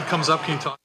comes up, can you talk?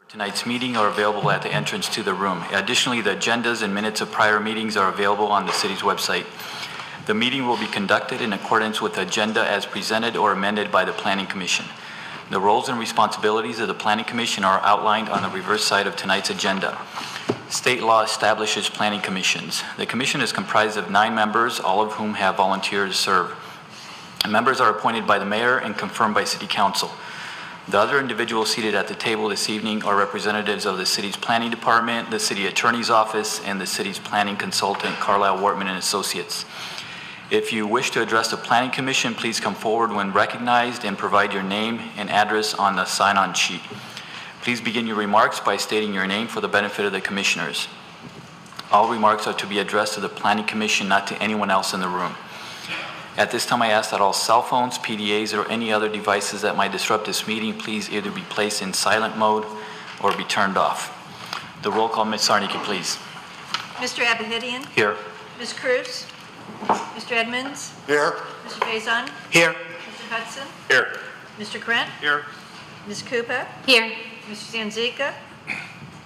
Tonight's meeting are available at the entrance to the room. Additionally, the agendas and minutes of prior meetings are available on the city's website. The meeting will be conducted in accordance with the agenda as presented or amended by the Planning Commission. The roles and responsibilities of the Planning Commission are outlined on the reverse side of tonight's agenda. State law establishes planning commissions. The commission is comprised of 9 members, all of whom have volunteered to serve. The members are appointed by the mayor and confirmed by City Council. The other individuals seated at the table this evening are representatives of the city's planning department, the city attorney's office, and the city's planning consultant, Carlisle Wortman and Associates. If you wish to address the planning commission, please come forward when recognized and provide your name and address on the sign-on sheet. Please begin your remarks by stating your name for the benefit of the commissioners. All remarks are to be addressed to the planning commission, not to anyone else in the room. At this time, I ask that all cell phones, PDAs, or any other devices that might disrupt this meeting, please either be placed in silent mode or be turned off. The roll call, Ms. Sarnicki, please. Mr. Abahidian? Here. Ms. Cruz? Mr. Edmonds? Here. Mr. Faison? Here. Mr. Hudson? Here. Mr. Krent? Here. Ms. Koopa? Here. Mr. Zanzika?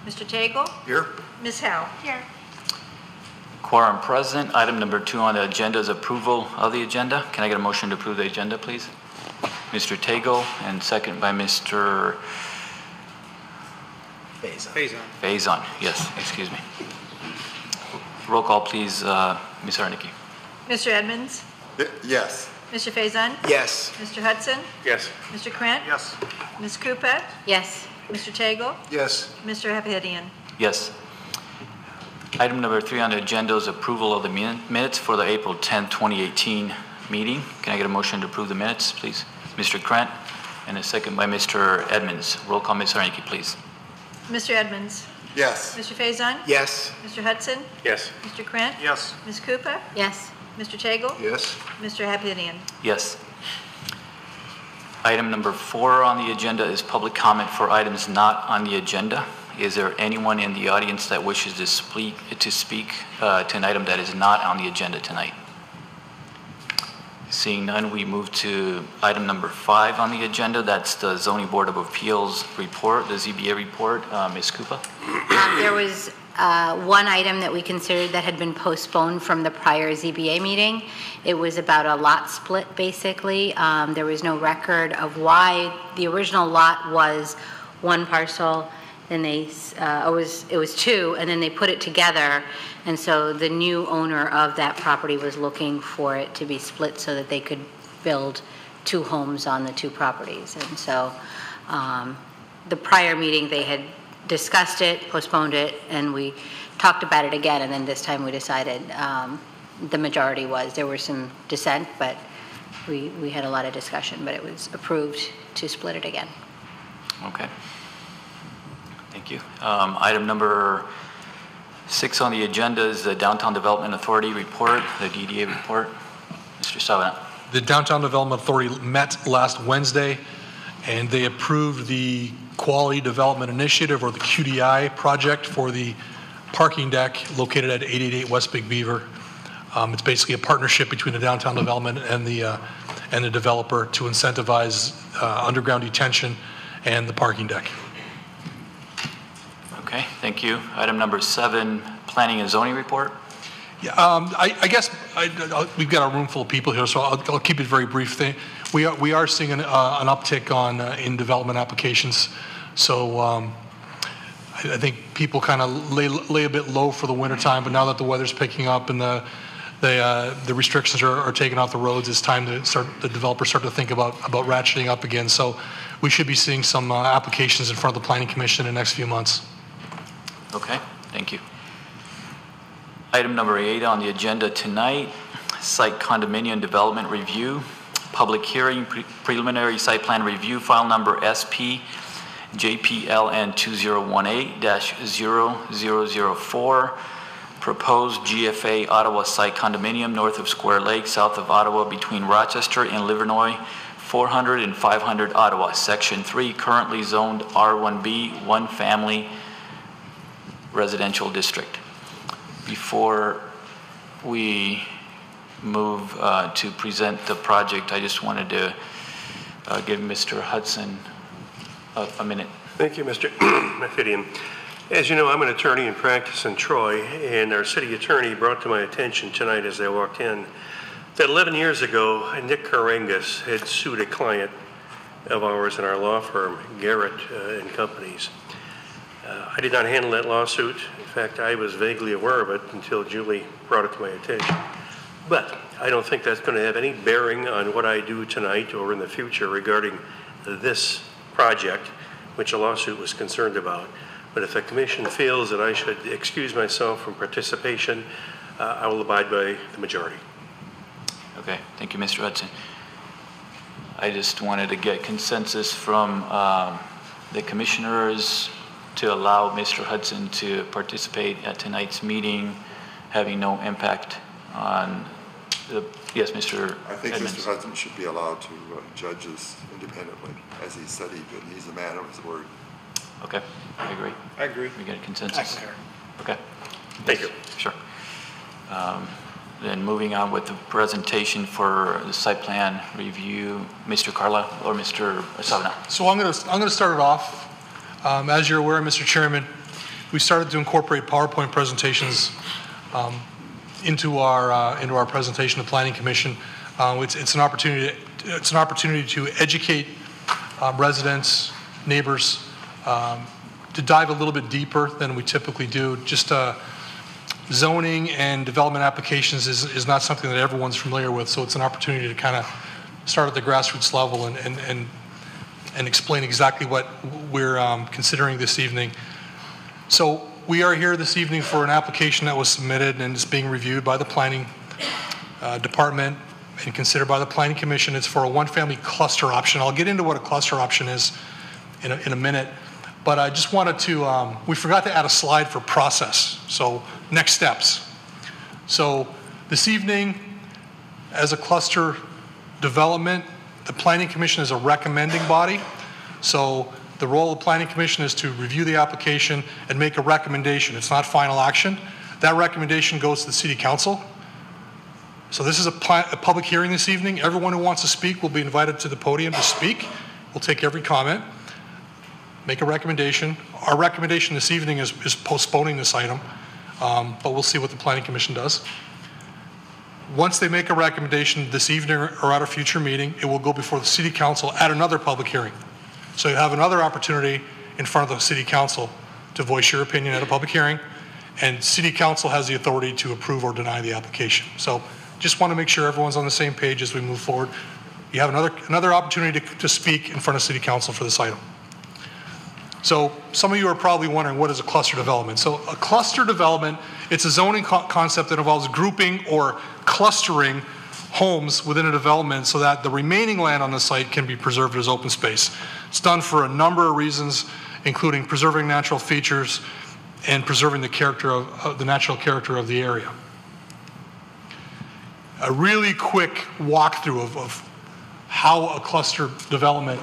Mr. Tagle? Here. Ms. Howe? Here. Quorum present. Item number 2 on the agenda is approval of the agenda. Can I get a motion to approve the agenda, please? Mr. Tagle, and second by Mr. Faison. Yes, excuse me. Roll call, please, Ms. Sarnicki. Mr. Edmonds? Yes. Mr. Faison? Yes. Mr. Hudson? Yes. Mr. Krent? Yes. Ms. Koopa? Yes. Mr. Tagle? Yes. Mr. Abahidian? Yes. Item number 3 on the agenda is approval of the minutes for the April 10, 2018 meeting. Can I get a motion to approve the minutes, please? Mr. Krent, and a second by Mr. Edmonds. Roll call, Ms. Sarnicki, please. Mr. Edmonds? Yes. Mr. Faison? Yes. Mr. Hudson? Yes. Mr. Krant? Yes. Ms. Koopa? Yes. Mr. Tagle? Yes. Mr. Haphadian? Yes. Item number 4 on the agenda is public comment for items not on the agenda. Is there anyone in the audience that wishes to speak to an item that is not on the agenda tonight? Seeing none, we move to item number 5 on the agenda. That's the Zoning Board of Appeals report, the ZBA report. Ms. Koopa? There was one item that we considered that had been postponed from the prior ZBA meeting. It was about a lot split, basically. There was no record of why the original lot was one parcel, then it was two, and then they put it together. And so the new owner of that property was looking for it to be split so that they could build 2 homes on the 2 properties. And so the prior meeting, they had discussed it, postponed it, and we talked about it again, and then this time we decided the majority was. There was some dissent, but we had a lot of discussion, but it was approved to split it again. Okay. Thank you. Item number 6 on the agenda is the Downtown Development Authority report, the DDA report. Mr. Savana. The Downtown Development Authority met last Wednesday, and they approved the Quality Development Initiative, or the QDI project, for the parking deck located at 888 West Big Beaver. It's basically a partnership between the Downtown Development and the developer to incentivize underground detention and the parking deck. Okay, thank you. Item number 7, Planning and Zoning report. Yeah, I guess we've got a room full of people here, so I'll keep it very brief. We are seeing an uptick in development applications. So I think people kind of lay a bit low for the winter time, but now that the weather's picking up and the restrictions are taken off the roads, it's time to the developers start to think about ratcheting up again. So we should be seeing some applications in front of the Planning Commission in the next few months. Okay, thank you. Item number 8 on the agenda tonight, site condominium development review, public hearing, preliminary site plan review, file number SP JPLN 2018-0004, proposed GFA Ottawa site condominium north of Square Lake, south of Ottawa, between Rochester and Livernois, 400 and 500 Ottawa, Section 3, currently zoned R1B, 1 family residential district. Before we move to present the project, I just wanted to give Mr. Hudson a minute. Thank you, Mr. Haphadian. As you know, I'm an attorney in practice in Troy, and our city attorney brought to my attention tonight as I walked in that 11 years ago, Nick Karangas had sued a client of ours in our law firm, Garrett and Companies. I did not handle that lawsuit. In fact, I was vaguely aware of it until Julie brought it to my attention. But I don't think that's going to have any bearing on what I do tonight or in the future regarding this project, which a lawsuit was concerned about. But if the commission feels that I should excuse myself from participation, I will abide by the majority. Okay, thank you, Mr. Hudson. I just wanted to get consensus from the commissioners to allow Mr. Hudson to participate at tonight's meeting, having no impact on the, yes, Mr. I think Edmonds. Mr. Hudson should be allowed to judge this independently, as he said he did. He's a man of his word. Okay, I agree. I agree. We get a consensus? I concur. Okay. Thank you. Sure. Then moving on with the presentation for the site plan review, Mr. Carla or Mr. Savana. So I'm going to start it off. As you're aware, Mr. Chairman, we started to incorporate PowerPoint presentations into our presentation to Planning Commission. It's an opportunity to educate residents, neighbors, to dive a little bit deeper than we typically do. Just zoning and development applications is not something that everyone's familiar with, so it's an opportunity to kind of start at the grassroots level and explain exactly what we're considering this evening. So we are here this evening for an application that was submitted and is being reviewed by the Planning Department and considered by the Planning Commission. It's for a one-family cluster option. I'll get into what a cluster option is in a minute. But I just wanted to, we forgot to add a slide for process. So next steps. So this evening, as a cluster development, the Planning Commission is a recommending body. So the role of the Planning Commission is to review the application and make a recommendation. It's not final action. That recommendation goes to the City Council. So this is a public hearing this evening. Everyone who wants to speak will be invited to the podium to speak. We'll take every comment, make a recommendation. Our recommendation this evening is postponing this item, but we'll see what the Planning Commission does. Once they make a recommendation this evening or at a future meeting, it will go before the City Council at another public hearing. So you have another opportunity in front of the City Council to voice your opinion at a public hearing, and City Council has the authority to approve or deny the application. So just want to make sure everyone's on the same page as we move forward. You have another opportunity to speak in front of City Council for this item. So some of you are probably wondering, what is a cluster development? So a cluster development, it's a zoning concept that involves grouping or clustering homes within a development so that the remaining land on the site can be preserved as open space. It's done for a number of reasons, including preserving natural features and preserving the character of the natural character of the area. A really quick walkthrough of how a cluster development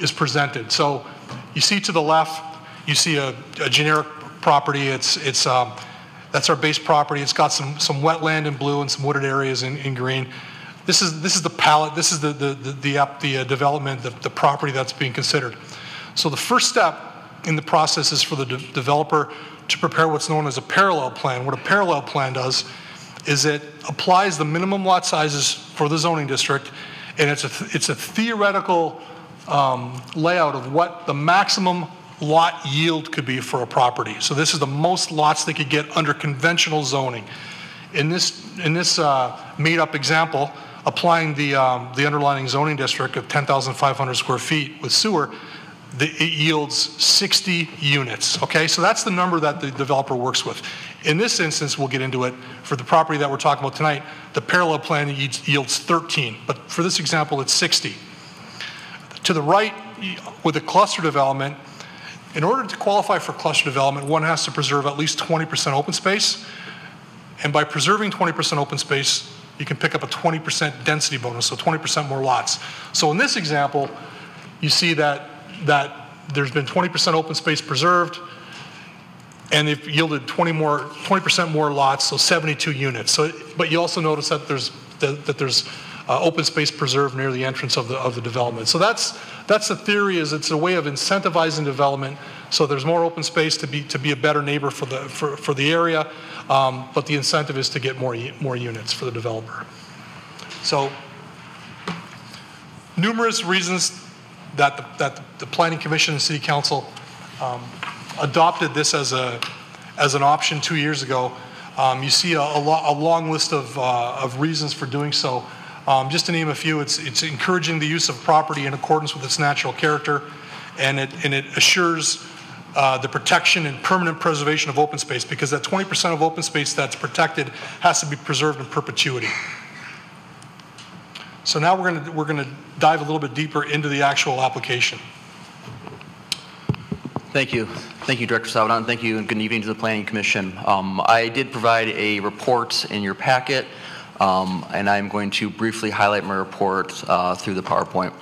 is presented. So you see to the left, you see a generic property. That's our base property. It's got some wetland in blue and some wooded areas in green. This is the palette. This is the development, the property that's being considered. So the first step in the process is for the developer to prepare what's known as a parallel plan. What a parallel plan does is it applies the minimum lot sizes for the zoning district, and it's a theoretical layout of what the maximum lot yield could be for a property. So this is the most lots they could get under conventional zoning. In this made-up example, applying the underlying zoning district of 10,500 square feet with sewer, it yields 60 units. Okay, so that's the number that the developer works with. In this instance, we'll get into it. For the property that we're talking about tonight, the parallel plan yields 13, but for this example, it's 60. To the right, with a cluster development, in order to qualify for cluster development, one has to preserve at least 20% open space. And by preserving 20% open space, you can pick up a 20% density bonus, so 20% more lots. So in this example, you see that there's been 20% open space preserved, and they've yielded 20% more lots, so 72 units. So, but you also notice that there's open space preserved near the entrance of the development. So that's the theory. Is it's a way of incentivizing development, so there's more open space to be a better neighbor for the area, but the incentive is to get more units for the developer. So numerous reasons that the Planning Commission and City Council adopted this as an option 2 years ago. You see a long list of reasons for doing so. Just to name a few, it's encouraging the use of property in accordance with its natural character, and it assures the protection and permanent preservation of open space, because that 20% of open space that's protected has to be preserved in perpetuity. So now we're gonna dive a little bit deeper into the actual application. Thank you, Director Salvadon. Thank you, and good evening to the Planning Commission. I did provide a report in your packet. And I'm going to briefly highlight my report through the PowerPoint.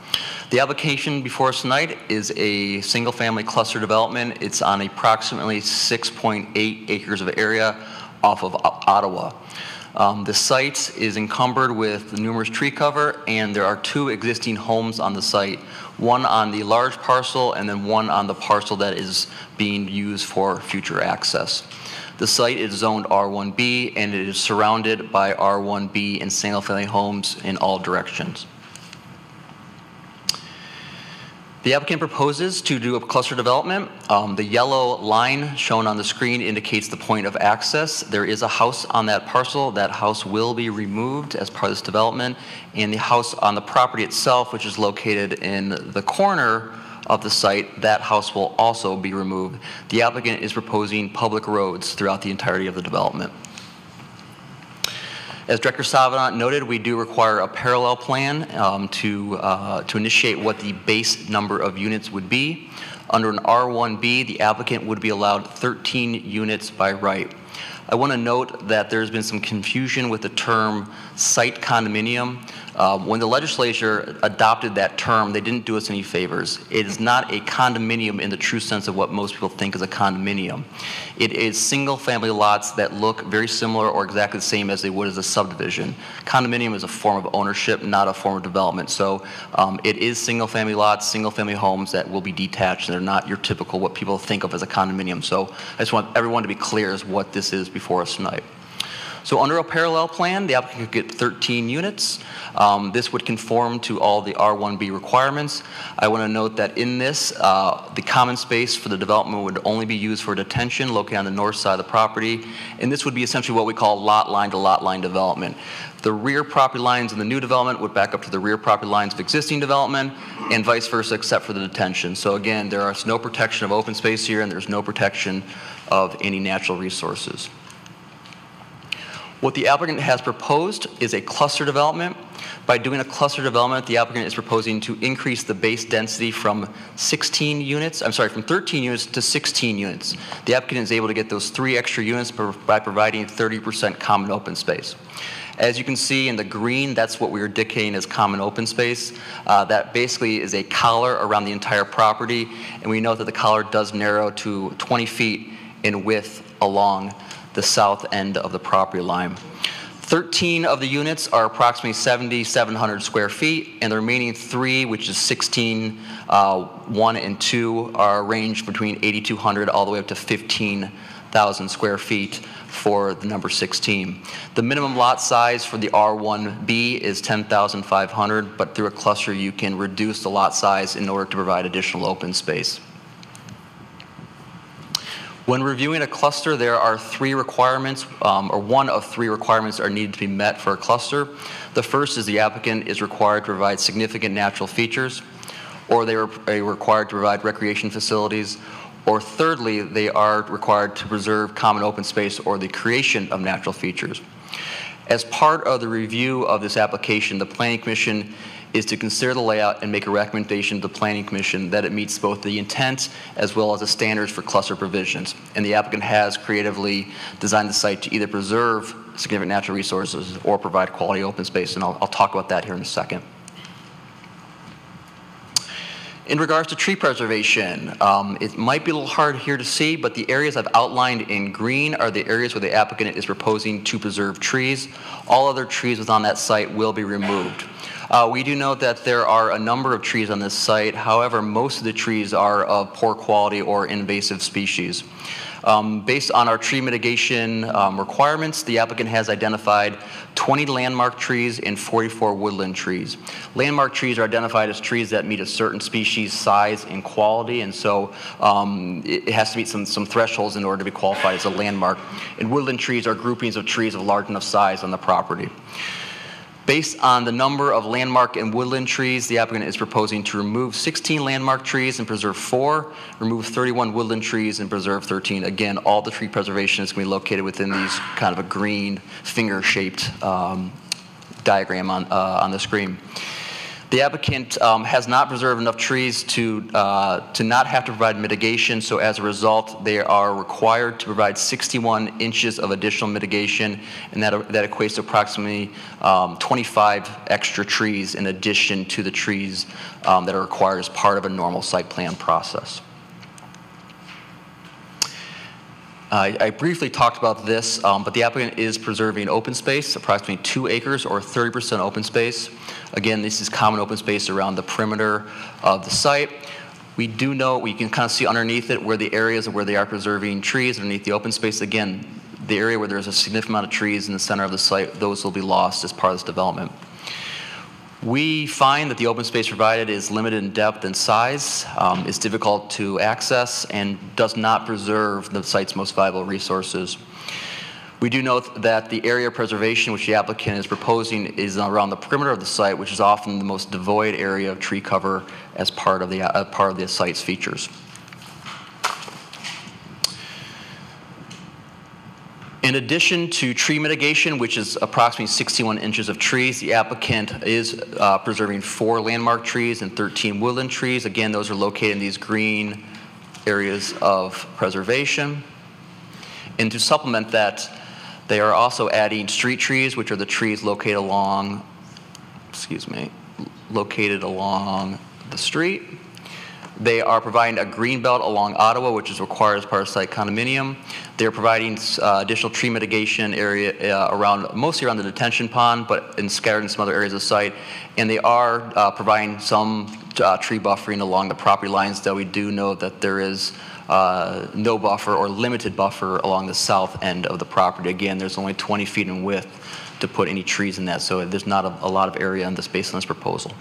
The application before us tonight is a single-family cluster development. It's on approximately 6.8 acres of area off of Ottawa. The site is encumbered with numerous tree cover, and there are 2 existing homes on the site, one on the large parcel and then one on the parcel that is being used for future access. The site is zoned R1B, and it is surrounded by R1B and single-family homes in all directions. The applicant proposes to do a cluster development. The yellow line shown on the screen indicates the point of access. There is a house on that parcel. That house will be removed as part of this development, and the house on the property itself, which is located in the corner of the site, that house will also be removed. The applicant is proposing public roads throughout the entirety of the development. As Director Savant noted, we do require a parallel plan to initiate what the base number of units would be. Under an R1B, the applicant would be allowed 13 units by right. I want to note that there's been some confusion with the term site condominium. When the legislature adopted that term, they didn't do us any favors. It is not a condominium in the true sense of what most people think is a condominium. It is single-family lots that look very similar or exactly the same as they would as a subdivision. Condominium is a form of ownership, not a form of development. So it is single-family lots, single-family homes that will be detached, and they're not your typical what people think of as a condominium. So I just want everyone to be clear as what this is before us tonight. So under a parallel plan, the applicant could get 13 units. This would conform to all the R1B requirements. I want to note that in this, the common space for the development would only be used for detention located on the north side of the property, and this would be essentially what we call lot line to lot line development. The rear property lines in the new development would back up to the rear property lines of existing development, and vice versa except for the detention. So again, there is no protection of open space here, and there's no protection of any natural resources. What the applicant has proposed is a cluster development. By doing a cluster development, the applicant is proposing to increase the base density from from 13 units to 16 units. The applicant is able to get those 3 extra units by providing 30% common open space. As you can see in the green, that's what we are dictating as common open space. That basically is a collar around the entire property, and we note that the collar does narrow to 20 feet in width along the south end of the property line. 13 of the units are approximately 7,700 square feet, and the remaining 3, which is 16, 1 and 2, are ranged between 8,200 all the way up to 15,000 square feet for the number 16. The minimum lot size for the R1B is 10,500, but through a cluster you can reduce the lot size in order to provide additional open space. When reviewing a cluster, there are 3 requirements, or one of 3 requirements are needed to be met for a cluster. The first is the applicant is required to provide significant natural features, or they are required to provide recreation facilities, or thirdly, they are required to preserve common open space or the creation of natural features. As part of the review of this application, the Planning Commission is to consider the layout and make a recommendation to the Planning Commission that it meets both the intent as well as the standards for cluster provisions. And the applicant has creatively designed the site to either preserve significant natural resources or provide quality open space, and I'll talk about that here in a second. In regards to tree preservation, it might be a little hard here to see, but the areas I've outlined in green are the areas where the applicant is proposing to preserve trees. All other trees within that site will be removed. We do note that there are a number of trees on this site. However, most of the trees are of poor quality or invasive species. Based on our tree mitigation requirements, the applicant has identified 20 landmark trees and 44 woodland trees. Landmark trees are identified as trees that meet a certain species size and quality, and so it has to meet some thresholds in order to be qualified as a landmark. And woodland trees are groupings of trees of large enough size on the property. Based on the number of landmark and woodland trees, the applicant is proposing to remove 16 landmark trees and preserve 4, remove 31 woodland trees and preserve 13. Again, all the tree preservation is going to be located within these kind of a green finger-shaped diagram on the screen. The applicant has not preserved enough trees to not have to provide mitigation, so as a result, they are required to provide 61 inches of additional mitigation, and that equates to approximately 25 extra trees in addition to the trees that are required as part of a normal site plan process. I briefly talked about this, but the applicant is preserving open space, approximately 2 acres or 30% open space. Again, this is common open space around the perimeter of the site. We do know, we can kind of see underneath it where the areas where they are preserving trees underneath the open space. Again, the area where there's a significant amount of trees in the center of the site, those will be lost as part of this development. We find that the open space provided is limited in depth and size, is difficult to access, and does not preserve the site's most valuable resources. We do note that the area of preservation which the applicant is proposing is around the perimeter of the site, which is often the most devoid area of tree cover as part of the site's features. In addition to tree mitigation, which is approximately 61 inches of trees, the applicant is preserving 4 landmark trees and 13 woodland trees. Again, those are located in these green areas of preservation. And to supplement that, they are also adding street trees, which are the trees located along, located along the street. They are providing a green belt along Ottawa, which is required as part of site condominium. They're providing additional tree mitigation area mostly around the detention pond, but scattered in some other areas of the site. And they are providing some tree buffering along the property lines, though we do know that there is no buffer or limited buffer along the south end of the property. Again, there's only 20 feet in width to put any trees in that, so there's not a lot of area on this based on this proposal.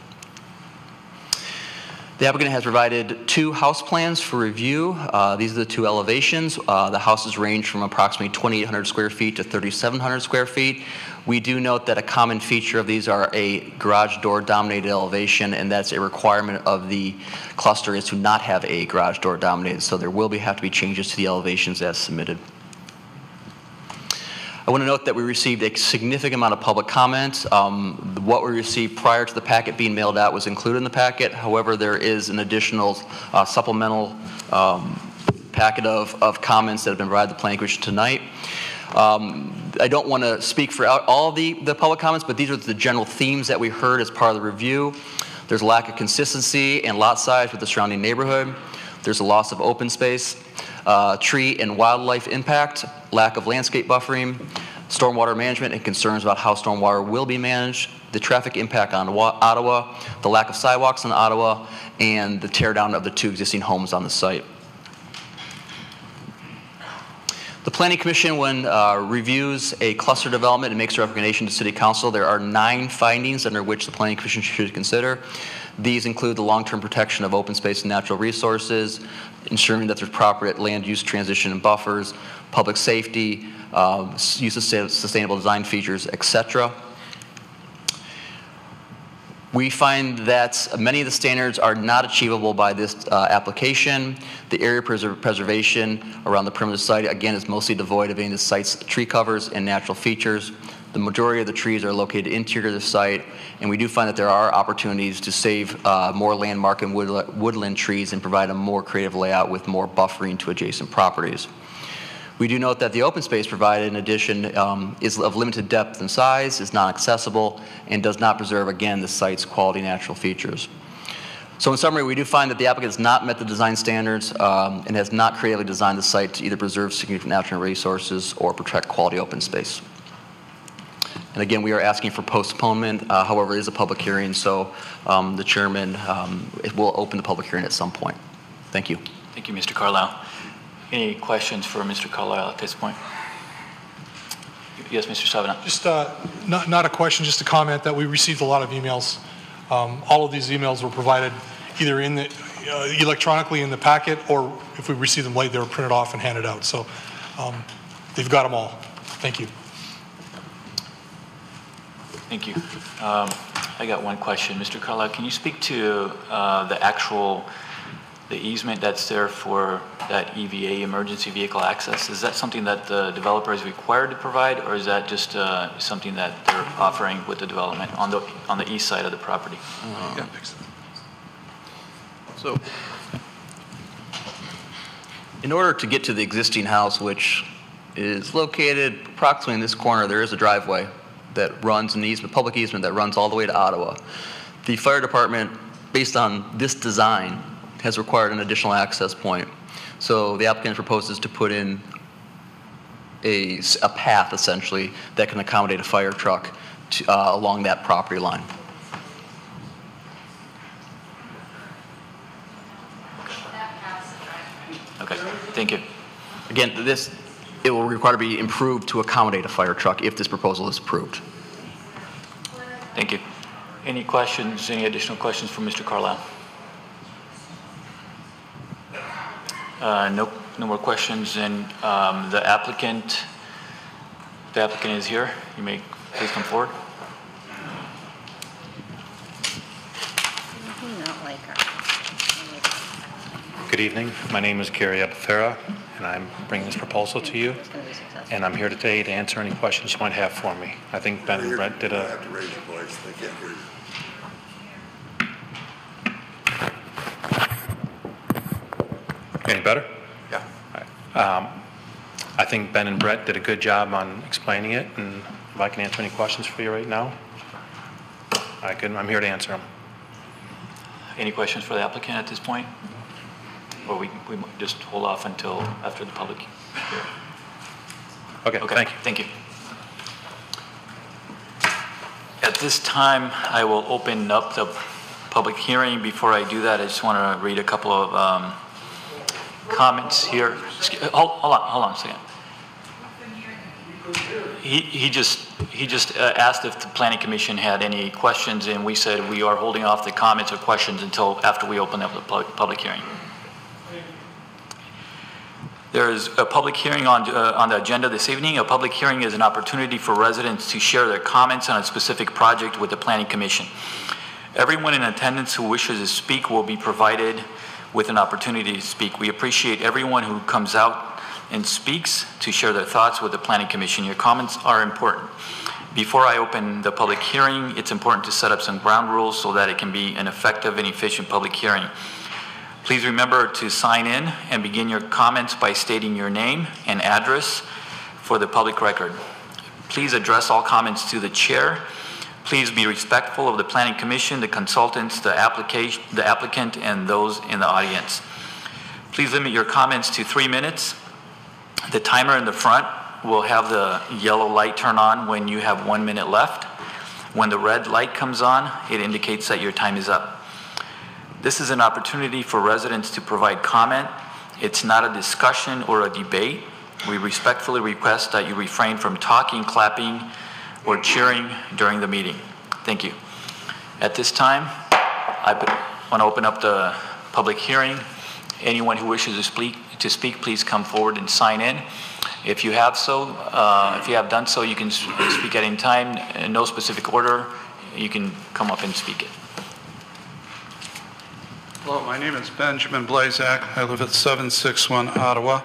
The applicant has provided 2 house plans for review. These are the 2 elevations. The houses range from approximately 2,800 square feet to 3,700 square feet. We do note that a common feature of these are a garage door dominated elevation, and that's a requirement of the cluster is to not have a garage door dominated, so there will have to be changes to the elevations as submitted. I want to note that we received a significant amount of public comments. What we received prior to the packet being mailed out was included in the packet. However, there is an additional supplemental packet of comments that have been provided to the Planning Commission tonight. I don't want to speak for all the public comments, but these are the general themes that we heard as part of the review. There's a lack of consistency and lot size with the surrounding neighborhood. There's a loss of open space, tree and wildlife impact, lack of landscape buffering, stormwater management and concerns about how stormwater will be managed, the traffic impact on Ottawa, the lack of sidewalks in Ottawa, and the tear down of the 2 existing homes on the site. The Planning Commission, when reviews a cluster development and makes a recommendation to City Council, there are 9 findings under which the Planning Commission should consider. These include the long-term protection of open space and natural resources, ensuring that there's proper land use transition and buffers, public safety, use of sustainable design features, etc. We find that many of the standards are not achievable by this application. The area preservation around the perimeter site, again, is mostly devoid of any of the site's tree covers and natural features. The majority of the trees are located interior to the site, and we do find that there are opportunities to save more landmark and woodland trees and provide a more creative layout with more buffering to adjacent properties. We do note that the open space provided, in addition, is of limited depth and size, is not accessible, and does not preserve, again, the site's quality natural features. So in summary, we do find that the applicant has not met the design standards and has not creatively designed the site to either preserve significant natural resources or protect quality open space. And again, we are asking for postponement. However, it is a public hearing, so the chairman will open the public hearing at some point. Thank you. Thank you, Mr. Carlisle. Any questions for Mr. Carlisle at this point? Yes, Mr. Savanant. Just not a question, just a comment that we received a lot of emails. All of these emails were provided either in the electronically in the packet, or if we received them late, they were printed off and handed out. So they've got them all. Thank you. Thank you. I got one question. Mr. Carlisle, can you speak to the easement that's there for that EVA, emergency vehicle access? Is that something that the developer is required to provide, or is that just something that they're offering with the development on the east side of the property? Yeah. So, in order to get to the existing house, which is located approximately in this corner, there is a driveway that runs an easement, public easement that runs all the way to Ottawa. The fire department, based on this design, has required an additional access point. So the applicant proposes to put in a path, essentially, that can accommodate a fire truck along that property line. Okay, thank you. Again, it will require to be improved to accommodate a fire truck if this proposal is approved. Thank you. Any questions, any additional questions from Mr. Carlisle? Nope, no more questions. And the applicant is here. You may please come forward. Good evening. My name is Gary Abafera, and I'm bringing this proposal to you. And I'm here today to answer any questions you might have for me. I think Ben and Brett did You a... have to raise your voice, they can't hear you. Any better? Yeah. I think Ben and Brett did a good job on explaining it, and if I can answer any questions for you right now, I'm here to answer them. Any questions for the applicant at this point? Or we might just hold off until after the public hearing? Okay, thank you. Thank you. At this time, I will open up the public hearing. Before I do that, I just want to read a couple of comments here. Hold on a second. He just asked if the Planning Commission had any questions, and we said we are holding off the comments or questions until after we open up the public hearing. There is a public hearing on the agenda this evening. A public hearing is an opportunity for residents to share their comments on a specific project with the Planning Commission. Everyone in attendance who wishes to speak will be provided with an opportunity to speak. We appreciate everyone who comes out and speaks to share their thoughts with the Planning Commission. Your comments are important. Before I open the public hearing, it's important to set up some ground rules so that it can be an effective and efficient public hearing. Please remember to sign in and begin your comments by stating your name and address for the public record. Please address all comments to the chair. Please be respectful of the Planning Commission, the consultants, the applicant, and those in the audience. Please limit your comments to 3 minutes. The timer in the front will have the yellow light turn on when you have 1 minute left. When the red light comes on, it indicates that your time is up. This is an opportunity for residents to provide comment. It's not a discussion or a debate. We respectfully request that you refrain from talking, clapping, or cheering during the meeting. Thank you. At this time, I want to open up the public hearing. Anyone who wishes to speak, please come forward and sign in. If you have done so, you can speak at any time. In no specific order, you can come up and speak it. Hello, my name is Benjamin Blazak. I live at 761 Ottawa.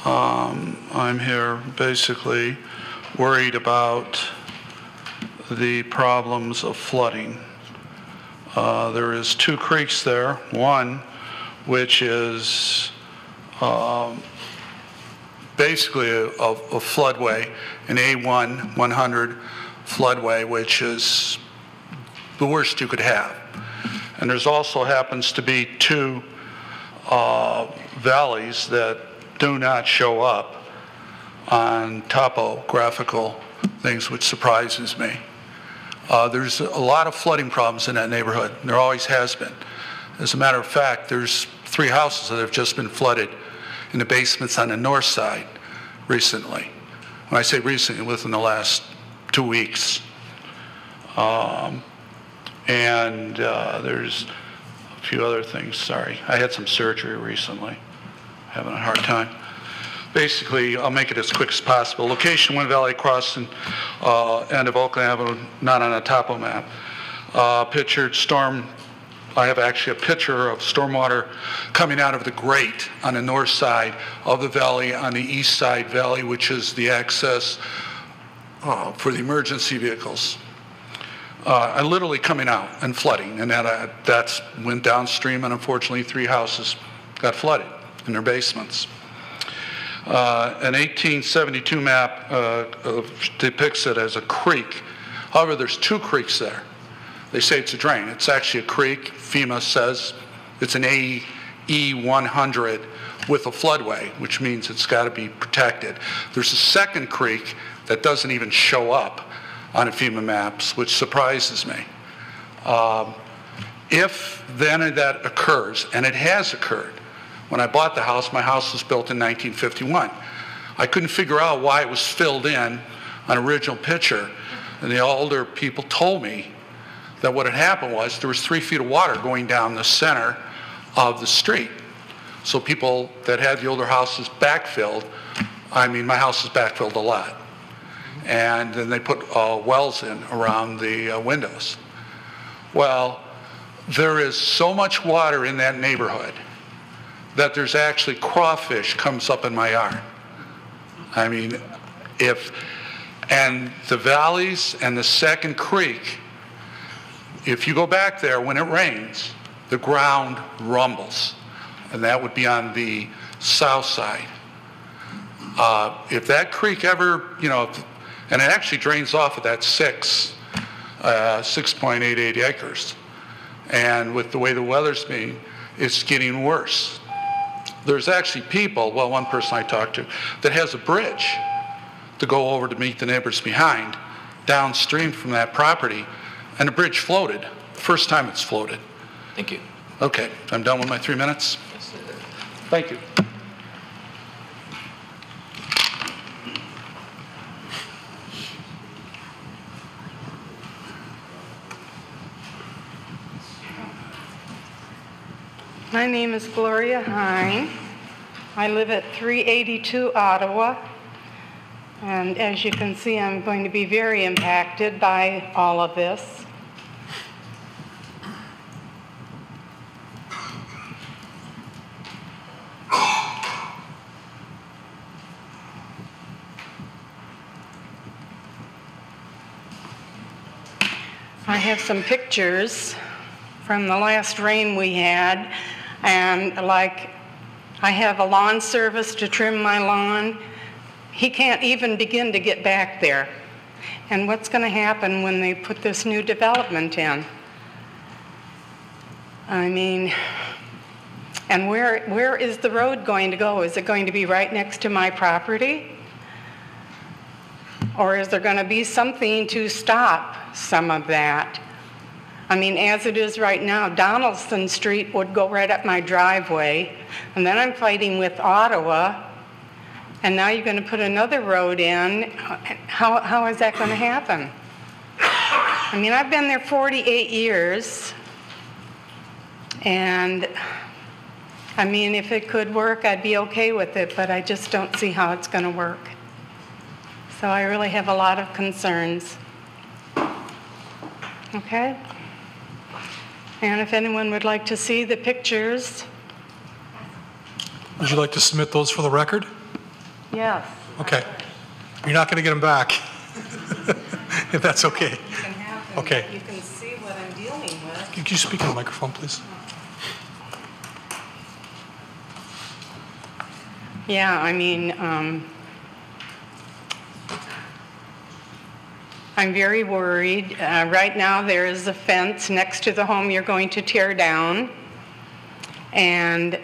I'm here basically worried about the problems of flooding. There is 2 creeks there. One, which is basically a floodway, an A1 100 floodway, which is the worst you could have. And there's also happens to be 2 valleys that do not show up on topographical things, which surprises me. There's a lot of flooding problems in that neighborhood. There always has been. As a matter of fact, there's 3 houses that have just been flooded in the basements on the north side recently. When I say recently, within the last 2 weeks. And there's a few other things, sorry. I had some surgery recently, having a hard time. Basically, I'll make it as quick as possible. Location, Wind Valley Crossing, end of Oakland Avenue, not on a topo map. Pictured storm, I have actually a picture of stormwater coming out of the grate on the north side of the valley, on the east side valley, which is the access for the emergency vehicles. Literally coming out and flooding, and that's went downstream, and unfortunately 3 houses got flooded in their basements. An 1872 map depicts it as a creek. However, there's 2 creeks there. They say it's a drain. It's actually a creek. FEMA says it's an AE 100 with a floodway, which means it's got to be protected. There's a second creek that doesn't even show up on the FEMA maps, which surprises me. If then that occurs, and it has occurred, when I bought the house, my house was built in 1951. I couldn't figure out why it was filled in on original picture, and the older people told me that what had happened was there was 3 feet of water going down the center of the street. So people that had the older houses backfilled, I mean, my house is backfilled a lot. And then they put wells in around the windows. Well, there is so much water in that neighborhood that there's actually crawfish comes up in my yard. I mean, and the valleys and the Second Creek, if you go back there when it rains, the ground rumbles. And that would be on the south side. If that creek ever, and it actually drains off of that 6.88 acres. And with the way the weather's being, it's getting worse. There's actually people, well, one person I talked to, that has a bridge to go over to meet the neighbors behind, downstream from that property, and the bridge floated. First time it's floated. Thank you. Okay, I'm done with my 3 minutes. Thank you. My name is Gloria Hine. I live at 382 Ottawa. And as you can see, I'm going to be very impacted by all of this. I have some pictures from the last rain we had, and like I have a lawn service to trim my lawn. He can't even begin to get back there. And what's going to happen when they put this new development in? I mean, and where is the road going to go? Is it going to be right next to my property? Or is there going to be something to stop some of that? I mean, as it is right now, Donaldson Street would go right up my driveway, and then I'm fighting with Ottawa, and now you're going to put another road in. How is that going to happen? I mean, I've been there 48 years, and I mean, if it could work, I'd be okay with it, but I just don't see how it's going to work. So I really have a lot of concerns. Okay? And if anyone would like to see the pictures. Would you like to submit those for the record? Yes. Okay. You're not going to get them back, if that's okay. You can have them, Okay. but you can see what I'm dealing with. Could you speak in the microphone, please? Yeah, I mean, I'm very worried. Right now, there is a fence next to the home you're going to tear down. And,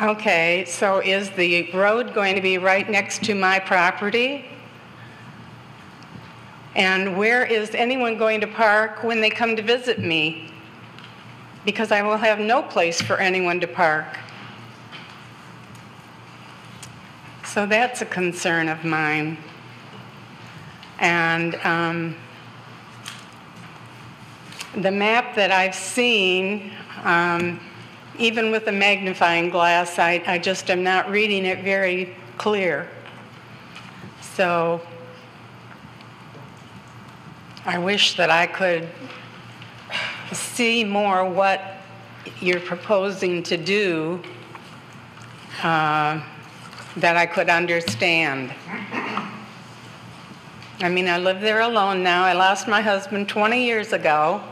okay, so is the road going to be right next to my property? And where is anyone going to park when they come to visit me? Because I will have no place for anyone to park. So that's a concern of mine. And the map that I've seen, even with a magnifying glass, I just am not reading it very clear. So I wish that I could see more what you're proposing to do, that I could understand. I mean, I live there alone now. I lost my husband 20 years ago.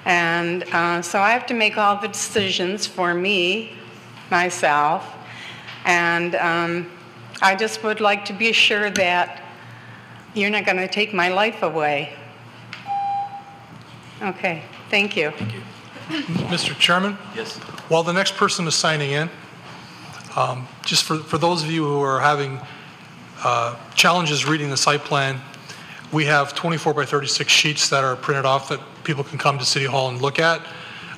And so I have to make all the decisions for me, myself. And I just would like to be sure that you're not going to take my life away. Okay, thank you. Thank you. Mr. Chairman? Yes. While the next person is signing in, just for those of you who are having challenges reading the site plan, we have 24 by 36 sheets that are printed off that people can come to City Hall and look at.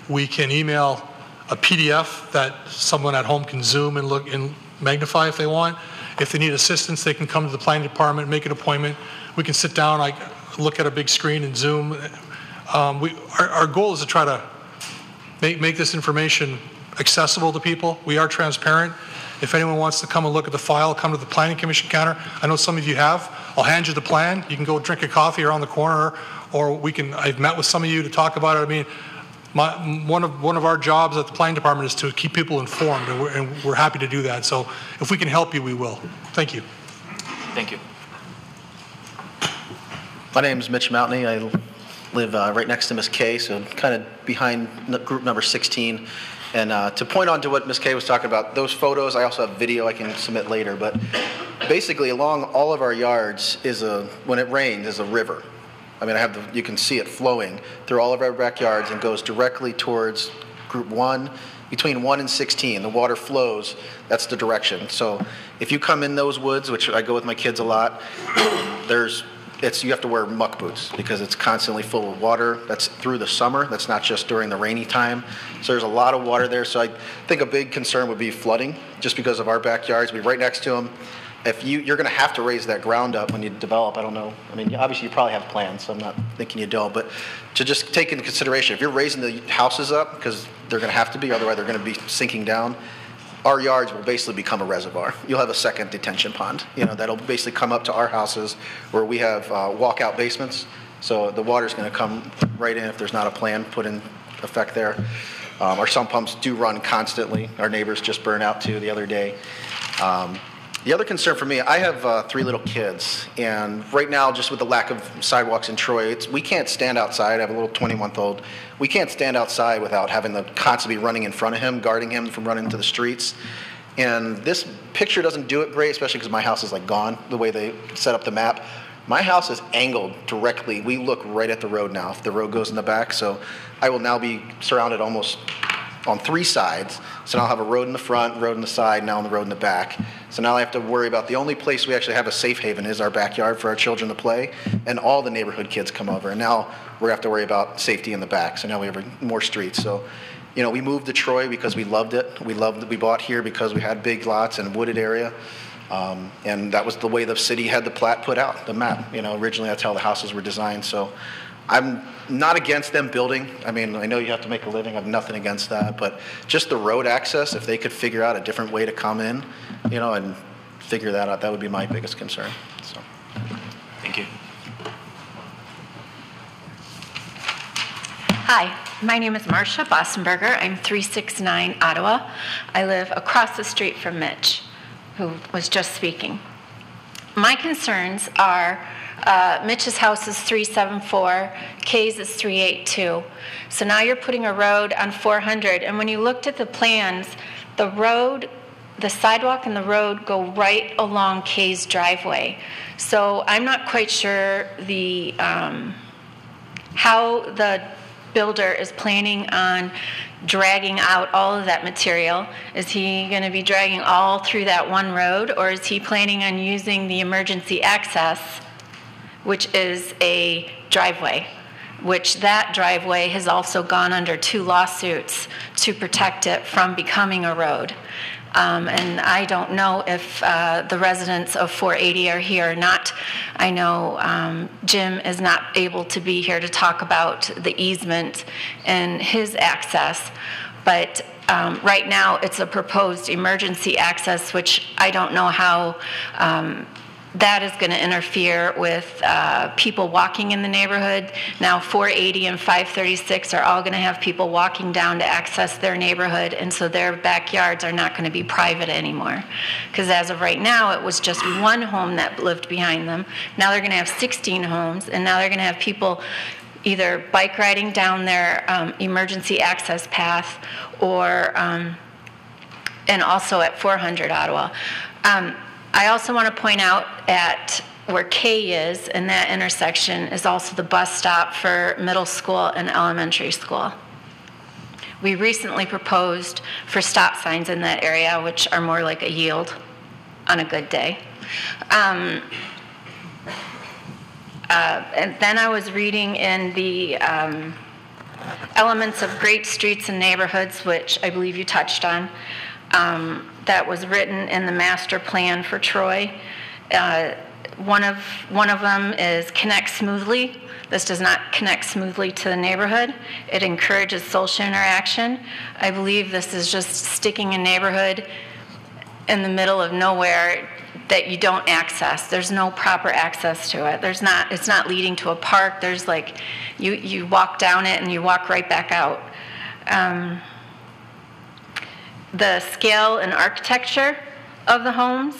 We can email a PDF that someone at home can zoom and look and magnify if they want. If they need assistance, they can come to the planning department, make an appointment. We can sit down, look at a big screen and zoom. Our goal is to try to make this information accessible to people. We are transparent. If anyone wants to come and look at the file, come to the Planning Commission counter. I know some of you have. I'll hand you the plan. You can go drink a coffee around the corner, or I've met with some of you to talk about it. I mean, one of our jobs at the planning department is to keep people informed, and we're happy to do that. So if we can help you, we will. Thank you. Thank you. My name is Mitch Mountain. I live right next to Ms. Kay, so kind of behind group number 16. And to point on to what Ms. Kay was talking about, those photos, I also have video I can submit later, but basically along all of our yards is when it rains, is a river. I mean, you can see it flowing through all of our backyards and goes directly towards group 1. Between 1 and 16, the water flows, that's the direction. So if you come in those woods, which I go with my kids a lot, you have to wear muck boots because it's constantly full of water. That's through the summer. That's not just during the rainy time. So there's a lot of water there. So I think a big concern would be flooding just because of our backyards. We're right next to them. If you're going to have to raise that ground up when you develop, I don't know. I mean, obviously you probably have plans, so I'm not thinking you don't. But to just take into consideration, if you're raising the houses up, because they're going to have to be, otherwise they're going to be sinking down, our yards will basically become a reservoir. You'll have a second detention pond, that'll basically come up to our houses where we have walkout basements. So the water's going to come right in if there's not a plan put in effect there. Our sump pumps do run constantly. Our neighbors just burned out too the other day. The other concern for me, I have 3 little kids, and right now, just with the lack of sidewalks in Troy, we can't stand outside. I have a little 20-month-old. We can't stand outside without having to constantly be running in front of him, guarding him from running into the streets. And this picture doesn't do it great, especially because my house is gone, the way they set up the map. My house is angled directly. We look right at the road now, if the road goes in the back. So I will now be surrounded almost on 3 sides. So now I'll have a road in the front, road in the side, now on the road in the back. So now I have to worry about the only place we actually have a safe haven is our backyard for our children to play, and all the neighborhood kids come over. And now we have to worry about safety in the back. So now we have more streets. So, we moved to Troy because we loved it. We bought here because we had big lots and a wooded area. And that was the way the city had the plat put out, the map. Originally that's how the houses were designed. So I'm not against them building. I mean, I know you have to make a living. I have nothing against that. But just the road access, if they could figure out a different way to come in, and figure that out, that would be my biggest concern. So. Thank you. Hi, my name is Marcia Bossenberger. I'm 369 Ottawa. I live across the street from Mitch, who was just speaking. My concerns are Mitch's house is 374, Kay's is 382. So now you're putting a road on 400, and when you looked at the plans, the sidewalk and the road go right along Kay's driveway. So I'm not quite sure how the builder is planning on dragging out all of that material. Is he going to be dragging all through that one road, or is he planning on using the emergency access, which is a driveway, which that driveway has also gone under 2 lawsuits to protect it from becoming a road. And I don't know if the residents of 480 are here or not. I know Jim is not able to be here to talk about the easement and his access, but right now it's a proposed emergency access, which I don't know how that is going to interfere with people walking in the neighborhood. Now 480 and 536 are all going to have people walking down to access their neighborhood, and so their backyards are not going to be private anymore. Because as of right now, it was just one home that lived behind them. Now they're going to have 16 homes, and now they're going to have people either bike riding down their emergency access path or, and also at 400 Ottawa. I also want to point out at where K is, and that intersection is also the bus stop for middle school and elementary school. We recently proposed for stop signs in that area, which are more like a yield on a good day. And then I was reading in the elements of great streets and neighborhoods, which I believe you touched on, that was written in the master plan for Troy. One of them is connect smoothly. This does not connect smoothly to the neighborhood. It encourages social interaction. I believe this is just sticking a neighborhood in the middle of nowhere that you don't access. There's no proper access to it. It's not leading to a park. There's you walk down it and you walk right back out. the scale and architecture of the homes.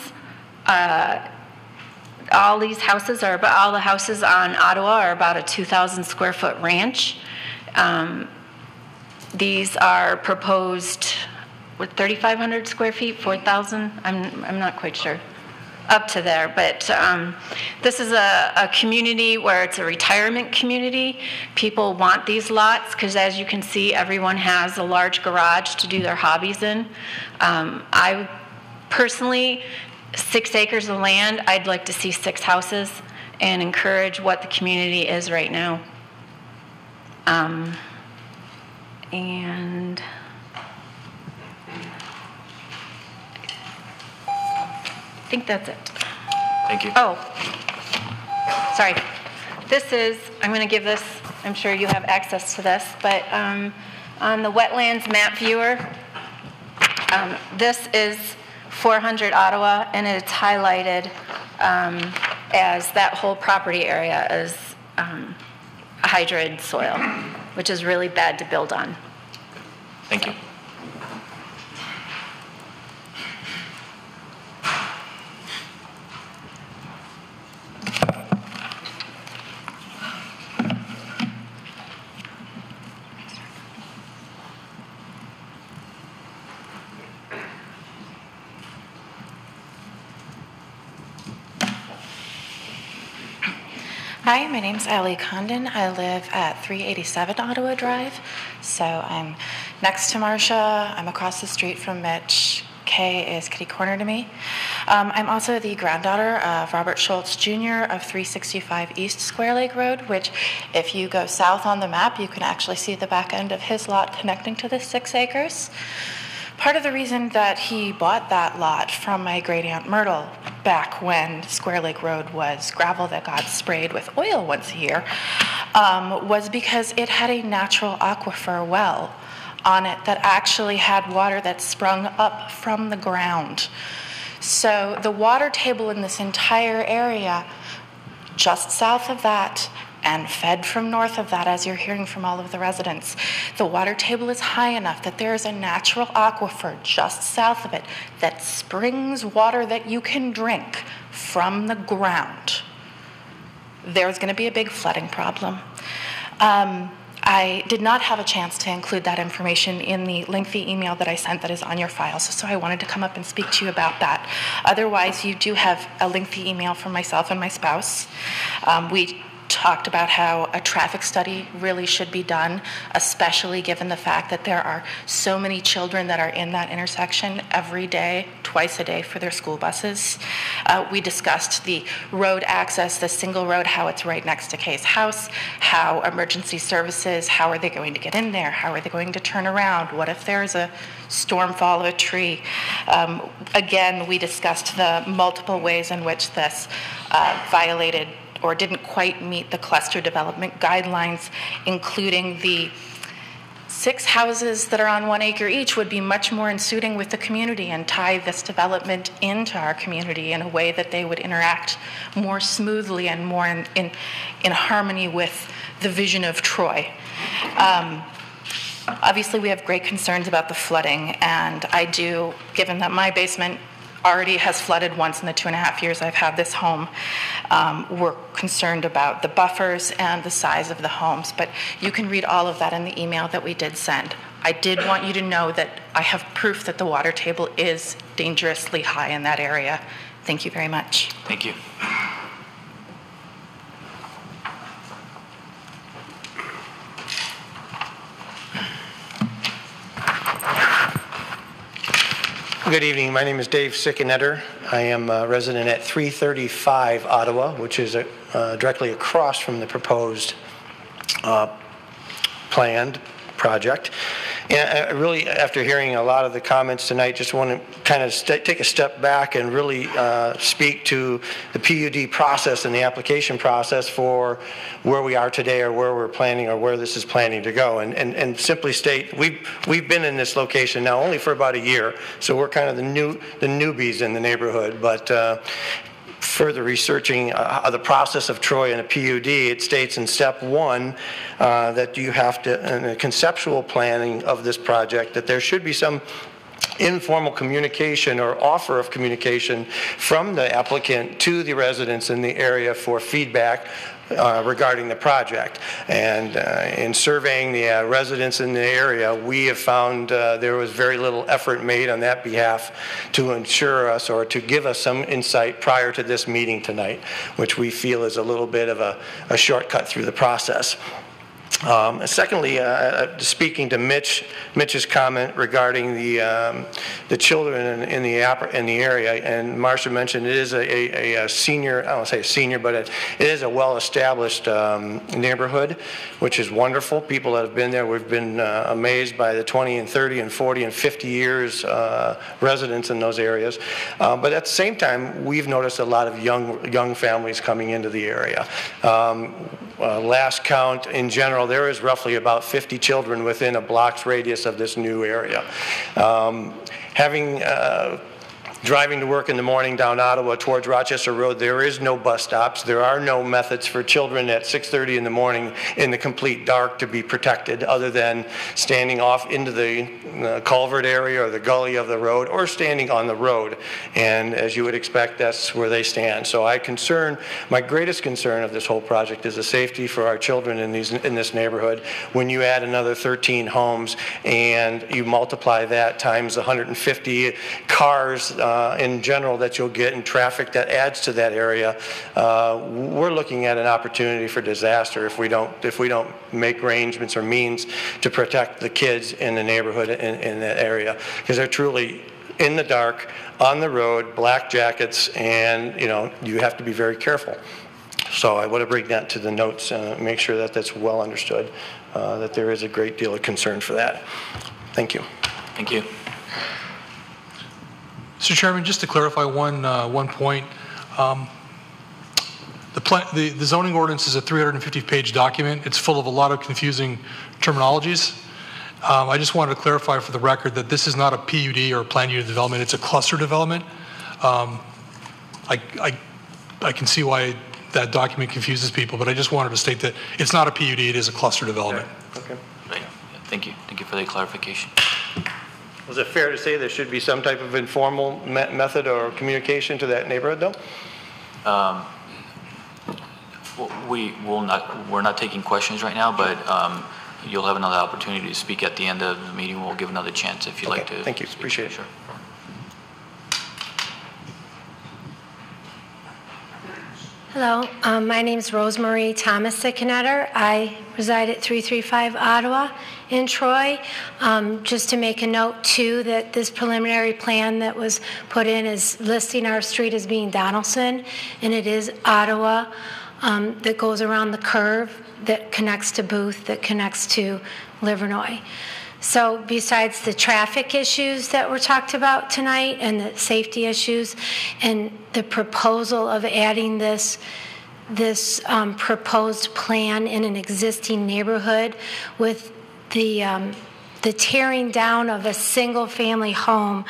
All the houses on Ottawa are about a 2,000 square foot ranch. These are proposed with 3,500 square feet, 4,000. I'm not quite sure. Up to there, but this is a community where it's a retirement community. People want these lots because, as you can see, everyone has a large garage to do their hobbies in. I personally, 6 acres of land, I'd like to see 6 houses and encourage what the community is right now. And I think that's it. Thank you. Oh, sorry. This is, I'm going to give this, I'm sure you have access to this, but on the wetlands map viewer, this is 400 Ottawa, and it's highlighted as that whole property area is hydrid soil, which is really bad to build on. Thank you. Hi, my name's Ali Condon. I live at 387 Ottawa Drive. So I'm next to Marcia. I'm across the street from Mitch. Kay is kitty corner to me. I'm also the granddaughter of Robert Schultz Jr. of 365 East Square Lake Road, which if you go south on the map, you can actually see the back end of his lot connecting to the 6 acres. Part of the reason that he bought that lot from my great aunt Myrtle back when Square Lake Road was gravel that got sprayed with oil once a year was because it had a natural aquifer well on it that actually had water that sprung up from the ground. So the water table in this entire area, just south of that, and fed from north of that, as you're hearing from all of the residents, the water table is high enough that there is a natural aquifer just south of it that springs water that you can drink from the ground. There's going to be a big flooding problem. I did not have a chance to include that information in the lengthy email that I sent that is on your files, so I wanted to come up and speak to you about that. Otherwise, you do have a lengthy email from myself and my spouse. We talked about how a traffic study really should be done, especially given the fact that there are so many children that are in that intersection every day, twice a day for their school buses. We discussed the road access, the single road, how it's right next to Kay's house, how emergency services, how are they going to get in there, how are they going to turn around, what if there's a storm fall of a tree. Again, we discussed the multiple ways in which this violated or didn't quite meet the cluster development guidelines, including the 6 houses that are on 1 acre each would be much more in suiting with the community and tie this development into our community in a way that they would interact more smoothly and more in harmony with the vision of Troy. Obviously, we have great concerns about the flooding, and I do, given that my basement already has flooded once in the 2.5 years I've had this home. We're concerned about the buffers and the size of the homes, but you can read all of that in the email that we did send. I did want you to know that I have proof that the water table is dangerously high in that area. Thank you very much. Thank you. Good evening. My name is Dave Sickenetter. I am a resident at 335 Ottawa, which is directly across from the proposed planned project. And I really, after hearing a lot of the comments tonight, just want to kind of take a step back and really speak to the PUD process and the application process for where we are today or where we're planning or where this is planning to go. And simply state, we've been in this location now only for about a year, so we're kind of the newbies in the neighborhood. But further researching the process of Troy and a PUD, it states in step 1 that you have to, in the conceptual planning of this project, that there should be some informal communication or offer of communication from the applicant to the residents in the area for feedback regarding the project. And in surveying the residents in the area, we have found there was very little effort made on that behalf to ensure us or to give us some insight prior to this meeting tonight, which we feel is a little bit of a shortcut through the process. Secondly, speaking to Mitch's comment regarding the children in the area, and Marcia mentioned it is a senior, I don't want to say a senior, but it is a well-established neighborhood, which is wonderful. People that have been there, we've been amazed by the 20 and 30 and 40 and 50 years residents in those areas. But at the same time, we've noticed a lot of young families coming into the area. Last count, in general, there is roughly about 50 children within a block's radius of this new area. Driving to work in the morning down Ottawa towards Rochester Road, there is no bus stops. There are no methods for children at 6:30 in the morning in the complete dark to be protected other than standing off into the culvert area or the gully of the road or standing on the road. And as you would expect, that's where they stand. So my greatest concern of this whole project is the safety for our children in this neighborhood. When you add another 13 homes and you multiply that times 150 cars in general that you'll get in traffic that adds to that area, we're looking at an opportunity for disaster if we don't make arrangements or means to protect the kids in the neighborhood in that area, because they're truly in the dark, on the road, black jackets, and you have to be very careful. So I want to bring that to the notes and make sure that that's well understood, that there is a great deal of concern for that. Thank you. Thank you. Mr. Chairman, just to clarify one point, the zoning ordinance is a 350-page document. It's full of a lot of confusing terminologies. I just wanted to clarify for the record that this is not a PUD or a planned unit development. It's a cluster development. I can see why that document confuses people, but I just wanted to state that it's not a PUD. It is a cluster development. Okay. Right. Thank you. Thank you for the clarification. Was it fair to say there should be some type of informal method or communication to that neighborhood, though? We're not taking questions right now, but you'll have another opportunity to speak at the end of the meeting. We'll give another chance if you'd like to. Thank you. Appreciate it. Sure. Hello, my name is Rosemarie Thomas-Sickenetter. I reside at 335 Ottawa in Troy. Just to make a note, too, that this preliminary plan that was put in is listing our street as being Donaldson, and it is Ottawa that goes around the curve that connects to Booth, that connects to Livernois. So besides the traffic issues that were talked about tonight and the safety issues and the proposal of adding this proposed plan in an existing neighborhood with the tearing down of a single-family home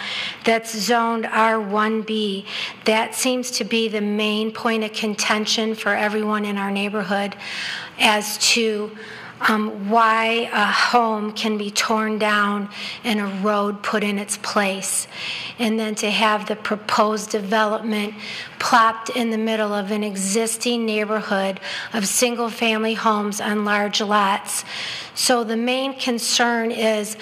that's zoned R1B, that seems to be the main point of contention for everyone in our neighborhood as to why a home can be torn down and a road put in its place. And then to have the proposed development plopped in the middle of an existing neighborhood of single-family homes on large lots. So the main concern is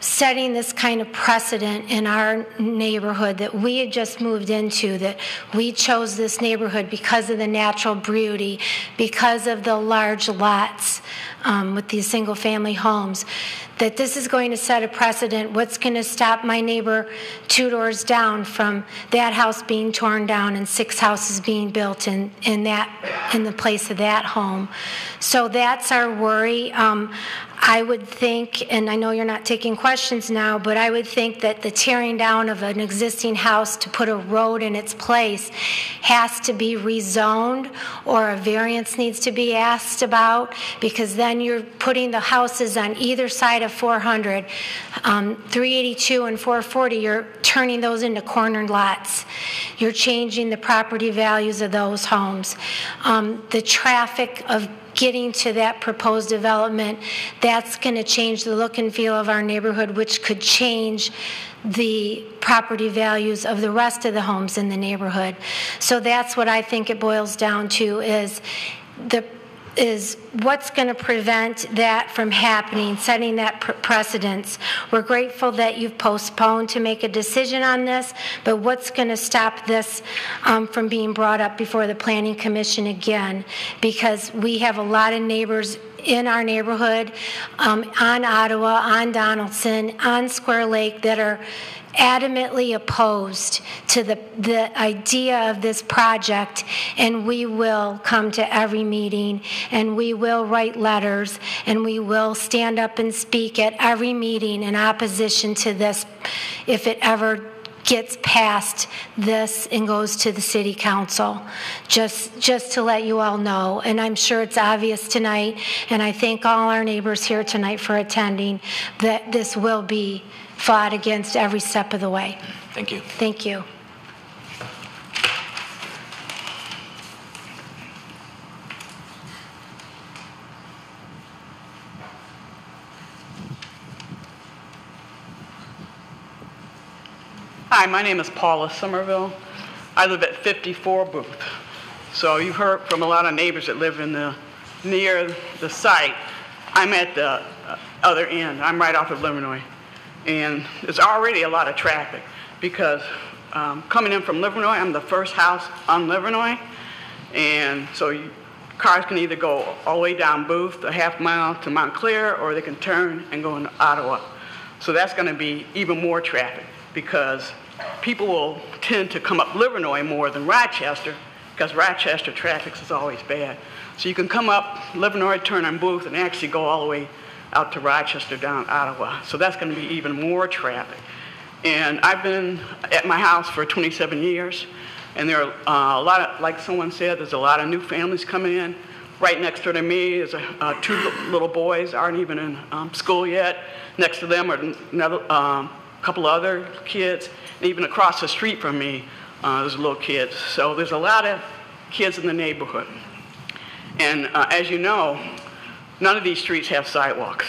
setting this kind of precedent in our neighborhood that we had just moved into, that we chose this neighborhood because of the natural beauty, because of the large lots with these single-family homes, that this is going to set a precedent. What's going to stop my neighbor 2 doors down from that house being torn down and 6 houses being built in the place of that home? So that's our worry. I would think, and I know you're not taking questions now, but I would think that the tearing down of an existing house to put a road in its place has to be rezoned, or a variance needs to be asked about, because then you're putting the houses on either side of 400. 382 and 440, you're turning those into cornered lots. You're changing the property values of those homes. The traffic of getting to that proposed development, that's going to change the look and feel of our neighborhood, which could change the property values of the rest of the homes in the neighborhood. So that's what I think it boils down to, is what's going to prevent that from happening, setting that precedence. We're grateful that you've postponed to make a decision on this, but what's going to stop this from being brought up before the Planning Commission again? Because we have a lot of neighbors in our neighborhood, on Ottawa, on Donaldson, on Square Lake, that are adamantly opposed to the idea of this project, and we will come to every meeting, and we will write letters, and we will stand up and speak at every meeting in opposition to this if it ever gets past this and goes to the city council. Just to let you all know, and I'm sure it's obvious tonight, and I thank all our neighbors here tonight for attending, that this will be fought against every step of the way. Thank you. Thank you. Hi, my name is Paula Somerville. I live at 54 Booth. So you've heard from a lot of neighbors that live near the site. I'm at the other end. I'm right off of Livernois. And there's already a lot of traffic because coming in from Livernois, I'm the first house on Livernois. And so cars can either go all the way down Booth, a half mile to Montclair, or they can turn and go into Ottawa. So that's going to be even more traffic because people will tend to come up Livernois more than Rochester because Rochester traffic is always bad. So you can come up Livernois, turn on Booth, and actually go all the way out to Rochester, down Ottawa. So that's going to be even more traffic. And I've been at my house for 27 years, and there are a lot of, like someone said, there's a lot of new families coming in. Right next door to me is two little boys, aren't even in school yet. Next to them are another couple other kids. And even across the street from me, there's little kids. So there's a lot of kids in the neighborhood. And as you know, none of these streets have sidewalks.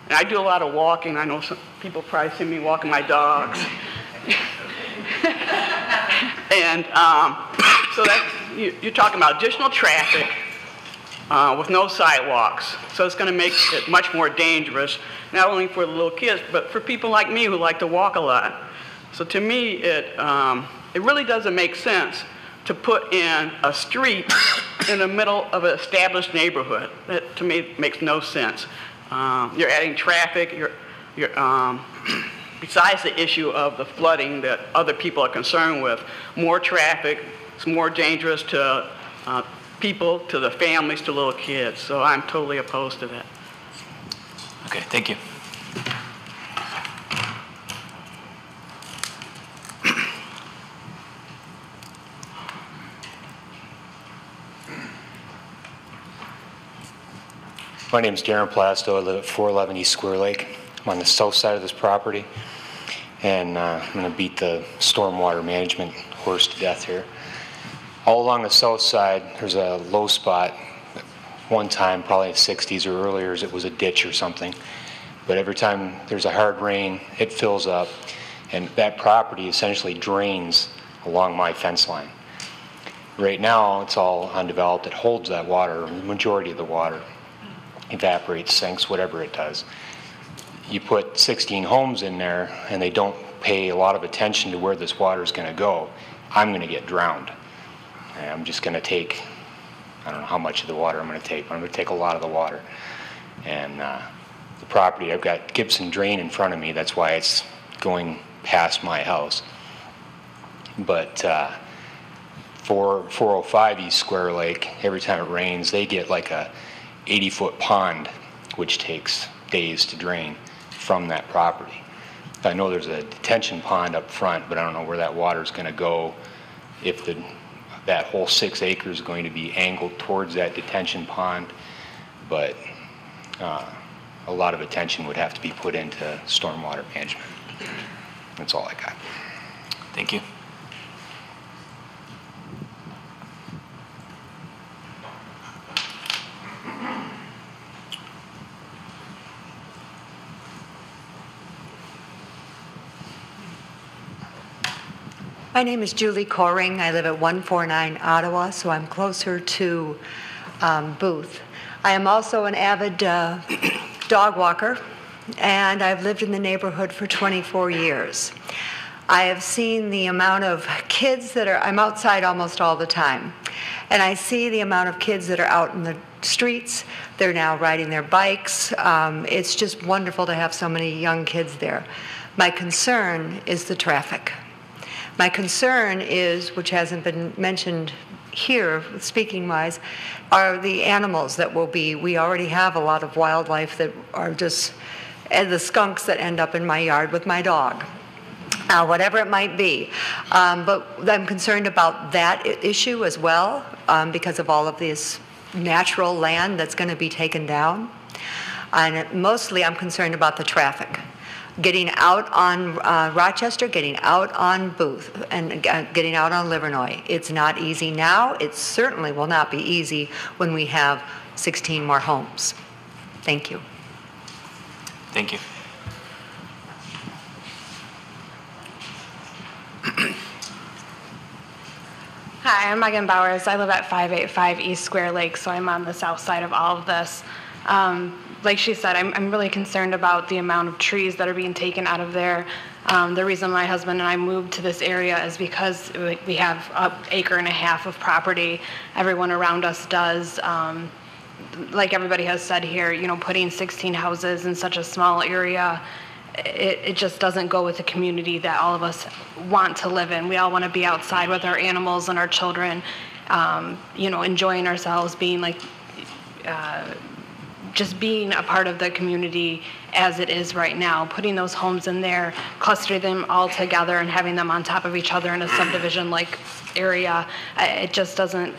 And I do a lot of walking. I know some people probably see me walking my dogs. And so you're talking about additional traffic with no sidewalks. So it's going to make it much more dangerous, not only for the little kids, but for people like me who like to walk a lot. So to me, it really doesn't make sense to put in a street in the middle of an established neighborhood. That, to me, makes no sense. You're adding traffic. Besides the issue of the flooding that other people are concerned with, more traffic, it's more dangerous to people, to the families, to little kids. So I'm totally opposed to that. Okay, thank you. My name is Darren Plasto. I live at 411 East Square Lake. I'm on the south side of this property, and I'm going to beat the stormwater management horse to death here. All along the south side, there's a low spot. One time, probably in the 60s or earlier, it was a ditch or something. But every time there's a hard rain, it fills up, and that property essentially drains along my fence line. Right now, it's all undeveloped. It holds that water, the majority of the water. Evaporates, sinks, whatever it does. You put 16 homes in there and they don't pay a lot of attention to where this water is going to go, I'm going to get drowned. And I'm just going to take, I don't know how much of the water I'm going to take, but I'm going to take a lot of the water. And the property, I've got Gibson Drain in front of me, that's why it's going past my house. But 405 East Square Lake, every time it rains, they get like a 80-foot pond, which takes days to drain from that property. I know there's a detention pond up front, but I don't know where that water is going to go, if that whole 6 acres is going to be angled towards that detention pond. But a lot of attention would have to be put into stormwater management. That's all I got. Thank you. My name is Julie Coring. I live at 149 Ottawa, so I'm closer to Booth. I am also an avid dog walker, and I've lived in the neighborhood for 24 years. I have seen the amount of kids that are, I'm outside almost all the time, and I see the amount of kids that are out in the streets. They're now riding their bikes. It's just wonderful to have so many young kids there. My concern is the traffic. My concern is, which hasn't been mentioned here, speaking-wise, are the animals that will be. We already have a lot of wildlife that are just, and the skunks that end up in my yard with my dog. Whatever it might be. But I'm concerned about that issue as well, because of all of this natural land that's going to be taken down. And mostly I'm concerned about the traffic. Getting out on Rochester, getting out on Booth, and getting out on Livernois. It's not easy now. It certainly will not be easy when we have 16 more homes. Thank you. Thank you. Hi, I'm Megan Bowers. I live at 585 East Square Lake, so I'm on the south side of all of this. Like she said, I'm really concerned about the amount of trees that are being taken out of there. The reason my husband and I moved to this area is because we have an acre and a half of property. Everyone around us does. Like everybody has said here, you know, putting 16 houses in such a small area, it just doesn't go with the community that all of us want to live in. We all want to be outside with our animals and our children, you know, enjoying ourselves, being like, just being a part of the community as it is right now. Putting those homes in there, clustering them all together and having them on top of each other in a subdivision-like area, it just doesn't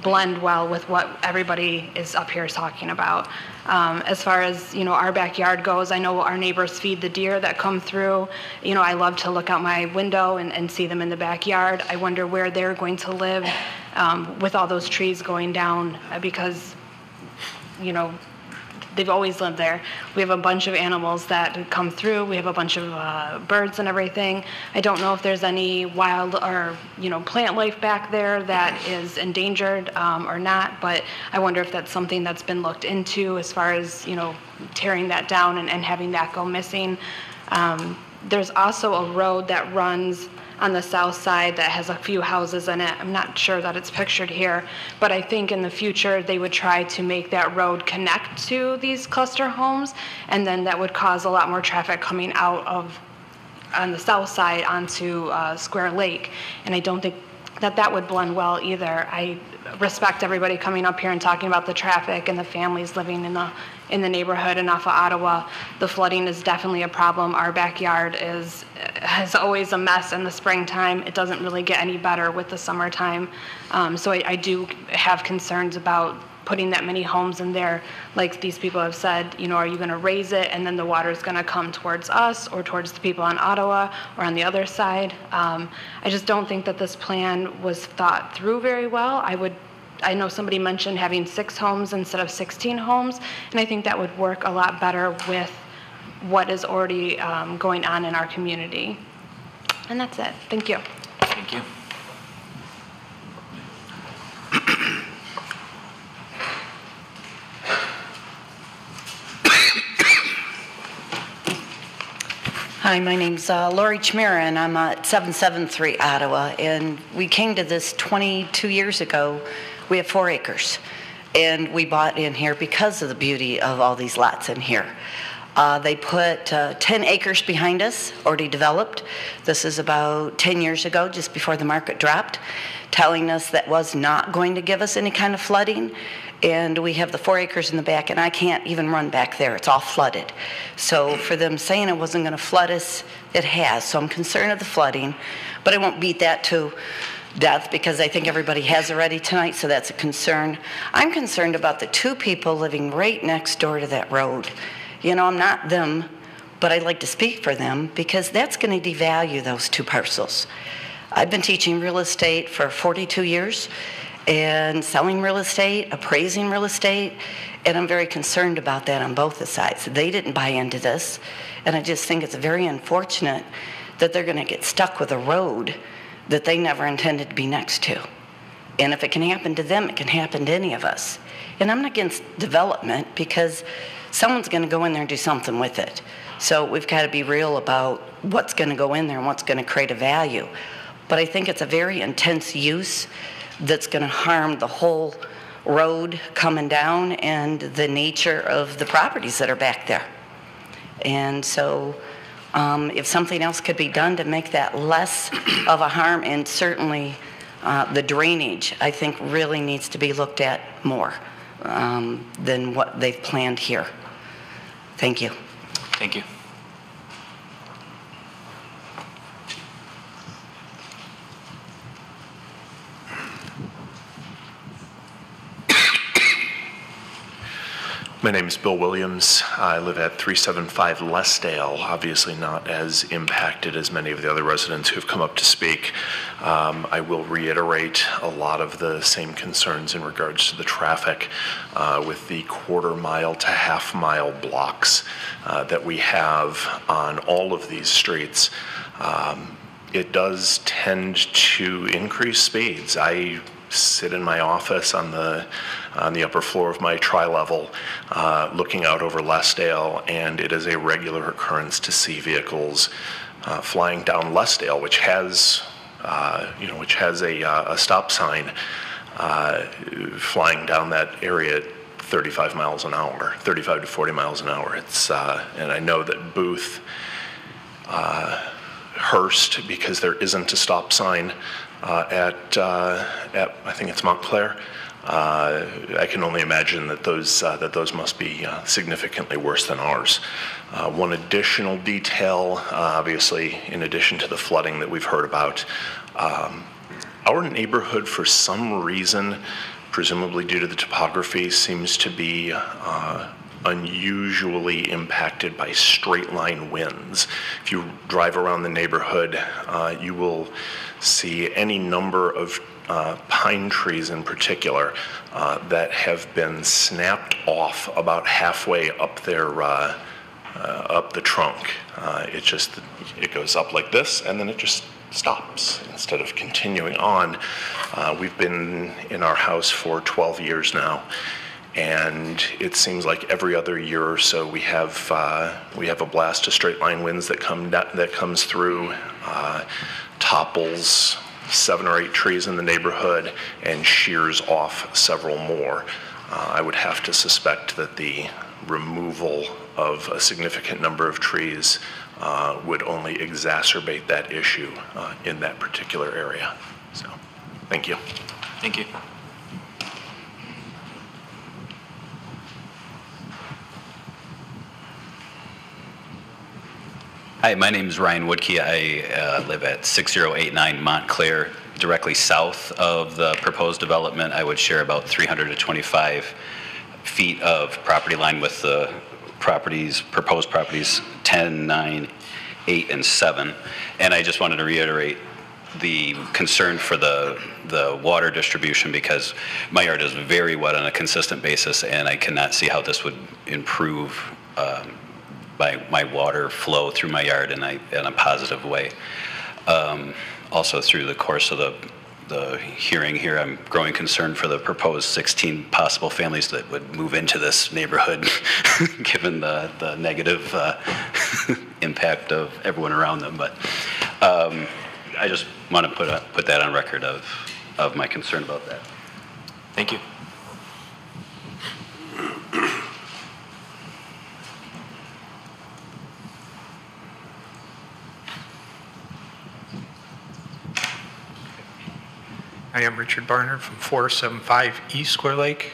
blend well with what everybody is up here talking about. As far as, you know, our backyard goes, I know our neighbors feed the deer that come through. You know, I love to look out my window and see them in the backyard. I wonder where they're going to live with all those trees going down, because, you know, they've always lived there. We have a bunch of animals that come through. We have a bunch of birds and everything. I don't know if there's any wild or, you know, plant life back there that is endangered or not, but I wonder if that's something that's been looked into as far as, you know, tearing that down and having that go missing. There's also a road that runs on the south side that has a few houses in it. I'm not sure that it's pictured here, but I think in the future they would try to make that road connect to these cluster homes, and then that would cause a lot more traffic coming out of on the south side onto Square Lake, and I don't think that that would blend well either. I respect everybody coming up here and talking about the traffic and the families living in the neighborhood and off of Ottawa. The flooding is definitely a problem. Our backyard is always a mess in the springtime. It doesn't really get any better with the summertime. So I do have concerns about putting that many homes in there. Like these people have said, you know, are you going to raise it and then the water is going to come towards us or towards the people on Ottawa or on the other side? I just don't think that this plan was thought through very well. I know somebody mentioned having 6 homes instead of 16 homes, and I think that would work a lot better with what is already going on in our community. And that's it. Thank you. Thank you. Hi, my name's Lori Chmera, and I'm at 773 Ottawa, and we came to this 22 years ago. We have 4 acres, and we bought in here because of the beauty of all these lots in here. They put 10 acres behind us, already developed. This is about 10 years ago, just before the market dropped, telling us that was not going to give us any kind of flooding. And we have the 4 acres in the back, and I can't even run back there. It's all flooded. So for them saying it wasn't going to flood us, it has. So I'm concerned of the flooding, but I won't beat that to death because I think everybody has already tonight, so that's a concern. I'm concerned about the 2 people living right next door to that road. I'm not them, but I'd like to speak for them because that's going to devalue those two parcels. I've been teaching real estate for 42 years and selling real estate, appraising real estate, and I'm very concerned about that on both the sides. They didn't buy into this, and I just think it's very unfortunate that they're going to get stuck with a road that they never intended to be next to. And if it can happen to them, it can happen to any of us. And I'm not against development because someone's going to go in there and do something with it. So we've got to be real about what's going to go in there and what's going to create a value. But I think it's a very intense use that's going to harm the whole road coming down and the nature of the properties that are back there. And so if something else could be done to make that less of a harm, and certainly the drainage, I think really needs to be looked at more than what they've planned here. Thank you. Thank you. My name is Bill Williams. I live at 375 Lesdale, obviously not as impacted as many of the other residents who have come up to speak. I will reiterate a lot of the same concerns in regards to the traffic with the quarter-mile to half-mile blocks that we have on all of these streets. It does tend to increase speeds. I sit in my office on the upper floor of my tri-level looking out over Lesdale, and it is a regular occurrence to see vehicles flying down Lesdale, which has a stop sign flying down that area at 35 miles an hour, 35 to 40 miles an hour. It's and I know that Booth, Hearst, because there isn't a stop sign at I think it's Montclair. I can only imagine that those must be significantly worse than ours. One additional detail, obviously, in addition to the flooding that we've heard about, our neighborhood, for some reason, presumably due to the topography, seems to be unusually impacted by straight line winds. If you drive around the neighborhood, you will see any number of pine trees in particular that have been snapped off about halfway up their up the trunk. It goes up like this and then it just stops instead of continuing on. We've been in our house for 12 years now, and it seems like every other year or so we have a blast of straight line winds that comes through, topples 7 or 8 trees in the neighborhood and shears off several more. I would have to suspect that the removal of a significant number of trees would only exacerbate that issue in that particular area. So, thank you. Thank you. Hi, my name is Ryan Woodkey. I live at 6089 Montclair, directly south of the proposed development. I would share about 325 feet of property line with the proposed properties 10, 9, 8, and 7. And I just wanted to reiterate the concern for the water distribution, because my yard is very wet on a consistent basis, and I cannot see how this would improve my water flow through my yard in a positive way. Also, through the course of the hearing here, I'm growing concerned for the proposed 16 possible families that would move into this neighborhood, given the negative impact of everyone around them. But I just want to put that on record of my concern about that. Thank you. I am Richard Barnard from 475 East Square Lake,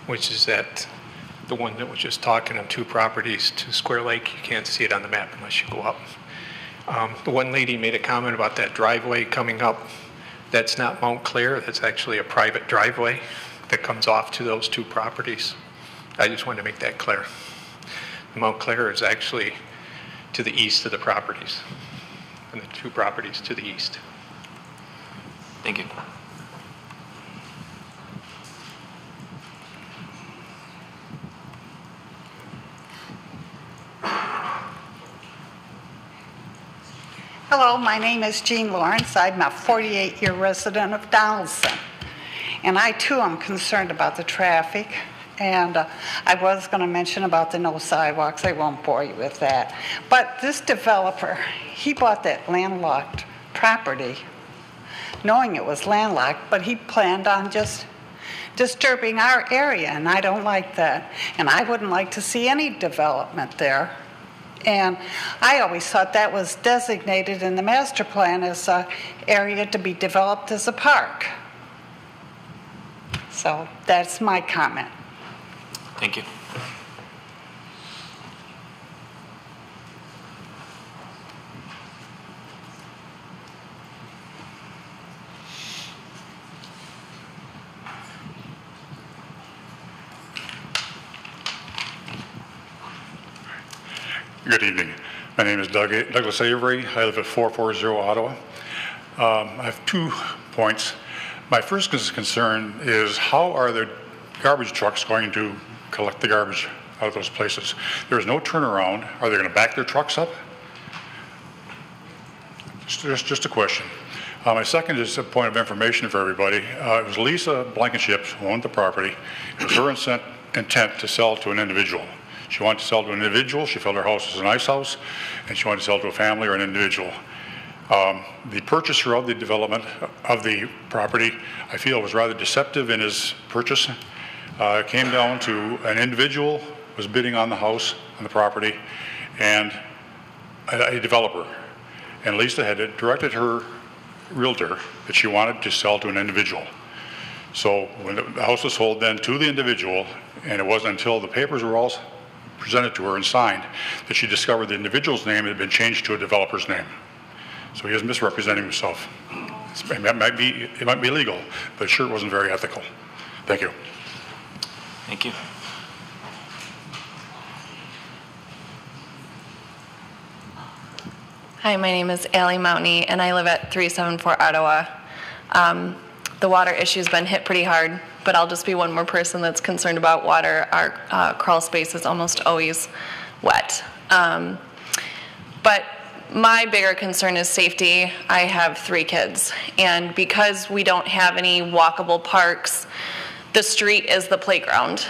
which is the one that was just talking of 2 properties to Square Lake. You can't see it on the map unless you go up. The one lady made a comment about that driveway coming up. That's not Montclair. That's actually a private driveway that comes off to those 2 properties. I just wanted to make that clear. Montclair is actually to the east of the properties, and the two properties to the east. Thank you. Hello, my name is Jean Lawrence. I'm a 48-year resident of Donaldson. And I, too, am concerned about the traffic. And I was going to mention about the no sidewalks. I won't bore you with that. But this developer, he bought that landlocked property knowing it was landlocked, but he planned on just disturbing our area, and I don't like that. And I wouldn't like to see any development there. And I always thought that was designated in the master plan as an area to be developed as a park. So that's my comment. Thank you. Good evening. My name is Douglas Avery. I live at 440 Ottawa. I have 2 points. My first concern is how are the garbage trucks going to collect the garbage out of those places? There is no turnaround. Are they going to back their trucks up? Just a question. My second is a point of information for everybody. It was Lisa Blankenship who owned the property. It was her intent to sell to an individual. She wanted to sell to an individual. She felt her house was a nice house, and she wanted to sell to a family or an individual. The purchaser of the development of the property, I feel, was rather deceptive in his purchase. It came down to an individual was bidding on the house, on the property, and a developer. And Lisa had directed her realtor that she wanted to sell to an individual. So when the house was sold then to the individual, and it wasn't until the papers were all presented to her and signed that she discovered the individual's name had been changed to a developer's name. So he was misrepresenting himself. It might be legal, but it sure wasn't very ethical. Thank you. Thank you. Hi, my name is Allie Mounty, and I live at 374 Ottawa. The water issue's been hit pretty hard, but I'll just be one more person that's concerned about water. Our crawl space is almost always wet. But my bigger concern is safety. I have 3 kids, and because we don't have any walkable parks, the street is the playground.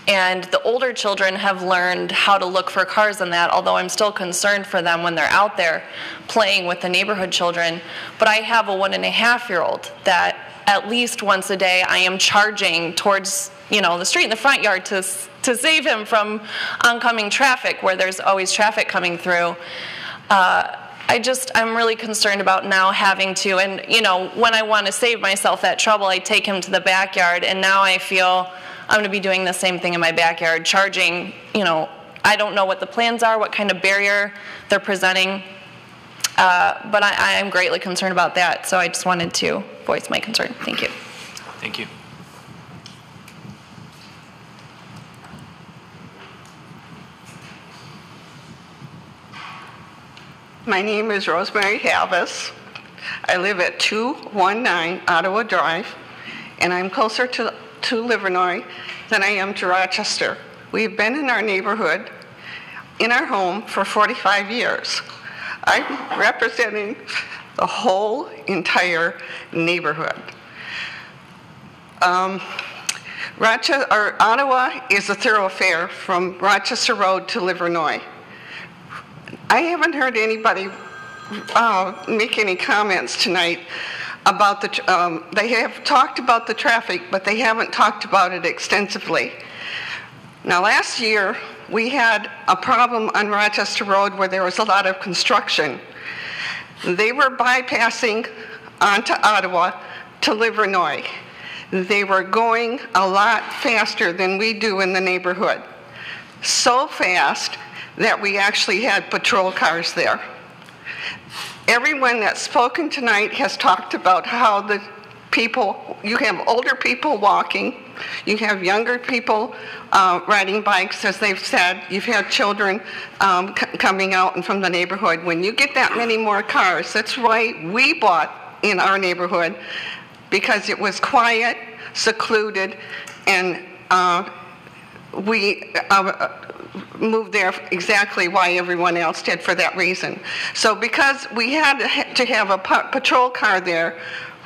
And the older children have learned how to look for cars in that, although I'm still concerned for them when they're out there playing with the neighborhood children. But I have a 1.5-year-old that at least once a day I am charging towards, the street in the front yard to save him from oncoming traffic where there's always traffic coming through. I'm really concerned about now having to, and when I want to save myself that trouble, I take him to the backyard, and now I feel I'm going to be doing the same thing in my backyard, charging, I don't know what the plans are, what kind of barrier they're presenting, but I am greatly concerned about that, so I just wanted to voice my concern. Thank you. Thank you. My name is Rosemary Halvis. I live at 219 Ottawa Drive, and I'm closer to Livernois than I am to Rochester. We've been in our neighborhood, in our home, for 45 years. I'm representing the whole entire neighborhood. Ottawa is a thoroughfare from Rochester Road to Livernois. I haven't heard anybody make any comments tonight about they have talked about the traffic, but they haven't talked about it extensively. Now, last year, we had a problem on Rochester Road where there was a lot of construction. They were bypassing onto Ottawa to Livernois. They were going a lot faster than we do in the neighborhood. So fast that we actually had patrol cars there. Everyone that's spoken tonight has talked about how the people, you have older people walking, you have younger people riding bikes, as they've said, you've had children coming out and from the neighborhood. When you get that many more cars, that's why we bought in our neighborhood, because it was quiet, secluded, and we moved there exactly why everyone else did, for that reason. So because we had to have a patrol car there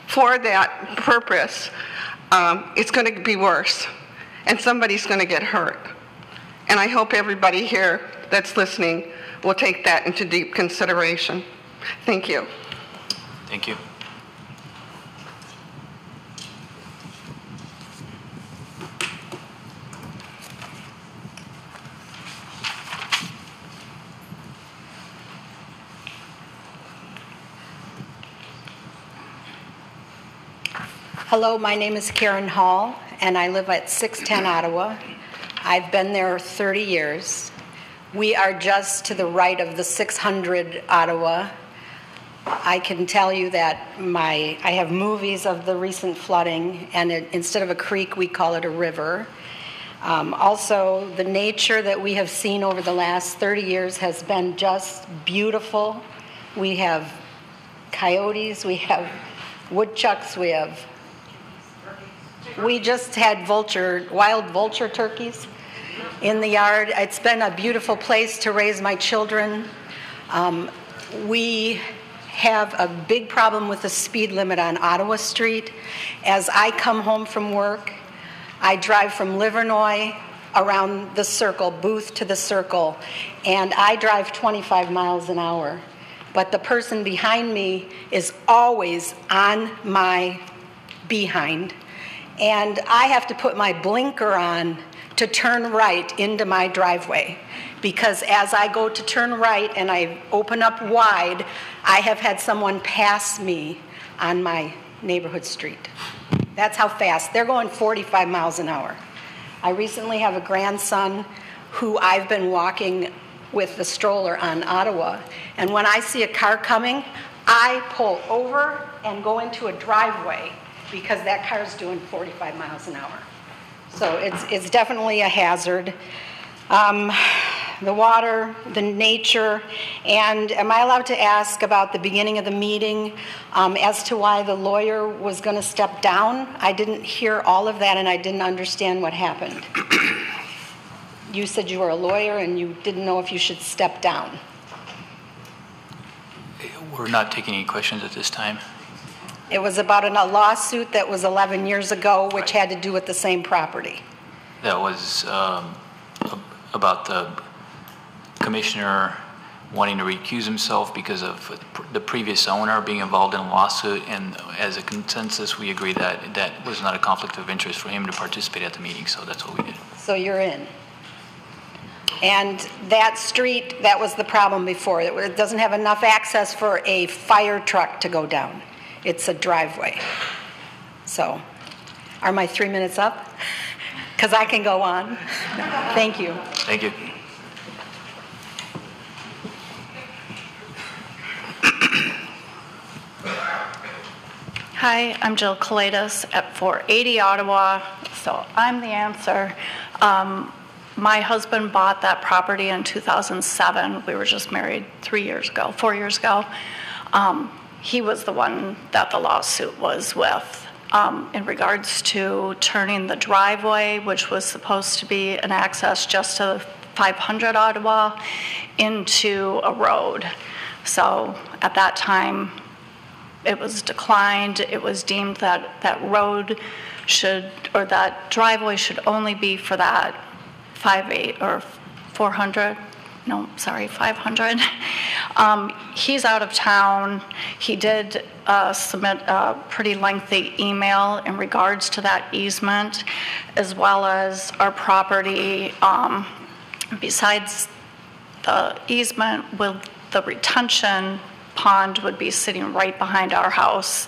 for that purpose, it's going to be worse, and somebody's going to get hurt. And I hope everybody here that's listening will take that into deep consideration. Thank you. Thank you. Hello, my name is Karen Hall, and I live at 610 Ottawa. I've been there 30 years. We are just to the right of the 600 Ottawa. I can tell you that I have movies of the recent flooding, and instead of a creek, we call it a river. Also, the nature that we have seen over the last 30 years has been just beautiful. We have coyotes, we have woodchucks, we just had wild vulture turkeys in the yard. It's been a beautiful place to raise my children. We have a big problem with the speed limit on Ottawa Street. As I come home from work, I drive from Livernois around the circle, Booth to the circle, and I drive 25 miles an hour. But the person behind me is always on my behind, and I have to put my blinker on to turn right into my driveway, because as I go to turn right and I open up wide, I have had someone pass me on my neighborhood street. That's how fast. They're going 45 miles an hour. I recently have a grandson who I've been walking with the stroller on Ottawa, and when I see a car coming, I pull over and go into a driveway because that car is doing 45 miles an hour. So it's definitely a hazard. The water, the nature, and am I allowed to ask about the beginning of the meeting as to why the lawyer was going to step down? I didn't hear all of that, and I didn't understand what happened. You said you were a lawyer and you didn't know if you should step down. We're not taking any questions at this time. It was about a lawsuit that was 11 years ago, which had to do with the same property. That was about the commissioner wanting to recuse himself because of the previous owner being involved in a lawsuit, and as a consensus, we agreed that that was not a conflict of interest for him to participate at the meeting, so that's what we did. So you're in. And that street, that was the problem before. It doesn't have enough access for a fire truck to go down. It's a driveway. So, are my 3 minutes up? Because I can go on. Thank you. Thank you. Hi, I'm Jill Kalidas at 480 Ottawa. So I'm the answer. My husband bought that property in 2007. We were just married 4 years ago. He was the one that the lawsuit was with in regards to turning the driveway, which was supposed to be an access just to 500 Ottawa, into a road. So at that time, it was declined. It was deemed that that road should, or that driveway should only be for that 500. He's out of town. He did submit a pretty lengthy email in regards to that easement, as well as our property. Besides the easement, with the retention pond would be sitting right behind our house,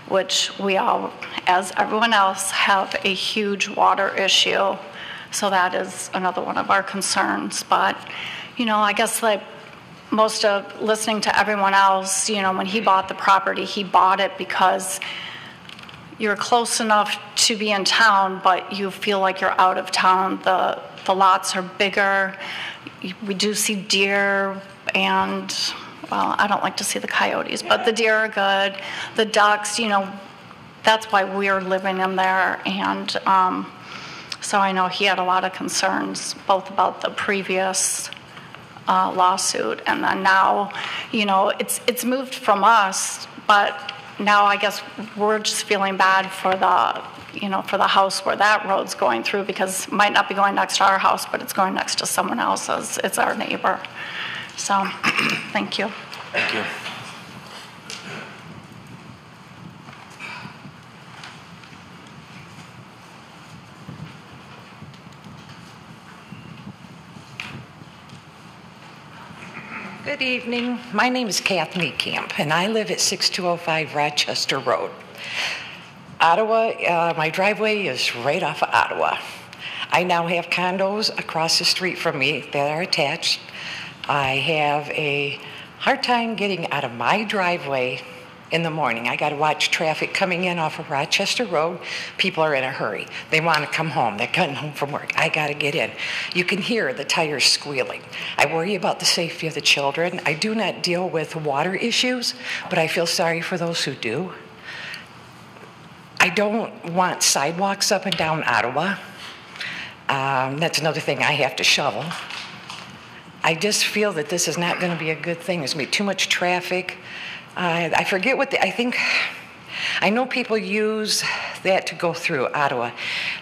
which we all, as everyone else, have a huge water issue. So that is another one of our concerns. But, you know, I guess like most of listening to everyone else, you know, when he bought the property, he bought it because, you're close enough to be in town, but you feel like you're out of town. The lots are bigger. We do see deer and, well, I don't like to see the coyotes, but the deer are good. The ducks, you know, that's why we're living in there. And so I know he had a lot of concerns, both about the previous lawsuit, and then now, you know, it's moved from us, but now I guess we're just feeling bad for the, you know, for the house where that road's going through, because it might not be going next to our house, but it's going next to someone else's. It's our neighbor. So, thank you. Thank you. Good evening. My name is Kathleen Camp, and I live at 6205 Rochester Road. Ottawa, my driveway is right off of Ottawa. I now have condos across the street from me that are attached. I have a hard time getting out of my driveway in the morning. I got to watch traffic coming in off of Rochester Road. People are in a hurry. They want to come home. They're coming home from work. I got to get in. You can hear the tires squealing. I worry about the safety of the children. I do not deal with water issues, but I feel sorry for those who do. I don't want sidewalks up and down Ottawa. That's another thing I have to shovel. I just feel that this is not going to be a good thing. There's going to be too much traffic. I forget what I know people use that to go through Ottawa.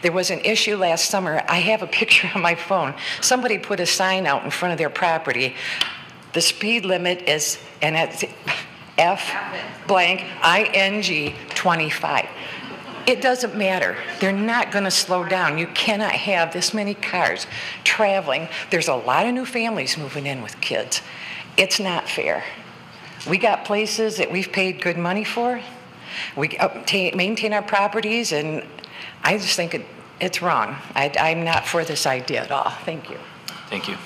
There was an issue last summer. I have a picture on my phone. Somebody put a sign out in front of their property. The speed limit is, and it's F blank ING 25. It doesn't matter. They're not going to slow down. You cannot have this many cars traveling. There's a lot of new families moving in with kids. It's not fair. We got places that we've paid good money for. We maintain our properties, and I just think it's wrong. I'm not for this idea at all. Thank you. Thank you.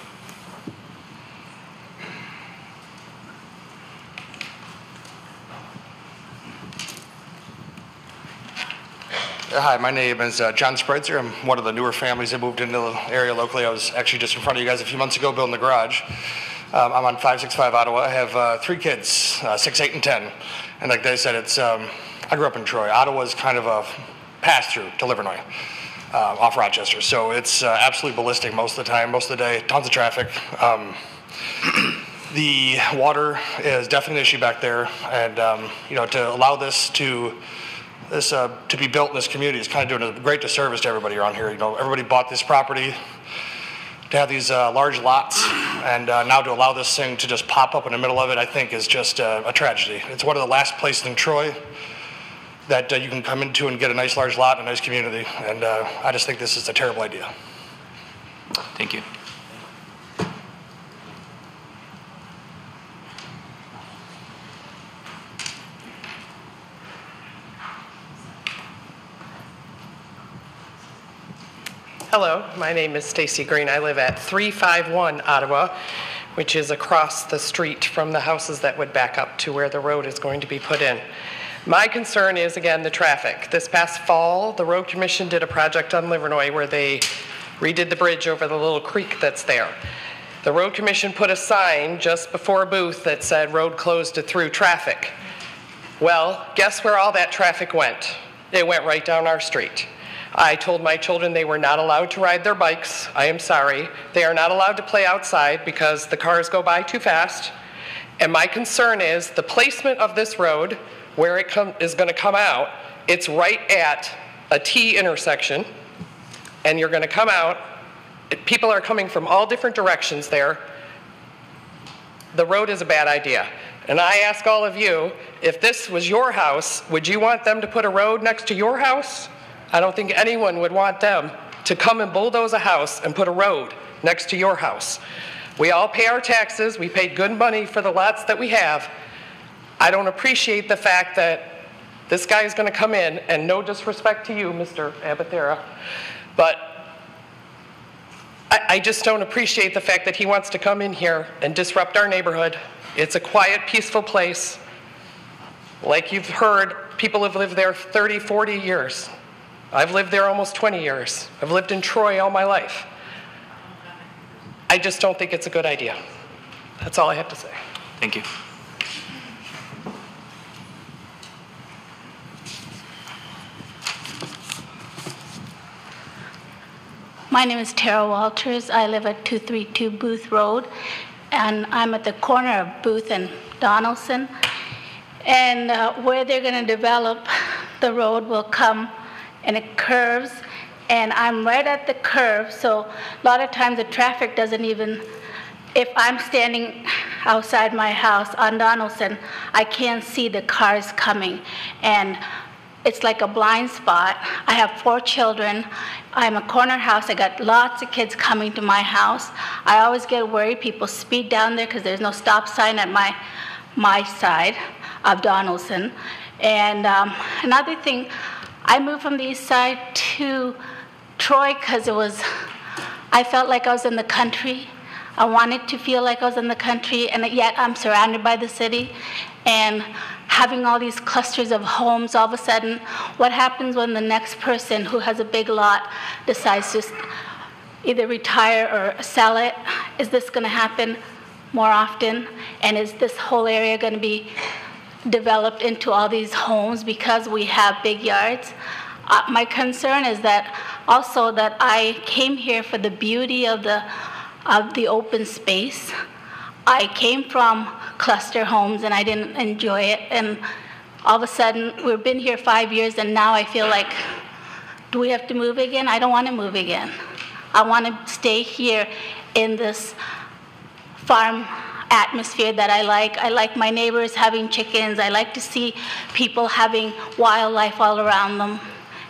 Hi, my name is John Spreitzer. I'm one of the newer families that moved into the area locally. I was actually just in front of you guys a few months ago building the garage. I'm on 565 Ottawa. I have 3 kids, 6, 8, and 10. And like they said, I grew up in Troy. Ottawa is kind of a pass-through to Livernois off Rochester. So it's absolutely ballistic most of the time, most of the day, tons of traffic. The water is definitely an issue back there. And, to allow this to be built in this community is kind of doing a great disservice to everybody around here. Everybody bought this property to have these large lots, and now to allow this thing to just pop up in the middle of it, I think is just a tragedy. It's one of the last places in Troy that you can come into and get a nice large lot in a nice community, and I just think this is a terrible idea. Thank you. Hello, my name is Stacy Green. I live at 351 Ottawa, which is across the street from the houses that would back up to where the road is going to be put in. My concern is, again, the traffic. This past fall, the Road Commission did a project on Livernois where they redid the bridge over the little creek that's there. The Road Commission put a sign just before Booth that said road closed to through traffic. Well, guess where all that traffic went? It went right down our street. I told my children they were not allowed to ride their bikes. I am sorry. They are not allowed to play outside because the cars go by too fast. And my concern is the placement of this road, where it is going to come out, it's right at a T intersection, and you're going to come out. People are coming from all different directions there. The road is a bad idea. And I ask all of you, if this was your house, would you want them to put a road next to your house? I don't think anyone would want them to come and bulldoze a house and put a road next to your house. We all pay our taxes. We pay good money for the lots that we have. I don't appreciate the fact that this guy is going to come in, and no disrespect to you, Mr. Abathera, but I just don't appreciate the fact that he wants to come in here and disrupt our neighborhood. It's a quiet, peaceful place. Like you've heard, People have lived there 30, 40 years. I've lived there almost 20 years. I've lived in Troy all my life. I just don't think it's a good idea. That's all I have to say. Thank you. My name is Tara Walters. I live at 232 Booth Road, and I'm at the corner of Booth and Donaldson. And where they're going to develop the road will come and it curves, and I'm right at the curve, so a lot of times the traffic doesn't even, if I'm standing outside my house on Donaldson, I can't see the cars coming, and it's like a blind spot. I have 4 children. I'm a corner house. I got lots of kids coming to my house. I always get worried people speed down there because there's no stop sign at my side of Donaldson. And another thing, I moved from the east side to Troy because I felt like I was in the country. I wanted to feel like I was in the country, and yet I'm surrounded by the city. And having all these clusters of homes, all of a sudden, what happens when the next person who has a big lot decides to either retire or sell it? Is this going to happen more often? And is this whole area going to be developed into all these homes because we have big yards? My concern is that also that I came here for the beauty of the open space. I came from cluster homes and I didn't enjoy it, and all of a sudden we've been here 5 years and now I feel like, do we have to move again? I don't want to move again. I want to stay here in this farm atmosphere that I like. I like my neighbors having chickens. I like to see people having wildlife all around them.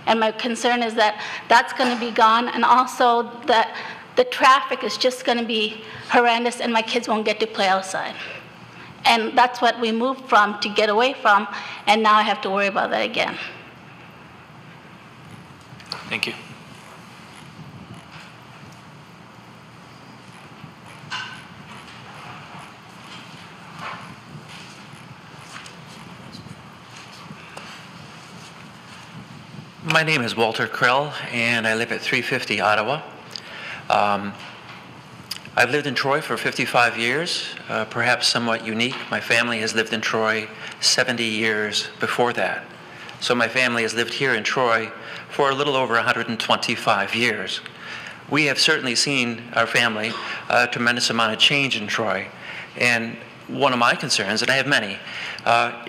And my concern is that that's going to be gone, and also that the traffic is just going to be horrendous and my kids won't get to play outside. And that's what we moved from to get away from, and now I have to worry about that again. Thank you. My name is Walter Krell, and I live at 350 Ottawa. I've lived in Troy for 55 years, perhaps somewhat unique. My family has lived in Troy 70 years before that. So my family has lived here in Troy for a little over 125 years. We have certainly seen, our family, a tremendous amount of change in Troy. And one of my concerns, and I have many,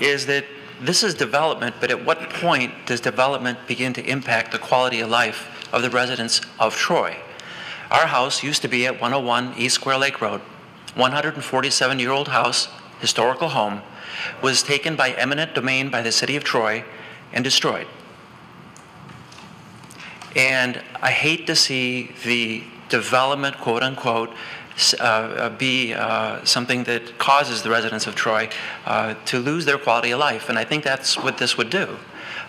is that this is development, but at what point does development begin to impact the quality of life of the residents of Troy? Our house used to be at 101 East Square Lake Road. 147-year-old house, historical home, was taken by eminent domain by the city of Troy and destroyed. And I hate to see the development, quote unquote, be something that causes the residents of Troy to lose their quality of life. And I think that's what this would do.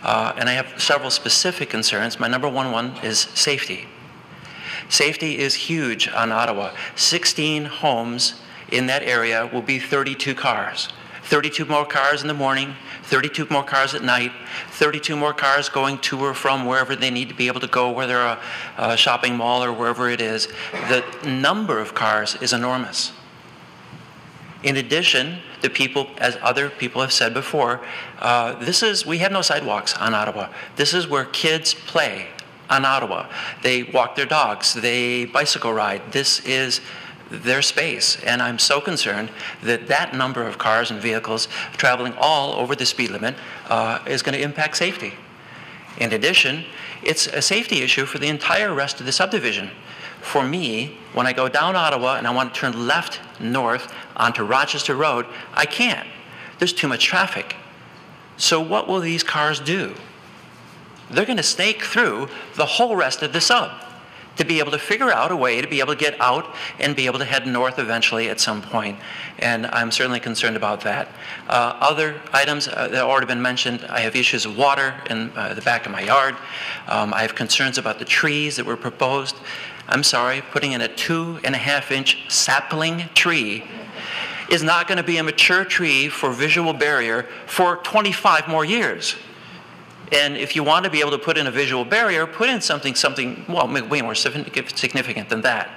And I have several specific concerns. My number one is safety. Safety is huge on Ottawa. 16 homes in that area will be 32 cars. 32 more cars in the morning, 32 more cars at night, 32 more cars going to or from wherever they need to be able to go, whether a shopping mall or wherever it is. The number of cars is enormous. In addition, the people, as other people have said before, we have no sidewalks on Ottawa. This is where kids play on Ottawa. They walk their dogs, they bicycle ride. This is their space, and I'm so concerned that that number of cars and vehicles traveling all over the speed limit is going to impact safety. In addition, it's a safety issue for the entire rest of the subdivision. For me, when I go down Ottawa and I want to turn left north onto Rochester Road, I can't. There's too much traffic. So what will these cars do? They're going to snake through the whole rest of the sub to be able to figure out a way to be able to get out and be able to head north eventually at some point. And I'm certainly concerned about that. Other items that have already been mentioned, I have issues of water in the back of my yard. I have concerns about the trees that were proposed. I'm sorry, putting in a 2.5-inch sapling tree is not going to be a mature tree for visual barrier for 25 more years. And if you want to be able to put in a visual barrier, put in something well, way more significant than that.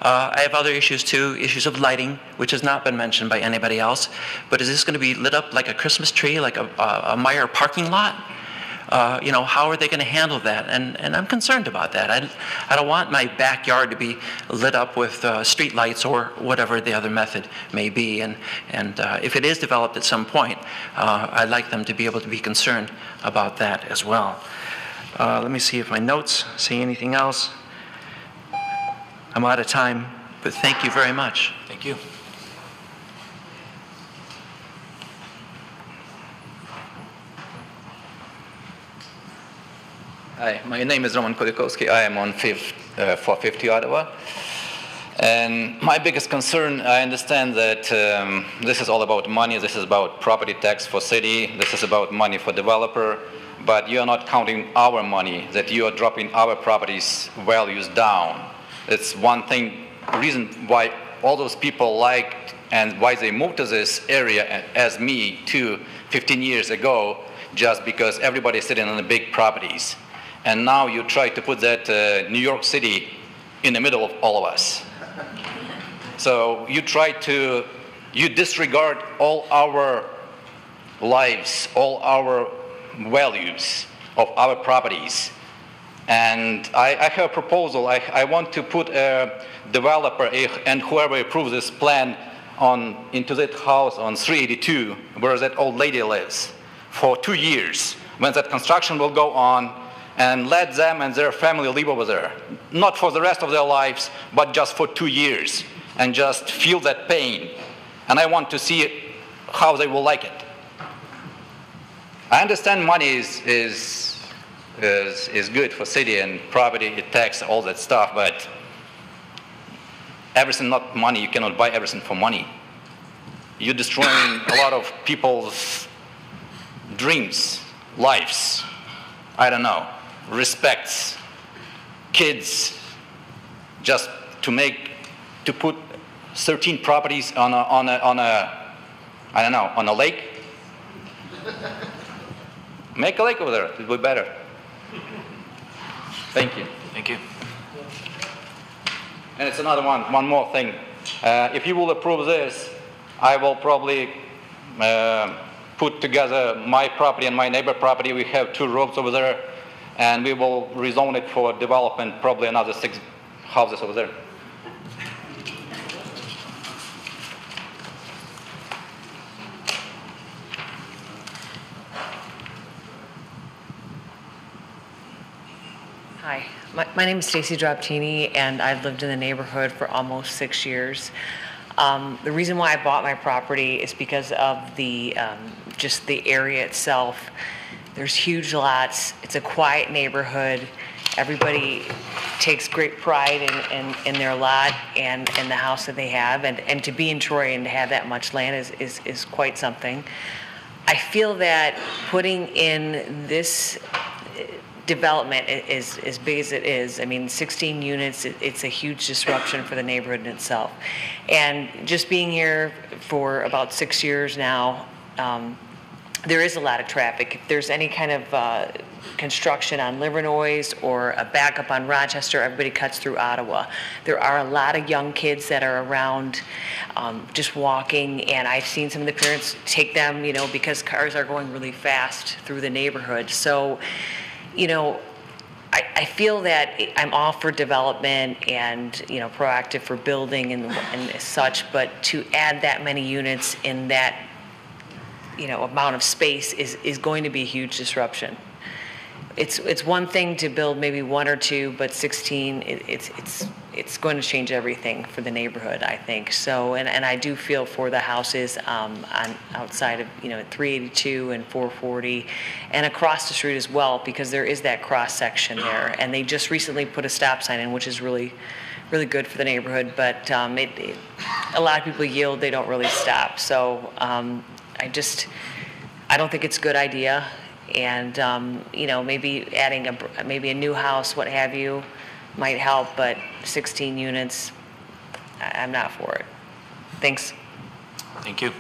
I have other issues too, issues of lighting, which has not been mentioned by anybody else. But is this going to be lit up like a Christmas tree, like a Meijer parking lot? How are they going to handle that? And I'm concerned about that. I don't want my backyard to be lit up with street lights or whatever the other method may be. And if it is developed at some point, I'd like them to be able to be concerned about that as well. Let me see if my notes say anything else. I'm out of time, but thank you very much. Thank you. Hi, my name is Roman Kulikowski. I am on 450 Ottawa. And my biggest concern, I understand that this is all about money. This is about property tax for city. This is about money for developer. But you are not counting our money, that you are dropping our properties' values down. It's one thing, reason why all those people liked and why they moved to this area as me too 15 years ago, just because everybody's sitting on the big properties. And now you try to put that New York City in the middle of all of us. So you disregard all our lives, all our values of our properties. And I have a proposal. I want to put a developer and whoever approves this plan into that house on 382, where that old lady lives, for 2 years, when that construction will go on, and let them and their family live over there. Not for the rest of their lives, but just for 2 years, and just feel that pain. And I want to see how they will like it. I understand money is good for city and property, tax, all that stuff, but everything not money. You cannot buy everything for money. You're destroying a lot of people's dreams, lives. I don't know, respects, kids, just to put 13 properties on a lake. Make a lake over there, it would be better. Thank you. Thank you. And it's another one more thing. If you will approve this, I will probably put together my property and my neighbor property. We have 2 roads over there, and we will rezone it for development, probably another 6 houses over there. Hi, my name is Stacy Droptini, and I've lived in the neighborhood for almost 6 years. The reason why I bought my property is because of the just the area itself. There's huge lots. It's a quiet neighborhood. Everybody takes great pride in their lot and the house that they have. And to be in Troy and to have that much land is quite something. I feel that putting in this development is as big as it is. I mean, 16 units, it's a huge disruption for the neighborhood in itself. And just being here for about 6 years now, there is a lot of traffic. If there's any kind of construction on Livernois or a backup on Rochester, everybody cuts through Ottawa. There are a lot of young kids that are around just walking, and I've seen some of the parents take them, because cars are going really fast through the neighborhood. So, I feel that I'm all for development and, proactive for building and such, but to add that many units in that, amount of space is going to be a huge disruption. It's one thing to build maybe 1 or 2, but 16, it's going to change everything for the neighborhood, I think. So, and I do feel for the houses on outside of, 382 and 440 and across the street as well, because there is that cross section there. And they just recently put a stop sign in, which is really, really good for the neighborhood. But a lot of people yield, they don't really stop. So I don't think it's a good idea. And, maybe adding maybe a new house, what have you, might help, but 16 units, I'm not for it. Thanks. Thank you.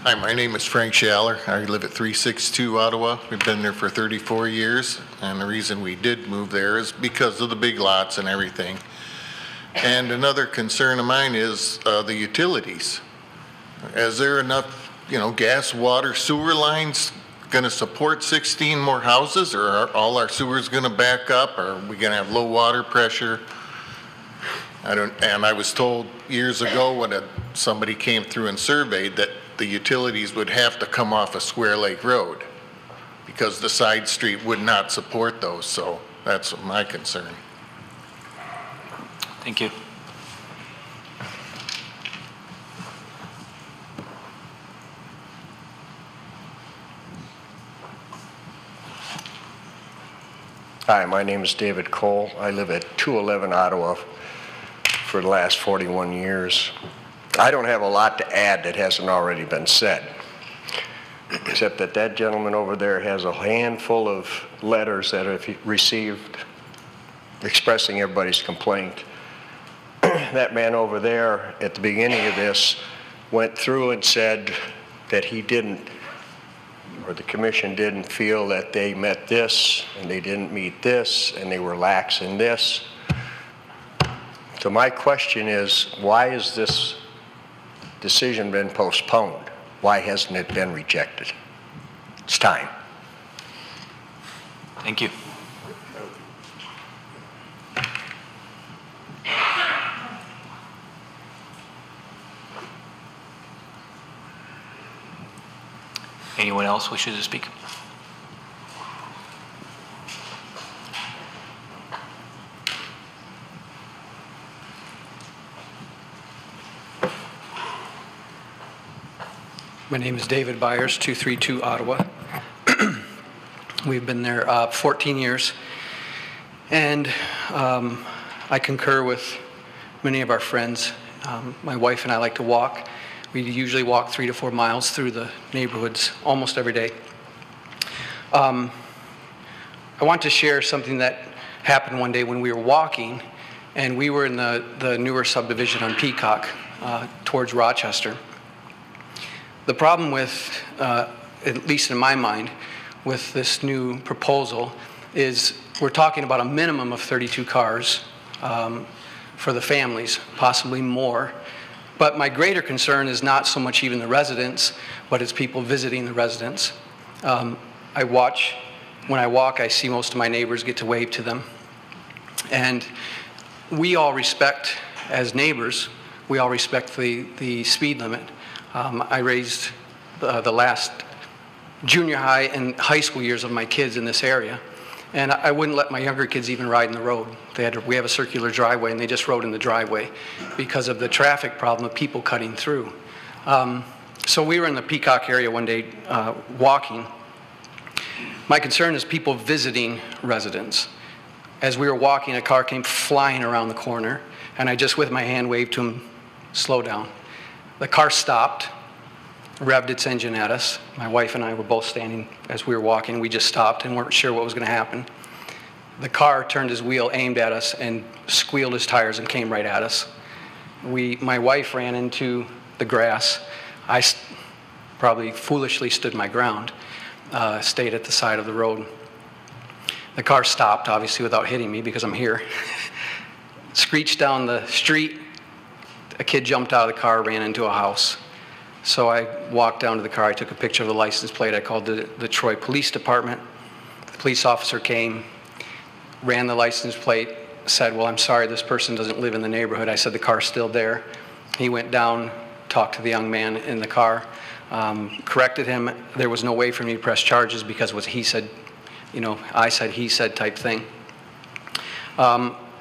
Hi, my name is Frank Schaller. I live at 362 Ottawa. We've been there for 34 years, and the reason we did move there is because of the big lots and everything. And another concern of mine is the utilities. Is there enough, gas, water, sewer lines going to support 16 more houses, or are all our sewers going to back up? Or are we going to have low water pressure? And I was told years ago when somebody came through and surveyed that the utilities would have to come off of Square Lake Road because the side street would not support those. So that's my concern. Thank you. Hi, my name is David Cole. I live at 211 Ottawa for the last 41 years. I don't have a lot to add that hasn't already been said, except that gentleman over there has a handful of letters that have received expressing everybody's complaint. That man over there at the beginning of this went through and said that he didn't, or the commission didn't feel that they met this and they didn't meet this and they were lax in this. So my question is, why has this decision been postponed? Why hasn't it been rejected? It's time. Thank you. Anyone else wishes to speak? My name is David Byers, 232 Ottawa. We've been there 14 years, and I concur with many of our friends. My wife and I like to walk. We usually walk 3 to 4 miles through the neighborhoods almost every day. I want to share something that happened one day when we were walking, and we were in the newer subdivision on Peacock towards Rochester. The problem with, at least in my mind, with this new proposal is we're talking about a minimum of 32 cars for the families, possibly more. But my greater concern is not so much even the residents, but it's people visiting the residents. When I walk, I see most of my neighbors, get to wave to them. And we all respect, as neighbors, we all respect the speed limit. I raised the last junior high and high school years of my kids in this area, and I wouldn't let my younger kids even ride in the road. We have a circular driveway, and they just rode in the driveway because of the traffic problem of people cutting through. So we were in the Peacock area one day walking. My concern is people visiting residents. As we were walking, a car came flying around the corner, and I just with my hand waved to him, slow down. The car stopped, revved its engine at us. My wife and I were both standing as we were walking. We just stopped and weren't sure what was going to happen. The car turned his wheel, aimed at us, and squealed his tires and came right at us. My wife ran into the grass. I probably foolishly stood my ground, stayed at the side of the road. The car stopped, obviously, without hitting me because I'm here. Screeched down the street. A kid jumped out of the car, ran into a house. So I walked down to the car, I took a picture of the license plate, I called the Troy Police Department. The police officer came, ran the license plate, said, well, I'm sorry, this person doesn't live in the neighborhood. I said, the car's still there. He went down, talked to the young man in the car, corrected him. There was no way for me to press charges because what he said, I said, he said type thing.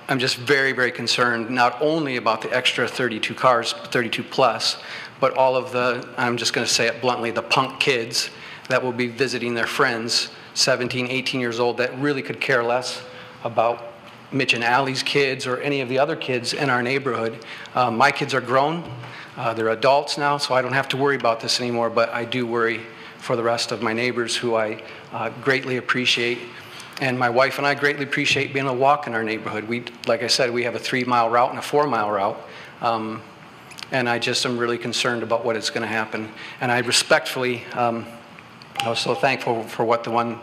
I'm just very, very concerned, not only about the extra 32 cars, 32 plus, but all of the, I'm just going to say it bluntly, the punk kids that will be visiting their friends, 17, 18 years old, that really could care less about Mitch and Allie's kids or any of the other kids in our neighborhood. My kids are grown. They're adults now, so I don't have to worry about this anymore, but I do worry for the rest of my neighbors who I greatly appreciate. And my wife and I greatly appreciate being able to walk in our neighborhood. Like I said, we have a 3-mile route and a 4-mile route. and I just am really concerned about what is going to happen. And I respectfully, I was so thankful for what the one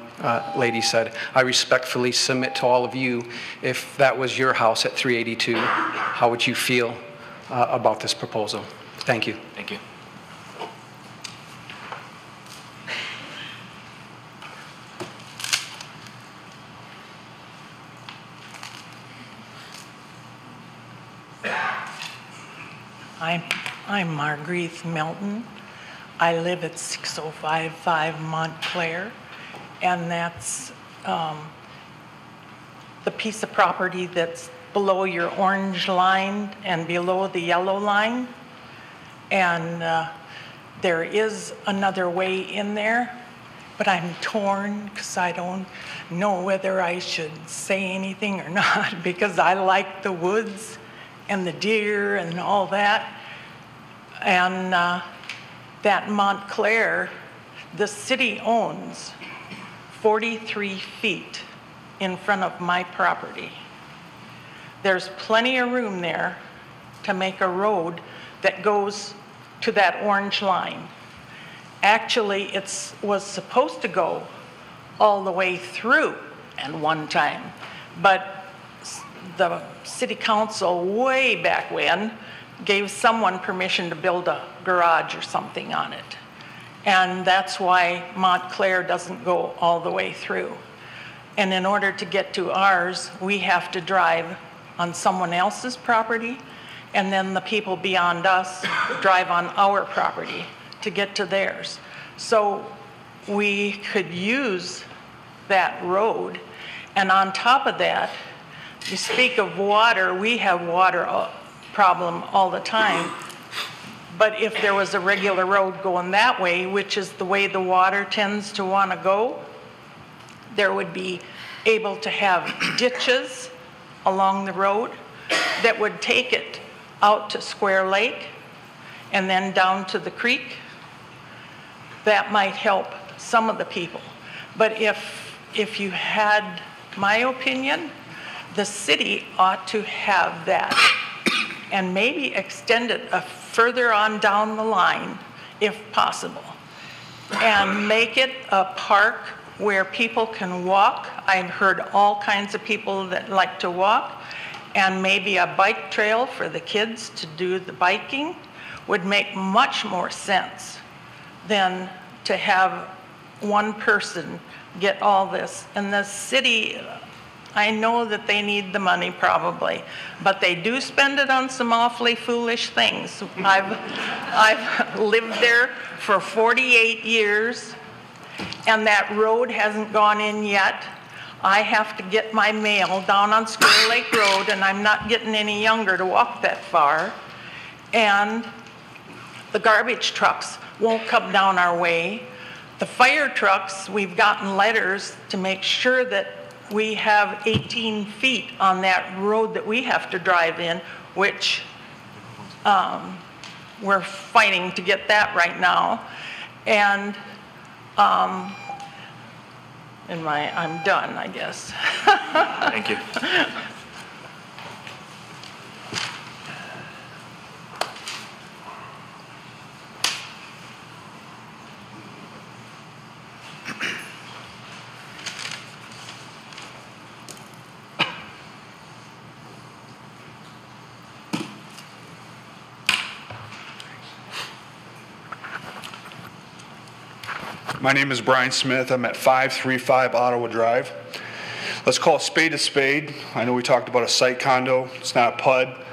lady said. I respectfully submit to all of you, if that was your house at 382, how would you feel about this proposal? Thank you. Thank you. I'm Marguerite Melton. I live at 6055 Montclair, and that's the piece of property that's below your orange line and below the yellow line. And there is another way in there, but I'm torn because I don't know whether I should say anything or not, because I like the woods and the deer and all that. And that Montclair, the city owns 43 feet in front of my property. There's plenty of room there to make a road that goes to that orange line. Actually, it was supposed to go all the way through at one time, but the city council way back when gave someone permission to build a garage or something on it. And that's why Montclair doesn't go all the way through. And in order to get to ours, we have to drive on someone else's property, and then the people beyond us drive on our property to get to theirs. So we could use that road. And on top of that, you speak of water, we have water problem all the time. But if there was a regular road going that way, which is the way the water tends to want to go, there would be able to have ditches along the road that would take it out to Square Lake and then down to the creek. That might help some of the people. But if you had my opinion, the city ought to have that and maybe extend it further on down the line, if possible, and make it a park where people can walk. I've heard all kinds of people that like to walk, and maybe a bike trail for the kids to do the biking would make much more sense than to have one person get all this. And the city, I know that they need the money probably, but they do spend it on some awfully foolish things. I've lived there for 48 years, and that road hasn't gone in yet. I have to get my mail down on Square Lake Road, and I'm not getting any younger to walk that far. And the garbage trucks won't come down our way. The fire trucks, we've gotten letters to make sure that we have 18 feet on that road that we have to drive in, which we're fighting to get that right now. And I'm done, I guess. Thank you. My name is Brian Smith. I'm at 535 Ottawa Drive. Let's call a spade a spade. I know we talked about a site condo. It's not a PUD,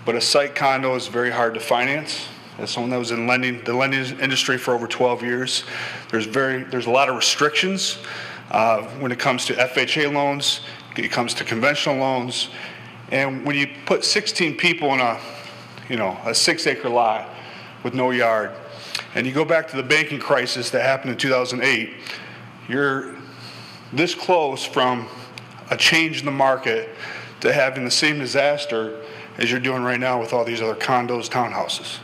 but a site condo is very hard to finance. As someone that was in the lending industry for over 12 years, there's a lot of restrictions when it comes to FHA loans, it comes to conventional loans, and when you put 16 people in a 6-acre lot with no yard, and you go back to the banking crisis that happened in 2008, you're this close from a change in the market to having the same disaster as you're doing right now with all these other condos, townhouses.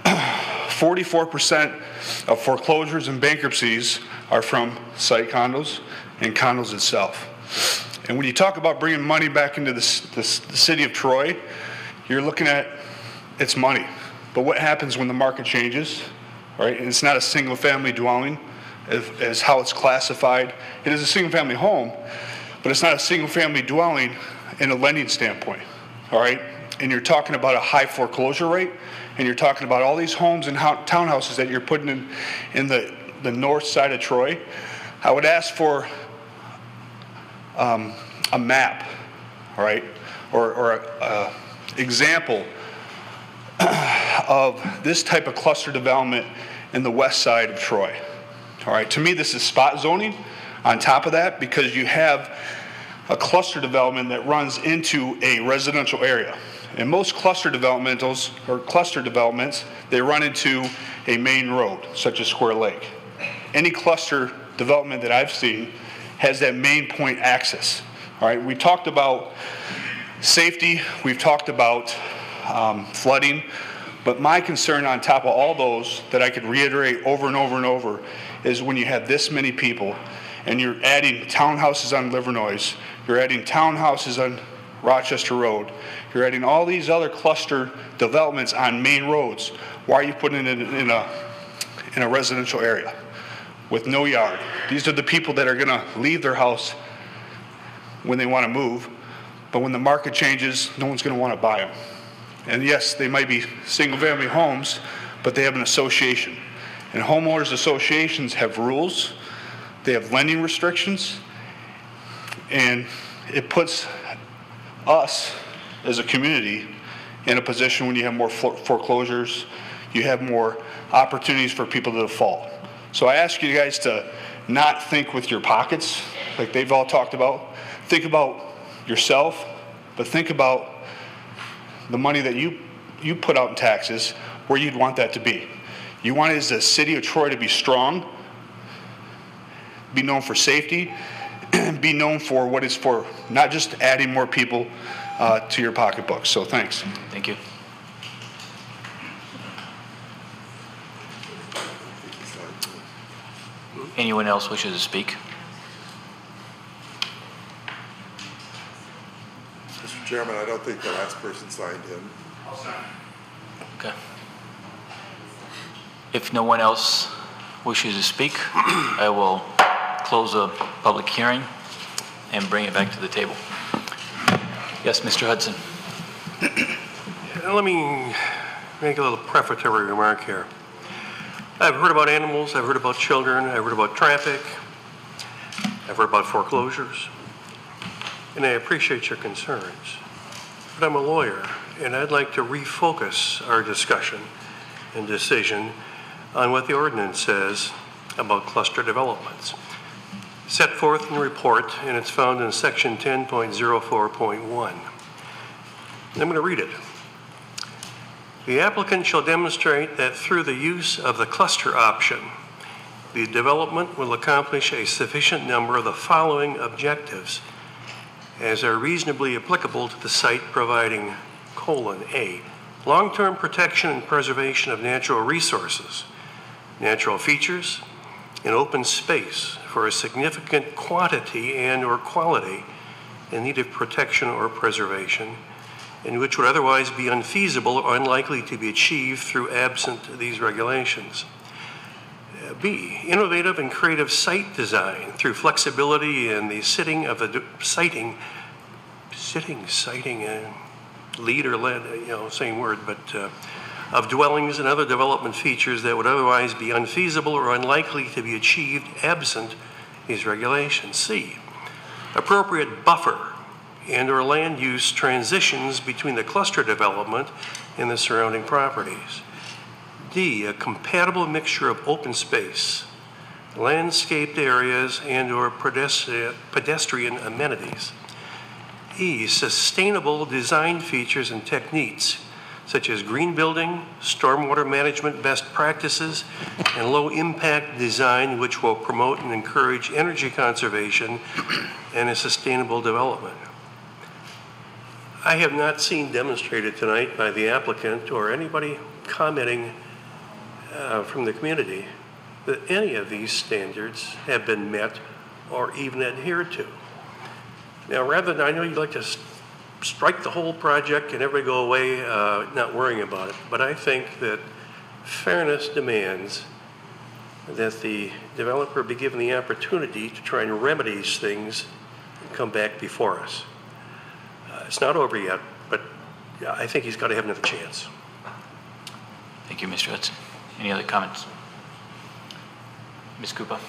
44% of foreclosures and bankruptcies are from site condos and condos itself. And when you talk about bringing money back into the city of Troy, you're looking at it's money. But what happens when the market changes, right? And it's not a single-family dwelling as how it's classified. It is a single-family home, but it's not a single-family dwelling in a lending standpoint, all right? And you're talking about a high foreclosure rate, and you're talking about all these homes and townhouses that you're putting in the north side of Troy. I would ask for a map, all right, or a example of this type of cluster development in the west side of Troy. All right, to me, this is spot zoning on top of that, because you have a cluster development that runs into a residential area. And most cluster developments, they run into a main road, such as Square Lake. Any cluster development that I've seen has that main point access. All right, we talked about safety, we've talked about flooding, but my concern on top of all those that I could reiterate over and over and over is when you have this many people and you're adding townhouses on Livernois, you're adding townhouses on Rochester Road, you're adding all these other cluster developments on main roads. Why are you putting it in a residential area with no yard? These are the people that are gonna leave their house when they wanna move, but when the market changes, no one's gonna wanna buy them. And yes, they might be single-family homes, but they have an association. And homeowners associations have rules, they have lending restrictions, and it puts us as a community in a position when you have more foreclosures, you have more opportunities for people to default. So I ask you guys to not think with your pockets, like they've all talked about. Think about yourself, but think about the money that you put out in taxes, where you'd want that to be. You want it as the city of Troy to be strong, be known for safety, be known for what it's for, not just adding more people to your pocketbook. So thanks. Thank you. Anyone else wishes to speak? Mr. Chairman, I don't think the last person signed in. I'll sign. Okay. If no one else wishes to speak, I will close the public hearing and bring it back to the table. Yes, Mr. Hudson. Let me make a little prefatory remark here. I've heard about animals, I've heard about children, I've heard about traffic, I've heard about foreclosures, and I appreciate your concerns. But I'm a lawyer, and I'd like to refocus our discussion and decision on what the ordinance says about cluster developments. Set forth in the report, and it's found in section 10.04.1. I'm going to read it. The applicant shall demonstrate that through the use of the cluster option, the development will accomplish a sufficient number of the following objectives as are reasonably applicable to the site, providing (a) long-term protection and preservation of natural resources, natural features, and open space for a significant quantity and or quality in need of protection or preservation, and which would otherwise be unfeasible or unlikely to be achieved through absent these regulations. B, innovative and creative site design through flexibility in the siting of the siting, lead or led, same word, but of dwellings and other development features that would otherwise be unfeasible or unlikely to be achieved absent these regulations. C, appropriate buffer and or land use transitions between the cluster development and the surrounding properties. D, a compatible mixture of open space, landscaped areas, and or pedestrian amenities. E, sustainable design features and techniques such as green building, stormwater management best practices, and low impact design which will promote and encourage energy conservation and a sustainable development. I have not seen demonstrated tonight by the applicant or anybody commenting from the community that any of these standards have been met or even adhered to. Now, rather than, I know you'd like to strike the whole project and everybody go away not worrying about it. But I think that fairness demands that the developer be given the opportunity to try and remedy these things and come back before us. It's not over yet, but I think he's got to have another chance. Thank you, Mr. Hudson. Any other comments? Ms. Krupa?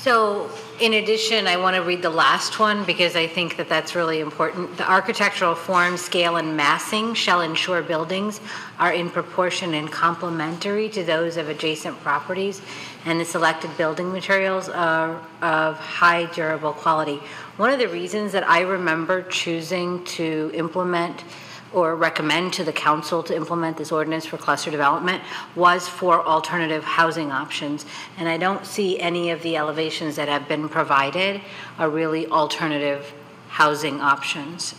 So, in addition, I want to read the last one because I think that that's really important. The architectural form, scale, and massing shall ensure buildings are in proportion and complementary to those of adjacent properties, and the selected building materials are of high durable quality. One of the reasons that I remember choosing to implement or recommend to the council to implement this ordinance for cluster development was for alternative housing options. And I don't see any of the elevations that have been provided are really alternative housing options.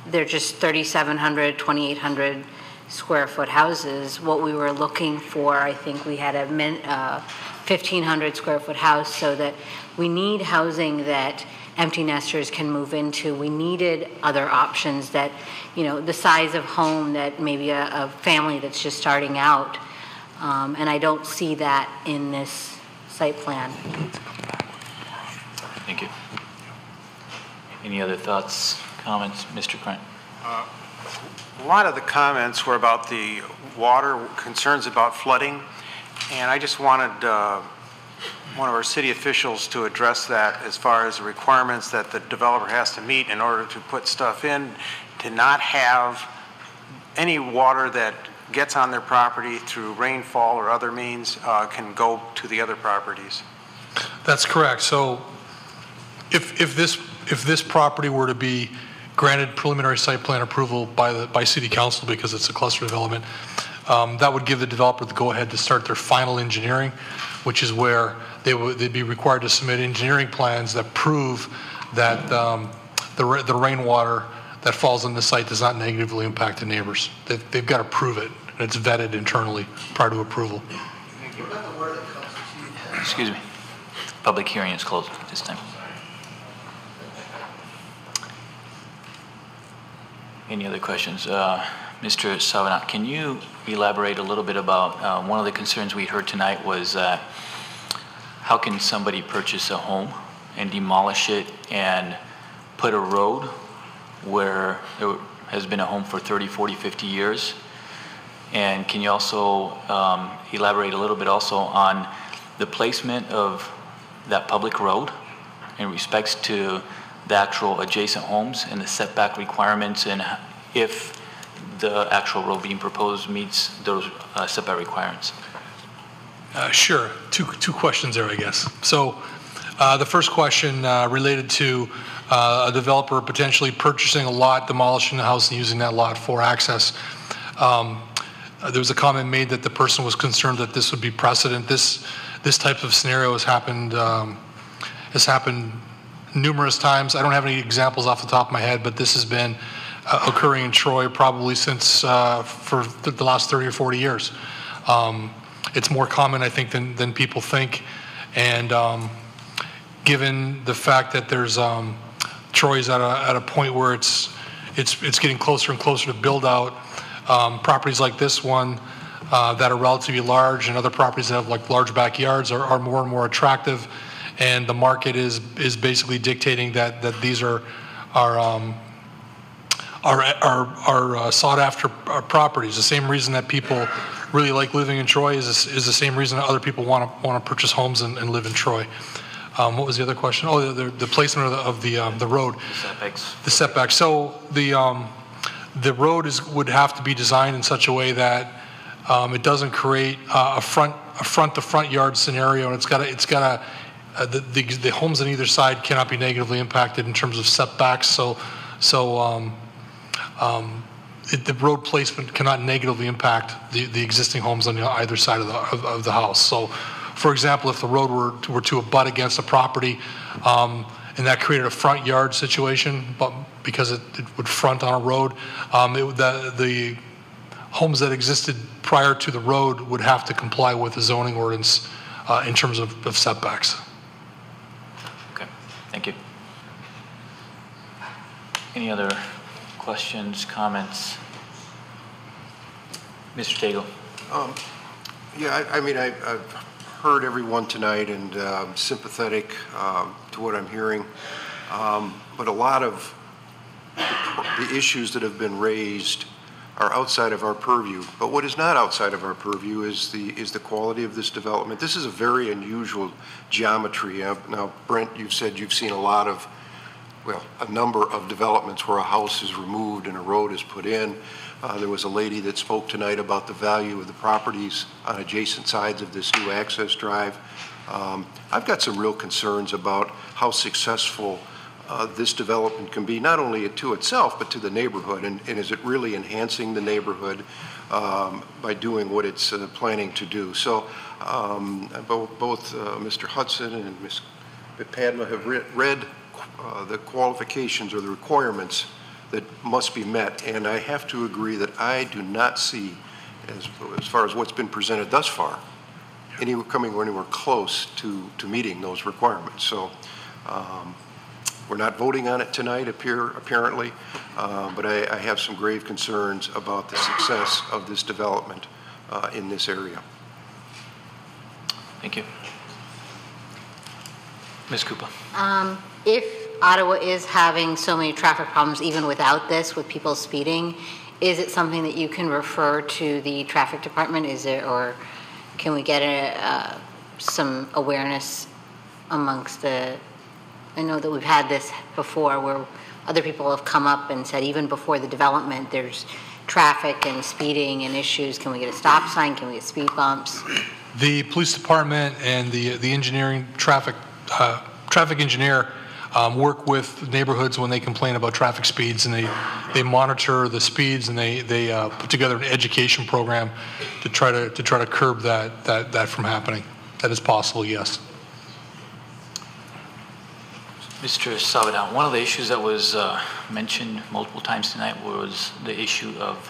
They're just 3,700, 2,800 square foot houses. What we were looking for, I think we had a 1,500 square foot house, so that we need housing that empty nesters can move into. We needed other options that, you know, the size of home that maybe a family that's just starting out. And I don't see that in this site plan. Thank you. Any other thoughts, comments? Mr. Krent? A lot of the comments were about the water, concerns about flooding, and I just wanted one of our city officials to address that as far as the requirements that the developer has to meet in order to put stuff in, to not have any water that gets on their property through rainfall or other means can go to the other properties. That's correct. So if this property were to be granted preliminary site plan approval by City Council because it's a cluster development, that would give the developer the go-ahead to start their final engineering, which is where they'd be required to submit engineering plans that prove that the rainwater that falls on the site does not negatively impact the neighbors. They've got to prove it, and it's vetted internally prior to approval. Excuse me. Public hearing is closed at this time. Any other questions? Mr. Savanat, can you elaborate a little bit about one of the concerns we heard tonight was how can somebody purchase a home and demolish it and put a road where there has been a home for 30, 40, 50 years? And can you also elaborate a little bit also on the placement of that public road in respects to the actual adjacent homes and the setback requirements, and if the actual road being proposed meets those setback requirements? Sure. Two questions there, I guess. So the first question related to a developer potentially purchasing a lot, demolishing the house, and using that lot for access. There was a comment made that the person was concerned that this would be precedent. This type of scenario has happened numerous times. I don't have any examples off the top of my head, but this has been occurring in Troy probably since for the last 30 or 40 years. It's more common, I think, than people think. And given the fact that there's Troy's at a point where it's getting closer and closer to build out, properties like this one that are relatively large, and other properties that have like large backyards are more and more attractive. And the market is basically dictating that these are sought after properties. The same reason that people really like living in Troy is the same reason that other people want to purchase homes and live in Troy. What was the other question? Oh, the placement of the road. The setbacks. So the road would have to be designed in such a way that it doesn't create a front to front yard scenario, and it's got the homes on either side cannot be negatively impacted in terms of setbacks. So the road placement cannot negatively impact the existing homes on either side of the house. So, for example, if the road were to abut against a property, and that created a front yard situation, but because it would front on a road, the homes that existed prior to the road would have to comply with the zoning ordinance in terms of setbacks. Okay, thank you. Any other questions, comments? Mr. Tagle. Yeah, I mean, I've heard everyone tonight and sympathetic to what I'm hearing, but a lot of the issues that have been raised are outside of our purview. But what is not outside of our purview is the quality of this development. This is a very unusual geometry. Now, Brent, you've said you've seen a number of developments where a house is removed and a road is put in. There was a lady that spoke tonight about the value of the properties on adjacent sides of this new access drive. I've got some real concerns about how successful this development can be, not only to itself, but to the neighborhood. And is it really enhancing the neighborhood by doing what it's planning to do? So both Mr. Hudson and Ms. Padma have read the qualifications or the requirements that must be met, and I have to agree that I do not see, as far as what's been presented thus far, coming anywhere close to meeting those requirements. So we're not voting on it tonight, apparently, but I have some grave concerns about the success of this development in this area. Thank you. Ms. Cooper. If Ottawa is having so many traffic problems, even without this, with people speeding, is it something that you can refer to the traffic department? Is it, or can we get some awareness amongst the? I know that we've had this before, where other people have come up and said, even before the development, there's traffic and speeding and issues. Can we get a stop sign? Can we get speed bumps? The police department and the engineering traffic engineer work with neighborhoods when they complain about traffic speeds, and they monitor the speeds, and they put together an education program to try to curb that from happening. That is possible, yes. Mr. Salvador, one of the issues that was mentioned multiple times tonight was the issue of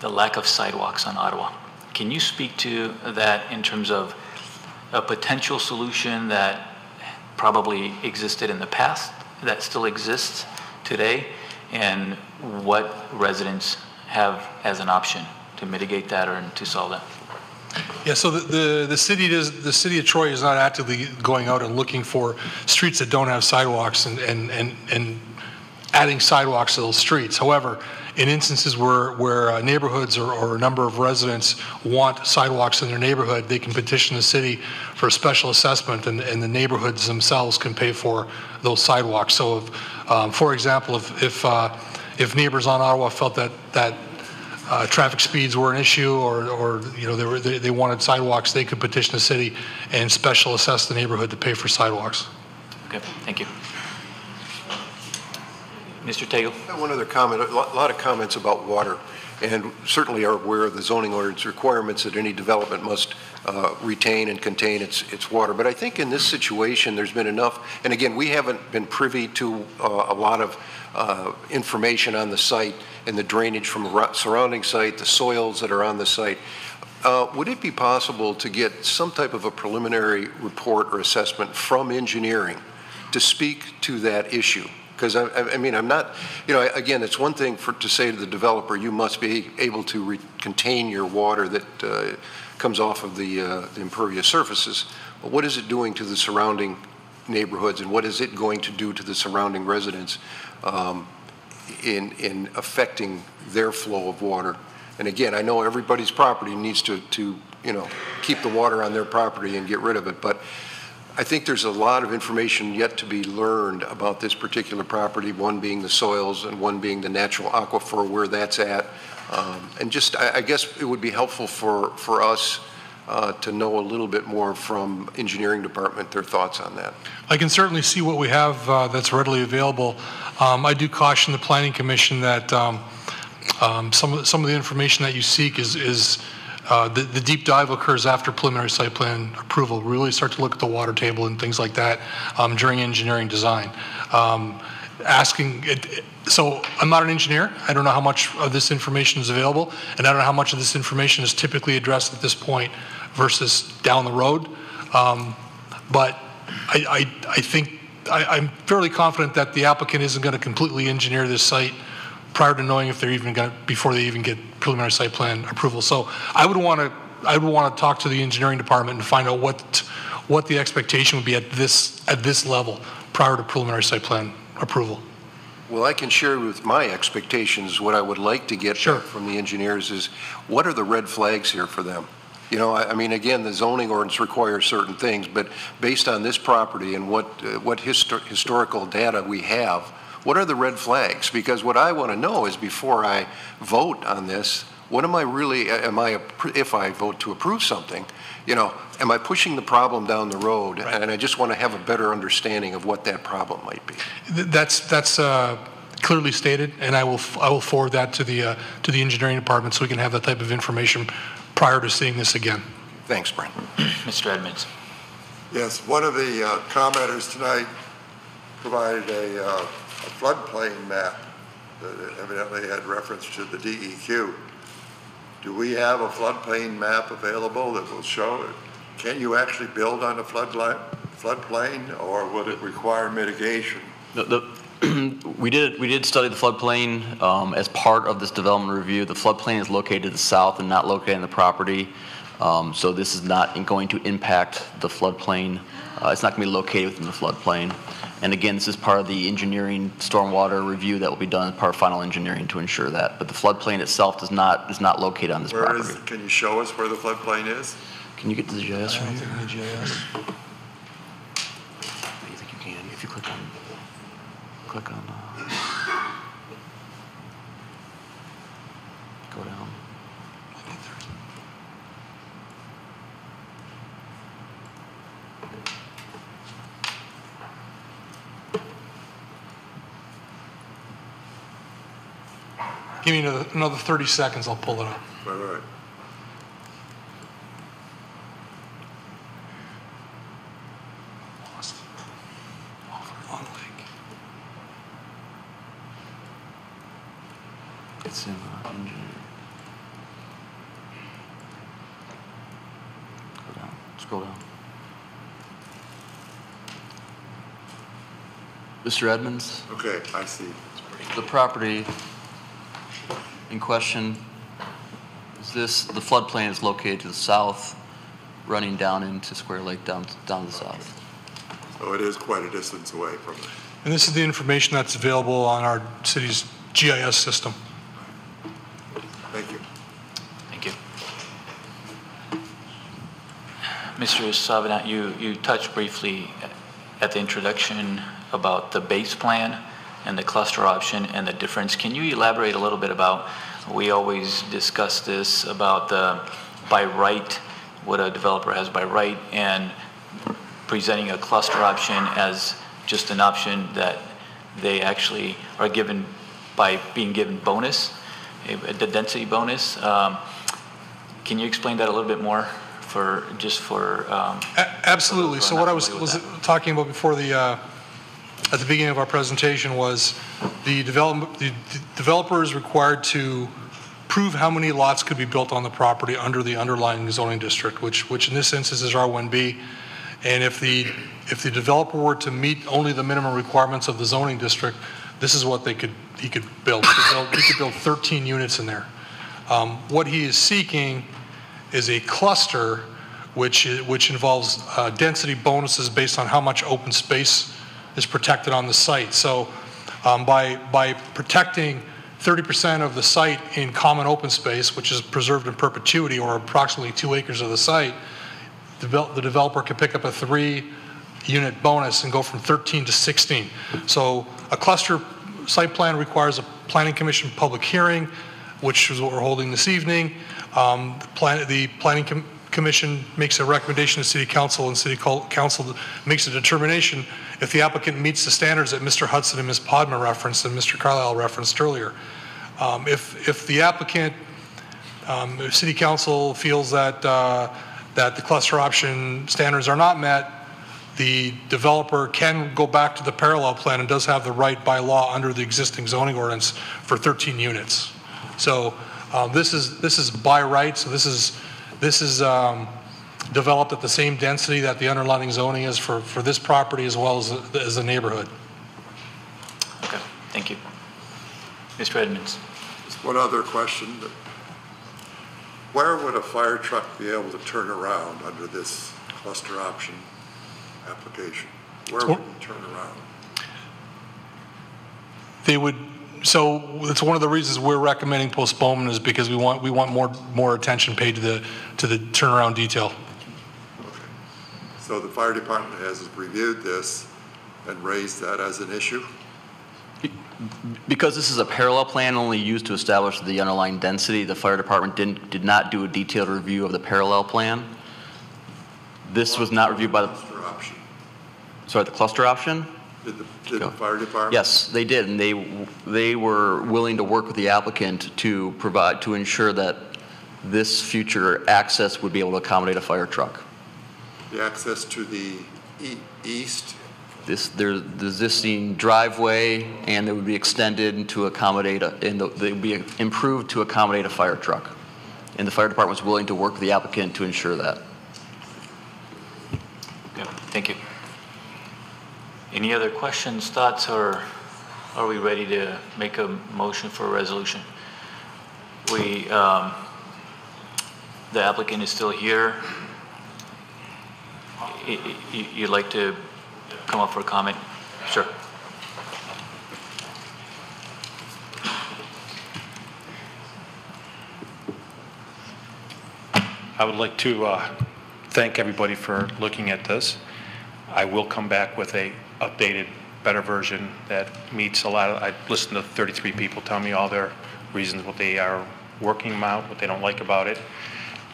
the lack of sidewalks on Ottawa. Can you speak to that in terms of a potential solution that probably existed in the past, that still exists today, and what residents have as an option to mitigate that or to solve that? Yeah, so the city of Troy is not actively going out and looking for streets that don't have sidewalks and adding sidewalks to those streets. However, in instances where neighborhoods or a number of residents want sidewalks in their neighborhood, they can petition the city for a special assessment, and the neighborhoods themselves can pay for those sidewalks. So, for example, if neighbors on Ottawa felt that traffic speeds were an issue, or they wanted sidewalks, they could petition the city and special assess the neighborhood to pay for sidewalks. Okay, thank you. Mr. Tagle. One other comment. A lot of comments about water, and certainly are aware of the zoning ordinance requirements that any development must retain and contain its water. But I think in this situation there's been enough, and again, we haven't been privy to a lot of information on the site and the drainage from the surrounding site, the soils that are on the site. Would it be possible to get some type of a preliminary report or assessment from engineering to speak to that issue? Because I mean, I'm not, again, it's one thing to say to the developer, you must be able to contain your water that comes off of the impervious surfaces. But what is it doing to the surrounding neighborhoods, and what is it going to do to the surrounding residents in affecting their flow of water? And again, I know everybody's property needs to keep the water on their property and get rid of it, but I think there's a lot of information yet to be learned about this particular property, one being the soils and one being the natural aquifer, where that's at. And just, I guess it would be helpful for us to know a little bit more from engineering department, their thoughts on that. I can certainly see what we have that's readily available. I do caution the Planning Commission that some of the information that you seek is the deep dive occurs after preliminary site plan approval. We really start to look at the water table and things like that during engineering design. So I'm not an engineer. I don't know how much of this information is available, and I don't know how much of this information is typically addressed at this point versus down the road. But I think I'm fairly confident that the applicant isn't going to completely engineer this site prior to knowing if they're even going to, before they even get preliminary site plan approval. So I would want to talk to the engineering department and find out what the expectation would be at this level prior to preliminary site plan approval. Well, I can share with my expectations what I would like to get from the engineers is what are the red flags here for them? You know, I mean, again, the zoning ordinance requires certain things, but based on this property and what historical data we have, what are the red flags? Because what I want to know is before I vote on this, what am I really, if I vote to approve something, you know, am I pushing the problem down the road? Right. And I just want to have a better understanding of what that problem might be. That's clearly stated, and I will forward that to the engineering department so we can have that type of information prior to seeing this again. Thanks, Brent. Mr. Edmonds. Yes, one of the commenters tonight provided a floodplain map that evidently had reference to the DEQ. Do we have a floodplain map available that will show it? Can you actually build on a floodplain, or would it require mitigation? We did study the floodplain as part of this development review. The floodplain is located to the south and not located in the property, so this is not going to impact the floodplain. It's not going to be located within the floodplain. And again, this is part of the engineering stormwater review that will be done as part of final engineering to ensure that. But the floodplain itself is not located on this property. Can you show us where the floodplain is? Can you get to the GIS from here? The GIS. I think you can if you click on. Go down. Give me another 30 seconds, I'll pull it up. Right. It's in engineering. Go down. Scroll down. Mr. Edmonds? Okay, I see. The property in question is the floodplain is located to the south, running down into Square Lake down to the south. So it is quite a distance away from it. And this is the information that's available on our city's GIS system. Thank you. Thank you. Mr. Savinat, you touched briefly at the introduction about the base plan and the cluster option and the difference. Can you elaborate a little bit about, we always discuss this about the by right, what a developer has by right, and presenting a cluster option as just an option that they actually are given by being given bonus, a density bonus. Can you explain that a little bit more Absolutely. So what I was talking about before at the beginning of our presentation was the developer is required to prove how many lots could be built on the property under the underlying zoning district, which in this instance is R1B. And if the developer were to meet only the minimum requirements of the zoning district, this is what he could build. He could build 13 units in there. What he is seeking is a cluster, which involves density bonuses based on how much open space is protected on the site. So by protecting 30% of the site in common open space, which is preserved in perpetuity, or approximately 2 acres of the site, the developer can pick up a 3-unit bonus and go from 13 to 16. So a cluster site plan requires a planning commission public hearing, which is what we're holding this evening. The planning commission makes a recommendation to city council, and city council makes a determination if the applicant meets the standards that Mr. Hudson and Ms. Podman referenced and Mr. Carlisle referenced earlier. If the applicant, if city council feels that that the cluster option standards are not met, the developer can go back to the parallel plan and does have the right by law under the existing zoning ordinance for 13 units. So this is by right. So this is developed at the same density that the underlying zoning is for this property as well as the neighborhood. Okay, thank you. Mr. Edmonds. Just one other question. Where would a fire truck be able to turn around under this cluster option application? Where would you turn around? They would, so it's one of the reasons we're recommending postponement is because we want more attention paid to the turnaround detail. Okay. So the fire department has reviewed this and raised that as an issue? Because this is a parallel plan only used to establish the underlying density, the fire department did not do a detailed review of the parallel plan. This was not reviewed by the cluster option. Sorry, the cluster option? Did the fire department? Yes, they did, and they were willing to work with the applicant to ensure that this future access would be able to accommodate a fire truck. The access to the east? There's the existing driveway, and it would be extended to accommodate, and they would be improved to accommodate a fire truck. And the fire department was willing to work with the applicant to ensure that. Okay, thank you. Any other questions, thoughts, or are we ready to make a motion for a resolution? The applicant is still here. You'd like to come up for a comment? Sure. I would like to thank everybody for looking at this. I will come back with a updated, better version that meets a lot of, I listened to 33 people tell me all their reasons, what they are working out, what they don't like about it.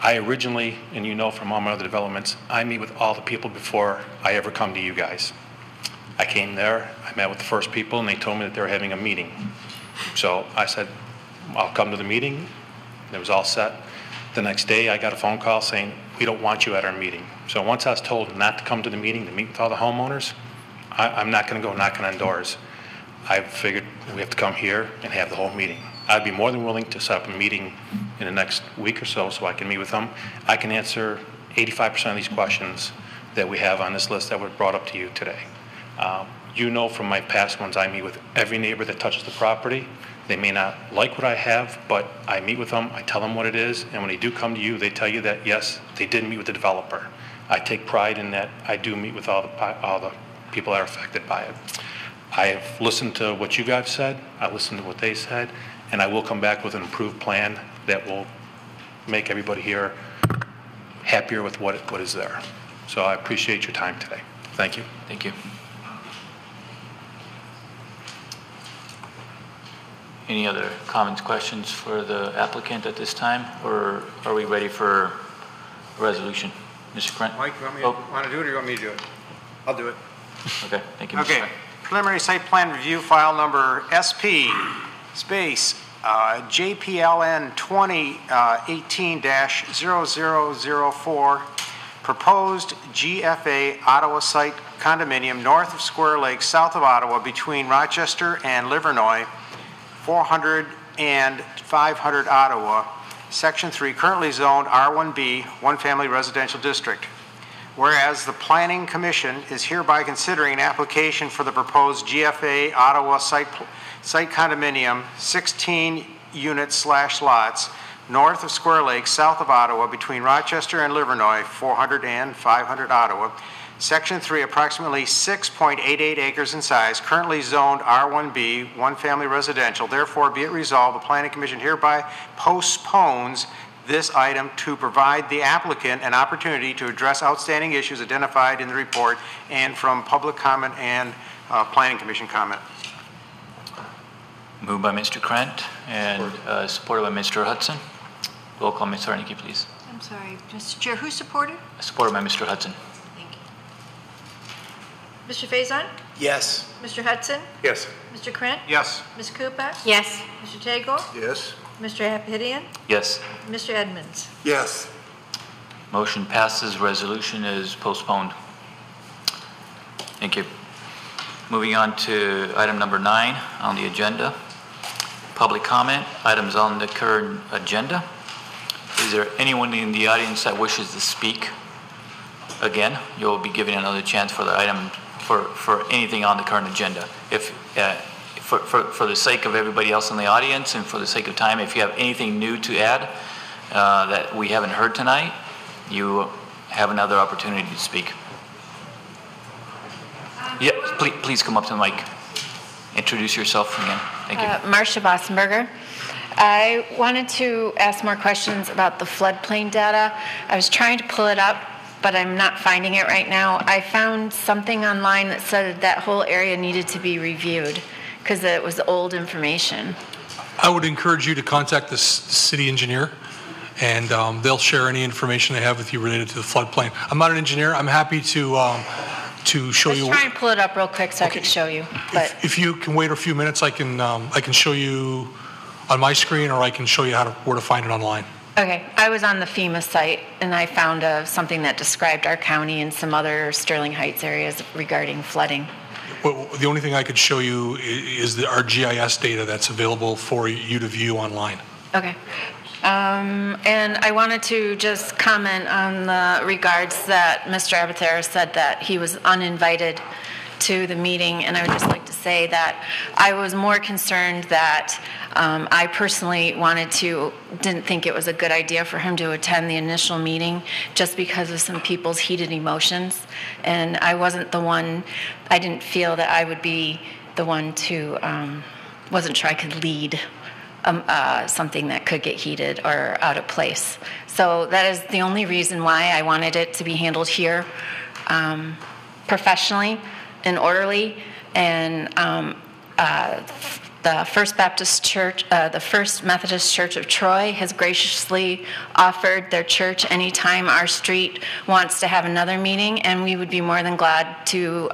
I originally, and you know from all my other developments, I meet with all the people before I ever come to you guys. I came there, I met with the first people, and they told me that they were having a meeting. So I said, I'll come to the meeting. It was all set. The next day, I got a phone call saying, we don't want you at our meeting. So once I was told not to come to the meeting to meet with all the homeowners, I'm not going to go knocking on doors. I figured we have to come here and have the whole meeting. I'd be more than willing to set up a meeting in the next week or so I can meet with them. I can answer 85% of these questions that we have on this list that were brought up to you today. You know from my past ones, I meet with every neighbor that touches the property. They may not like what I have, but I meet with them, I tell them what it is, and when they do come to you, they tell you that, yes, they did meet with the developer. I take pride in that I do meet with all the people that are affected by it. I have listened to what you guys said, I listened to what they said, and I will come back with an improved plan that will make everybody here happier with what is there. So I appreciate your time today. Thank you. Thank you. Any other comments, questions for the applicant at this time, or are we ready for a resolution? Mr. Krent? Mike, you want to do it or you want me to do it? I'll do it. Okay, thank you, Mr. Okay, Krent. preliminary site plan review file number SP space JPLN 2018-0004, proposed GFA Ottawa site condominium north of Square Lake, south of Ottawa, between Rochester and Livernois, 400 and 500 Ottawa, Section 3, currently zoned R1B, one family residential district. Whereas the Planning Commission is hereby considering an application for the proposed GFA Ottawa site condominium, 16 units/lots, north of Square Lake, south of Ottawa, between Rochester and Livernois, 400 and 500 Ottawa. Section 3, approximately 6.88 acres in size, currently zoned R1B, one family residential. Therefore, be it resolved, the Planning Commission hereby postpones this item to provide the applicant an opportunity to address outstanding issues identified in the report and from public comment and Planning Commission comment. Moved by Mr. Krent and supported by Mr. Hudson. Roll call, Ms. Harnicki, please. I'm sorry, Mr. Chair, who supported? Supported by Mr. Hudson. Mr. Faison? Yes. Mr. Hudson? Yes. Mr. Krent? Yes. Ms. Koupa? Yes. Mr. Tagle? Yes. Mr. Hapidian? Yes. Mr. Edmonds? Yes. Motion passes. Resolution is postponed. Thank you. Moving on to item number 9 on the agenda. Public comment, items on the current agenda. Is there anyone in the audience that wishes to speak again, you'll be given another chance for the item, for anything on the current agenda. If, for the sake of everybody else in the audience and for the sake of time, if you have anything new to add that we haven't heard tonight, you have another opportunity to speak. Yeah, please come up to the mic. Introduce yourself again. Thank you. Marcia Bossenberger. I wanted to ask more questions about the floodplain data. I was trying to pull it up, but I'm not finding it right now. I found something online that said that whole area needed to be reviewed because it was old information. I would encourage you to contact the city engineer, and they'll share any information they have with you related to the floodplain. I'm not an engineer. I'm happy to show you. Let's try and pull it up real quick so I can show you. But If you can wait a few minutes, I can show you on my screen, or I can show you where to find it online. okay, I was on the FEMA site and I found something that described our county and some other Sterling Heights areas regarding flooding. Well, the only thing I could show you is our GIS data that's available for you to view online. Okay. And I wanted to just comment on the regards that Mr. Abathera said that he was uninvited to the meeting, and I would just like to say that I was more concerned that I personally didn't think it was a good idea for him to attend the initial meeting just because of some people's heated emotions, and I didn't feel that I would be the one to, wasn't sure I could lead something that could get heated or out of place. So that is the only reason why I wanted it to be handled here professionally and orderly. And the First Baptist Church, the First Methodist Church of Troy has graciously offered their church anytime our street wants to have another meeting, and we would be more than glad to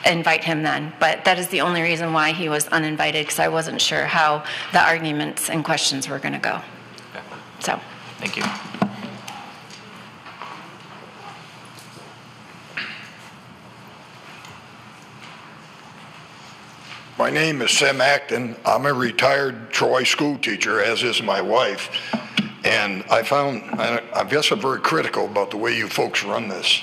invite him then. But that is the only reason why he was uninvited, because I wasn't sure how the arguments and questions were going to go. Okay. So. Thank you. My name is Sam Acton. I'm a retired Troy school teacher, as is my wife. And I guess I'm very critical about the way you folks run this.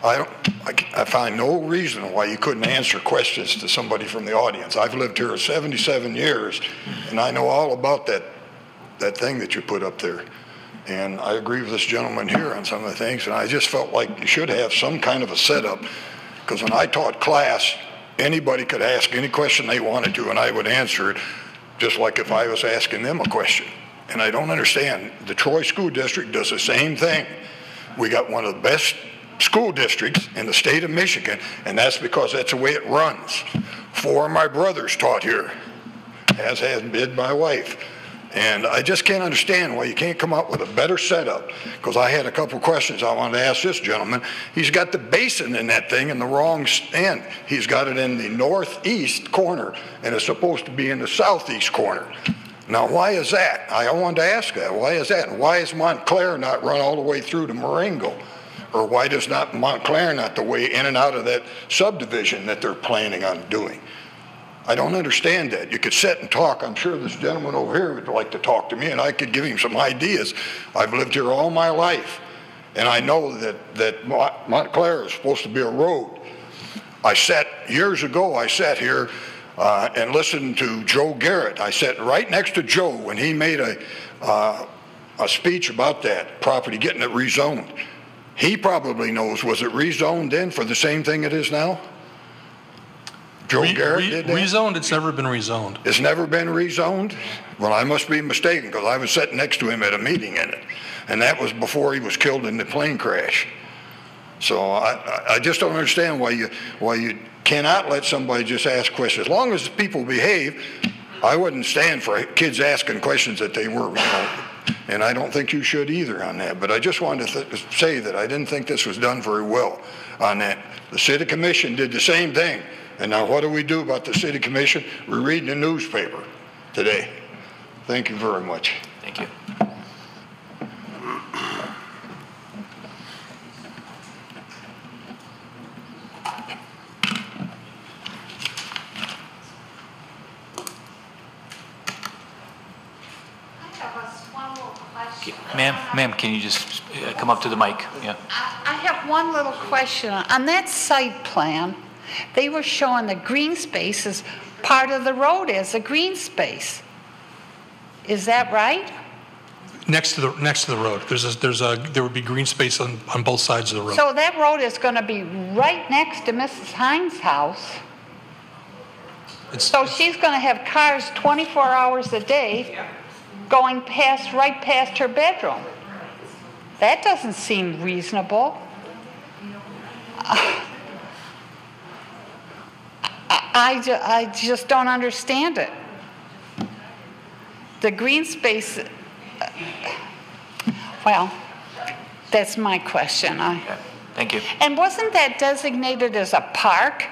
I find no reason why you couldn't answer questions to somebody from the audience. I've lived here 77 years, and I know all about that thing that you put up there. And I agree with this gentleman here on some of the things, and I just felt like you should have some kind of a setup, because when I taught class, anybody could ask any question they wanted to, and I would answer it just like if I was asking them a question. And I don't understand. The Troy School District does the same thing. We got one of the best school districts in the state of Michigan, and that's because that's the way it runs. 4 of my brothers taught here, as has been my wife. And I just can't understand why you can't come up with a better setup, because I had a couple questions I wanted to ask this gentleman. He's got the basin in that thing in the wrong end. He's got it in the northeast corner, and it's supposed to be in the southeast corner. Now, why is that? I wanted to ask that. Why is that? And why is Montclair not run all the way through to Marengo? Or why does not Montclair not the way in and out of that subdivision that they're planning on doing? I don't understand that. You could sit and talk. I'm sure this gentleman over here would like to talk to me, and I could give him some ideas. I've lived here all my life, and I know that Montclair is supposed to be a road. Years ago, I sat here and listened to Joe Garrett. I sat right next to Joe when he made a speech about that property, getting it rezoned. He probably knows, was it rezoned then for the same thing it is now? Joe Garrett did that? Rezoned? It's never been rezoned. It's never been rezoned? Well, I must be mistaken, because I was sitting next to him at a meeting in it. And that was before he was killed in the plane crash. So I just don't understand why you cannot let somebody just ask questions. As long as people behave, I wouldn't stand for kids asking questions that they were, and I don't think you should either on that. But I just wanted to say that I didn't think this was done very well on that. The City Commission did the same thing. And now what do we do about the City Commission? We're reading the newspaper today. Thank you very much. Thank you. One more question. Ma'am, can you just come up to the mic? Yeah. I got one little question. On that site plan, they were showing the green space as part of the road as a green space. Is that right? Next to the road, there would be green space on both sides of the road. So that road is going to be right next to Mrs. Hines' house. So she's going to have cars 24 hours a day going right past her bedroom. That doesn't seem reasonable. I just don't understand it. The green space, well, that's my question. Thank you. And wasn't that designated as a park?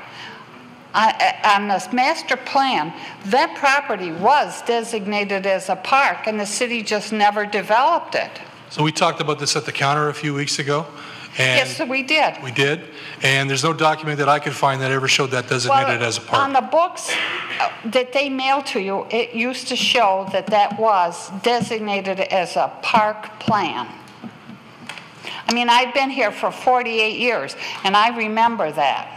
On this master plan, that property was designated as a park, and the city just never developed it. So we talked about this at the counter a few weeks ago. And yes, we did. We did, and there's no document that I could find that ever showed that designated as a park. On the books that they mailed to you, it used to show that that was designated as a park plan. I mean, I've been here for 48 years, and I remember that.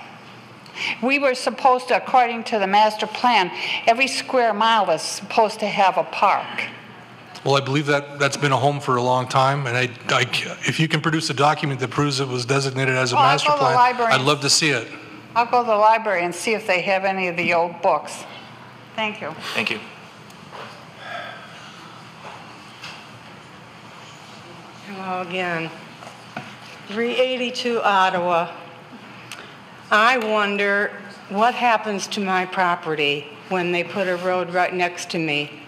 We were supposed to, according to the master plan, every square mile is supposed to have a park. Well, I believe that's been a home for a long time, and if you can produce a document that proves it was designated as a master plan, I'd love to see it. I'll go to the library and see if they have any of the old books. Thank you. Thank you. Hello again. 382 Ottawa. I wonder what happens to my property when they put a road right next to me.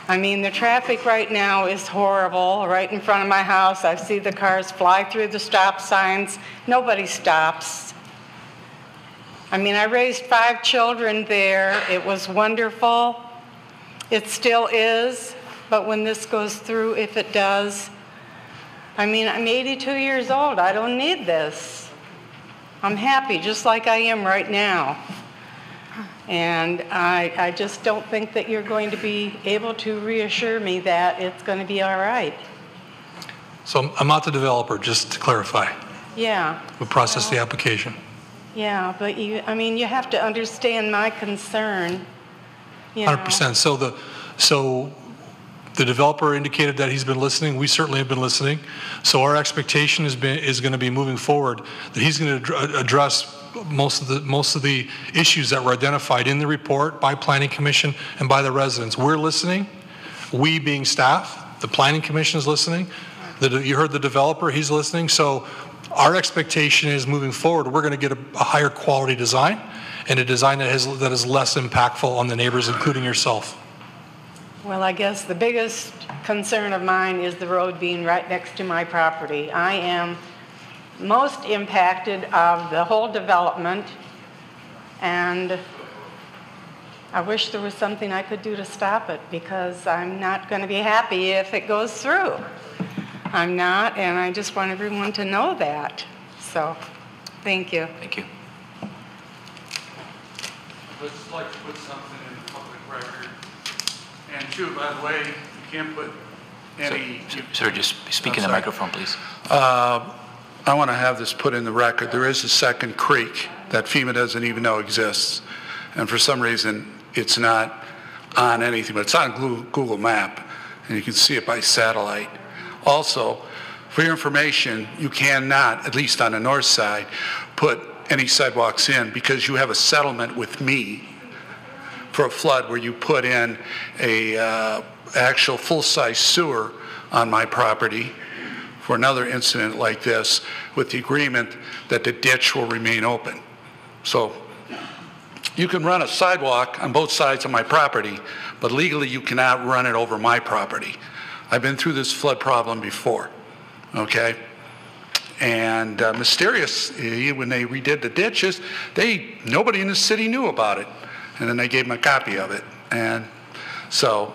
I mean, the traffic right now is horrible. Right in front of my house, I see the cars fly through the stop signs. Nobody stops. I mean, I raised 5 children there. It was wonderful. It still is. But when this goes through, if it does, I mean, I'm 82 years old. I don't need this. I'm happy just like I am right now. And I just don't think that you're going to be able to reassure me that it's going to be all right. So I'm not the developer, just to clarify. Yeah. We'll process the application. Yeah, but you have to understand my concern. 100%. So the developer indicated that he's been listening. We certainly have been listening. So our expectation is going to be moving forward that he's going to address most of the issues that were identified in the report by Planning Commission and by the residents. We're listening. We being staff, the Planning Commission is listening. You heard the developer, he's listening. So our expectation is moving forward, we're going to get a higher quality design and a design that is less impactful on the neighbors, including yourself. Well, I guess the biggest concern of mine is the road being right next to my property. I am most impacted of the whole development, and I wish there was something I could do to stop it, because I'm not going to be happy if it goes through. I'm not, and I just want everyone to know that. So, thank you. Thank you. Let's like to put something in the public record. And two, by the way, you can't put any... Sir, just speak in the microphone, please. I want to have this put in the record. There is a second creek that FEMA doesn't even know exists. And for some reason, it's not on anything, but it's on Google Map, and you can see it by satellite. Also, for your information, you cannot, at least on the north side, put any sidewalks in because you have a settlement with me for a flood where you put in a actual full-size sewer on my property for another incident like this, with the agreement that the ditch will remain open. So you can run a sidewalk on both sides of my property, but legally you cannot run it over my property. I've been through this flood problem before, okay? And mysteriously, when they redid the ditches, nobody in the city knew about it. And then they gave them a copy of it. And so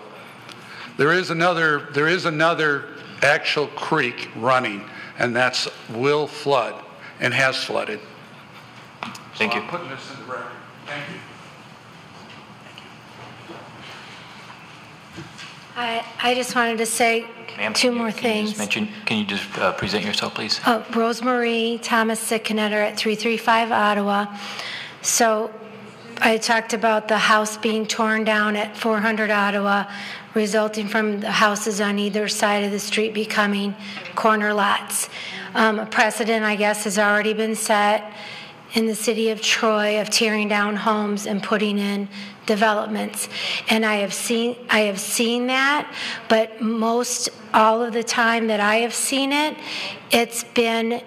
there is another actual creek running, and that's will flood and has flooded. Thank you. I'm putting this in the record. Thank you. I just wanted to say Ma'am, two more Can things. you just present yourself, please? Rosemarie Thomas Sickenetter at 335 Ottawa. So I talked about the house being torn down at 400 Ottawa, resulting from the houses on either side of the street becoming corner lots. A precedent, I guess, has already been set in the city of Troy of tearing down homes and putting in developments. And I have seen that, but all of the time that I have seen it, it's been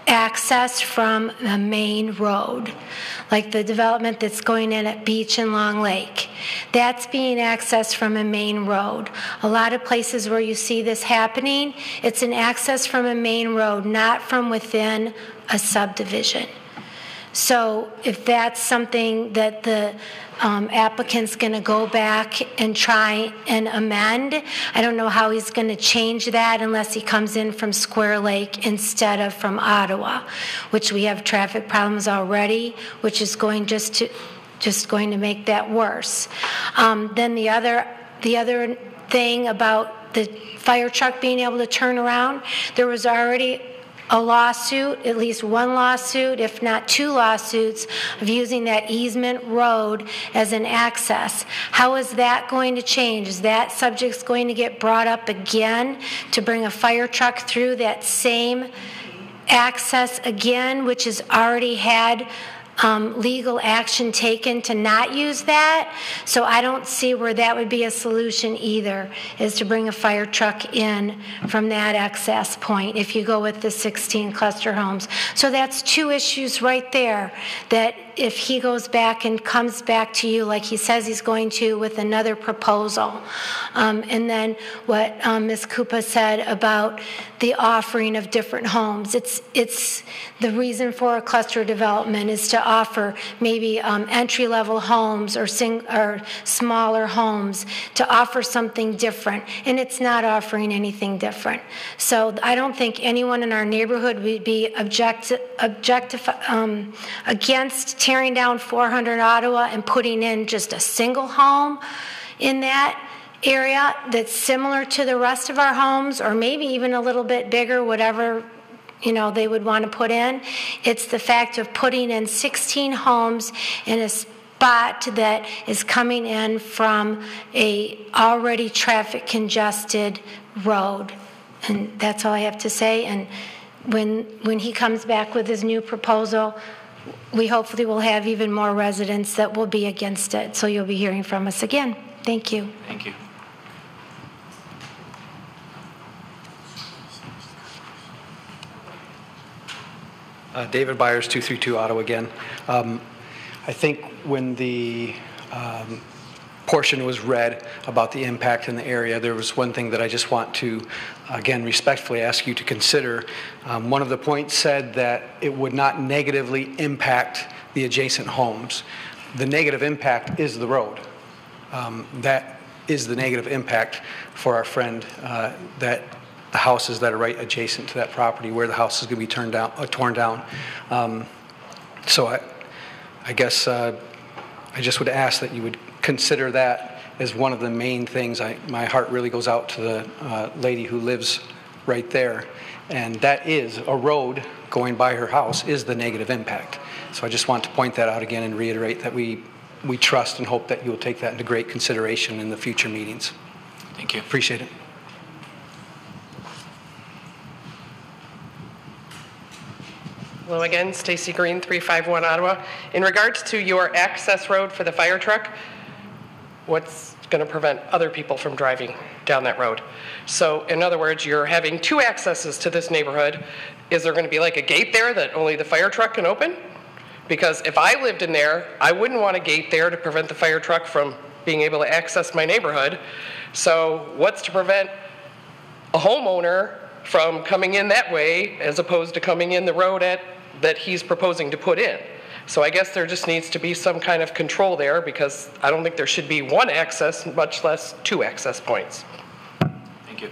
access from the main road, like the development that's going in at Beach and Long Lake. That's being accessed from a main road. A lot of places where you see this happening, it's an access from a main road, not from within a subdivision. So if that's something that the applicant's going to go back and try and amend, I don't know how he's going to change that unless he comes in from Square Lake instead of from Ottawa, which we have traffic problems already, which is going just going to make that worse. Then the other thing about the fire truck being able to turn around, there was already a lawsuit, at least one lawsuit, if not two lawsuits, of using that easement road as an access. How is that going to change? Is that subject going to get brought up again to bring a fire truck through that same access again, which has already had legal action taken to not use that? So I don't see where that would be a solution either, is to bring a fire truck in from that access point if you go with the 16 cluster homes. So that's two issues right there, that if he goes back and comes back to you like he says he's going to with another proposal. And then what Ms. Koopa said about the offering of different homes. It's the reason for a cluster development is to offer maybe entry-level homes or smaller homes, to offer something different, and it's not offering anything different. So I don't think anyone in our neighborhood would be against tearing down 400 Ottawa and putting in just a single home in that area that's similar to the rest of our homes, or maybe even a little bit bigger, whatever they would want to put in. It's the fact of putting in 16 homes in a spot that is coming in from a already traffic congested road. And that's all I have to say. And when he comes back with his new proposal, we hopefully will have even more residents that will be against it. So you'll be hearing from us again. Thank you. Thank you. David Byers, 232 Ottawa again. I think when the portion was read about the impact in the area, there was one thing that I just want to, again, respectfully ask you to consider. One of the points said that it would not negatively impact the adjacent homes. The negative impact is the road. That is the negative impact for our friend, that the houses that are right adjacent to that property where the house is going to be torn down. So I guess I just would ask that you would consider that as one of the main things. My heart really goes out to the lady who lives right there, and that is a road going by her house is the negative impact. So I just want to point that out again and reiterate that we trust and hope that you will take that into great consideration in the future meetings. Thank you. Appreciate it. Hello again, Stacy Green, 351 Ottawa. In regards to your access road for the fire truck, what's going to prevent other people from driving down that road? So in other words, you're having two accesses to this neighborhood. Is there going to be like a gate there that only the fire truck can open? Because if I lived in there, I wouldn't want a gate there to prevent the fire truck from being able to access my neighborhood. So what's to prevent a homeowner from coming in that way as opposed to coming in the road that he's proposing to put in? So I guess there just needs to be some kind of control there, because I don't think there should be one access, much less two access points. Thank you.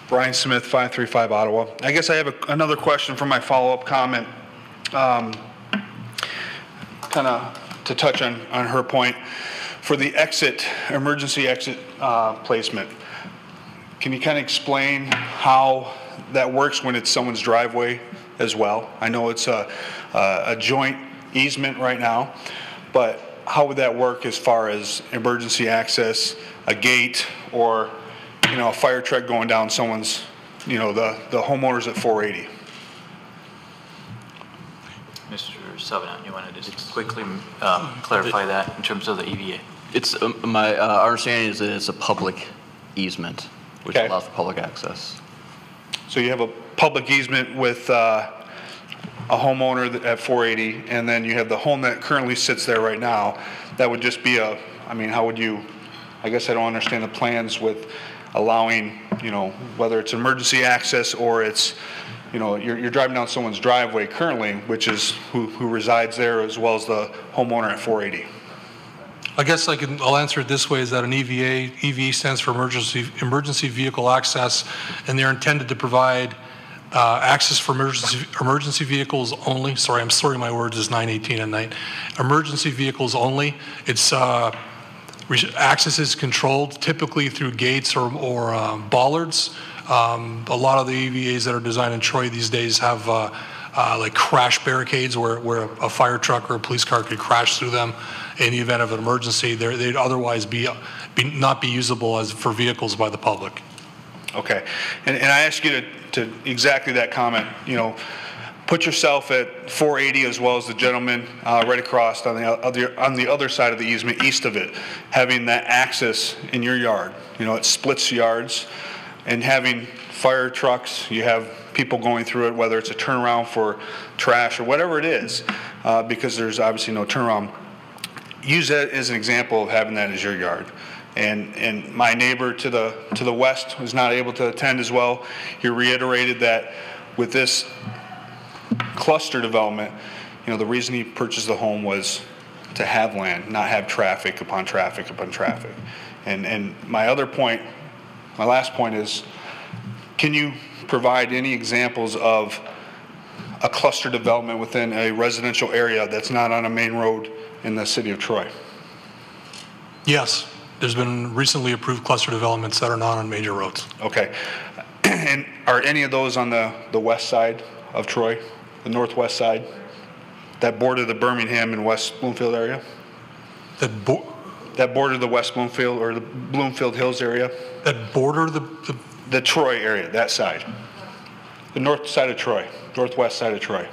Brian Smith, 535 Ottawa. I guess I have another question for my follow-up comment. kind of to touch on her point, for the emergency exit placement, can you kind of explain how that works when it's someone's driveway as well? I know it's a joint easement right now, but how would that work as far as emergency access, a gate, or, you know, a fire truck going down someone's, you know, the homeowners at 480? Mr. Savinon, you want to just quickly clarify that in terms of the EVA? It's my our understanding is that it's a public easement, which allows for public access. So you have a public easement with a homeowner at 480, and then you have the home that currently sits there right now. That would just be I mean, how would you, I guess I don't understand the plans with allowing, you know, whether it's emergency access or it's, you know, you're driving down someone's driveway currently, which is who resides there, as well as the homeowner at 480. I guess I'll answer it this way, is that an EVA stands for emergency vehicle access, and they're intended to provide access for emergency vehicles only. Sorry, I'm sorry, my words is 9:18 at night. Emergency vehicles only. It's access is controlled typically through gates or bollards. A lot of the EVAs that are designed in Troy these days have like crash barricades where a fire truck or a police car could crash through them in the event of an emergency. They'd otherwise not be usable for vehicles by the public. Okay, and I ask you to exactly that comment, you know, put yourself at 480 as well as the gentleman right across on the other side of the easement, east of it, having that access in your yard. You know, it splits yards, and having fire trucks, you have people going through it, whether it's a turnaround for trash or whatever it is, because there's obviously no turnaround. Use that as an example of having that as your yard. And my neighbor to the west was not able to attend as well. He reiterated that with this cluster development, you know, the reason he purchased the home was to have land, not have traffic upon traffic upon traffic. And my last point is, can you provide any examples of a cluster development within a residential area that's not on a main road in the city of Troy? Yes. There's been recently approved cluster developments that are not on major roads. Okay. And are any of those on the west side of Troy, the northwest side, that border the Birmingham and West Bloomfield area? That border the West Bloomfield or the Bloomfield Hills area? That border the Troy area, that side. The north side of Troy, northwest side of Troy.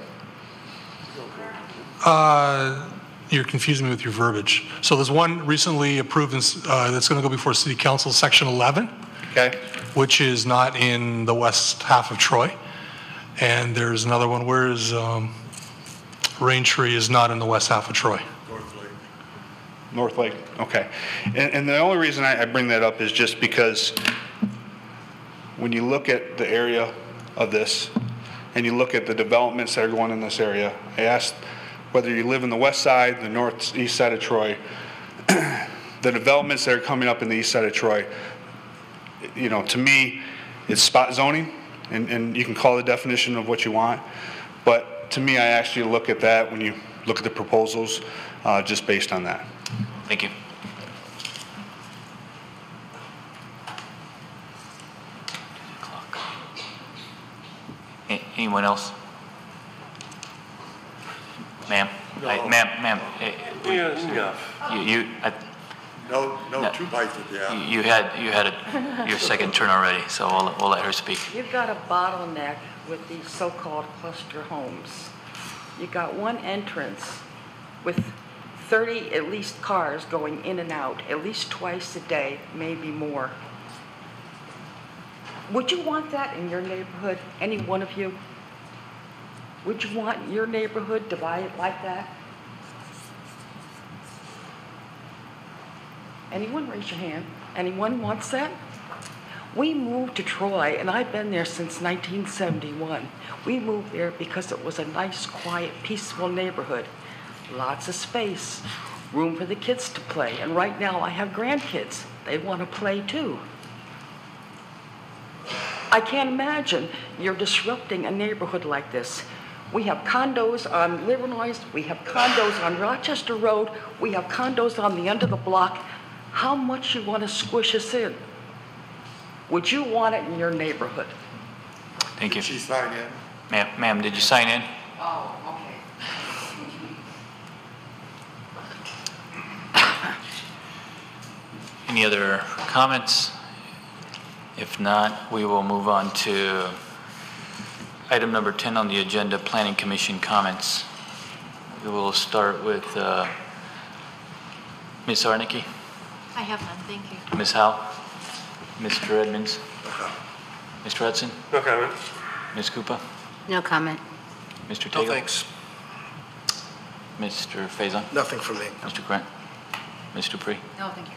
You're confusing me with your verbiage. So there's one recently approved that's going to go before City Council, Section 11, okay, which is not in the west half of Troy. And there's another one, where is Raintree is not in the west half of Troy. North Lake, okay. And the only reason I bring that up is just because when you look at the area of this and you look at the developments that are going in this area, I asked whether you live in the west side, the northeast side of Troy, the developments that are coming up in the east side of Troy, you know, to me, it's spot zoning, and you can call the definition of what you want, but to me, I asked you to look at that when you look at the proposals, just based on that. Thank you. Anyone else? Ma'am? No. Ma'am. No, 2 bites at the apple. You had your second turn already, so we'll let her speak. You've got a bottleneck with these so-called cluster homes. You've got one entrance with 30 at least cars going in and out, at least twice a day, maybe more. Would you want that in your neighborhood, any one of you? Would you want your neighborhood divided like that? Anyone raise your hand? Anyone wants that? We moved to Troy, and I've been there since 1971. We moved there because it was a nice, quiet, peaceful neighborhood. Lots of space, room for the kids to play. And right now I have grandkids. They want to play too. I can't imagine you're disrupting a neighborhood like this. We have condos on Livernois, we have condos on Rochester Road, we have condos on the end of the block. How much you want to squish us in? Would you want it in your neighborhood? Thank you. Did she sign in? Ma'am, did you sign in? Oh, okay. Any other comments? If not, we will move on to item number 10 on the agenda, Planning Commission comments. We will start with Ms. Arnicki, I have none, thank you. Ms. Howe, Mr. Edmonds, Mr. Hudson, No comment. Ms. Koopa, No comment. Mr. No Tagle. thanks. Mr. Faison, Nothing from me. Mr. Grant, Ms. Dupree, No, thank you.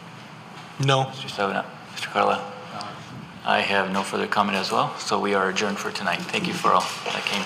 No. Mr. Stavina, Mr. Carlisle. I have no further comment as well, so we are adjourned for tonight. Thank you for all that came.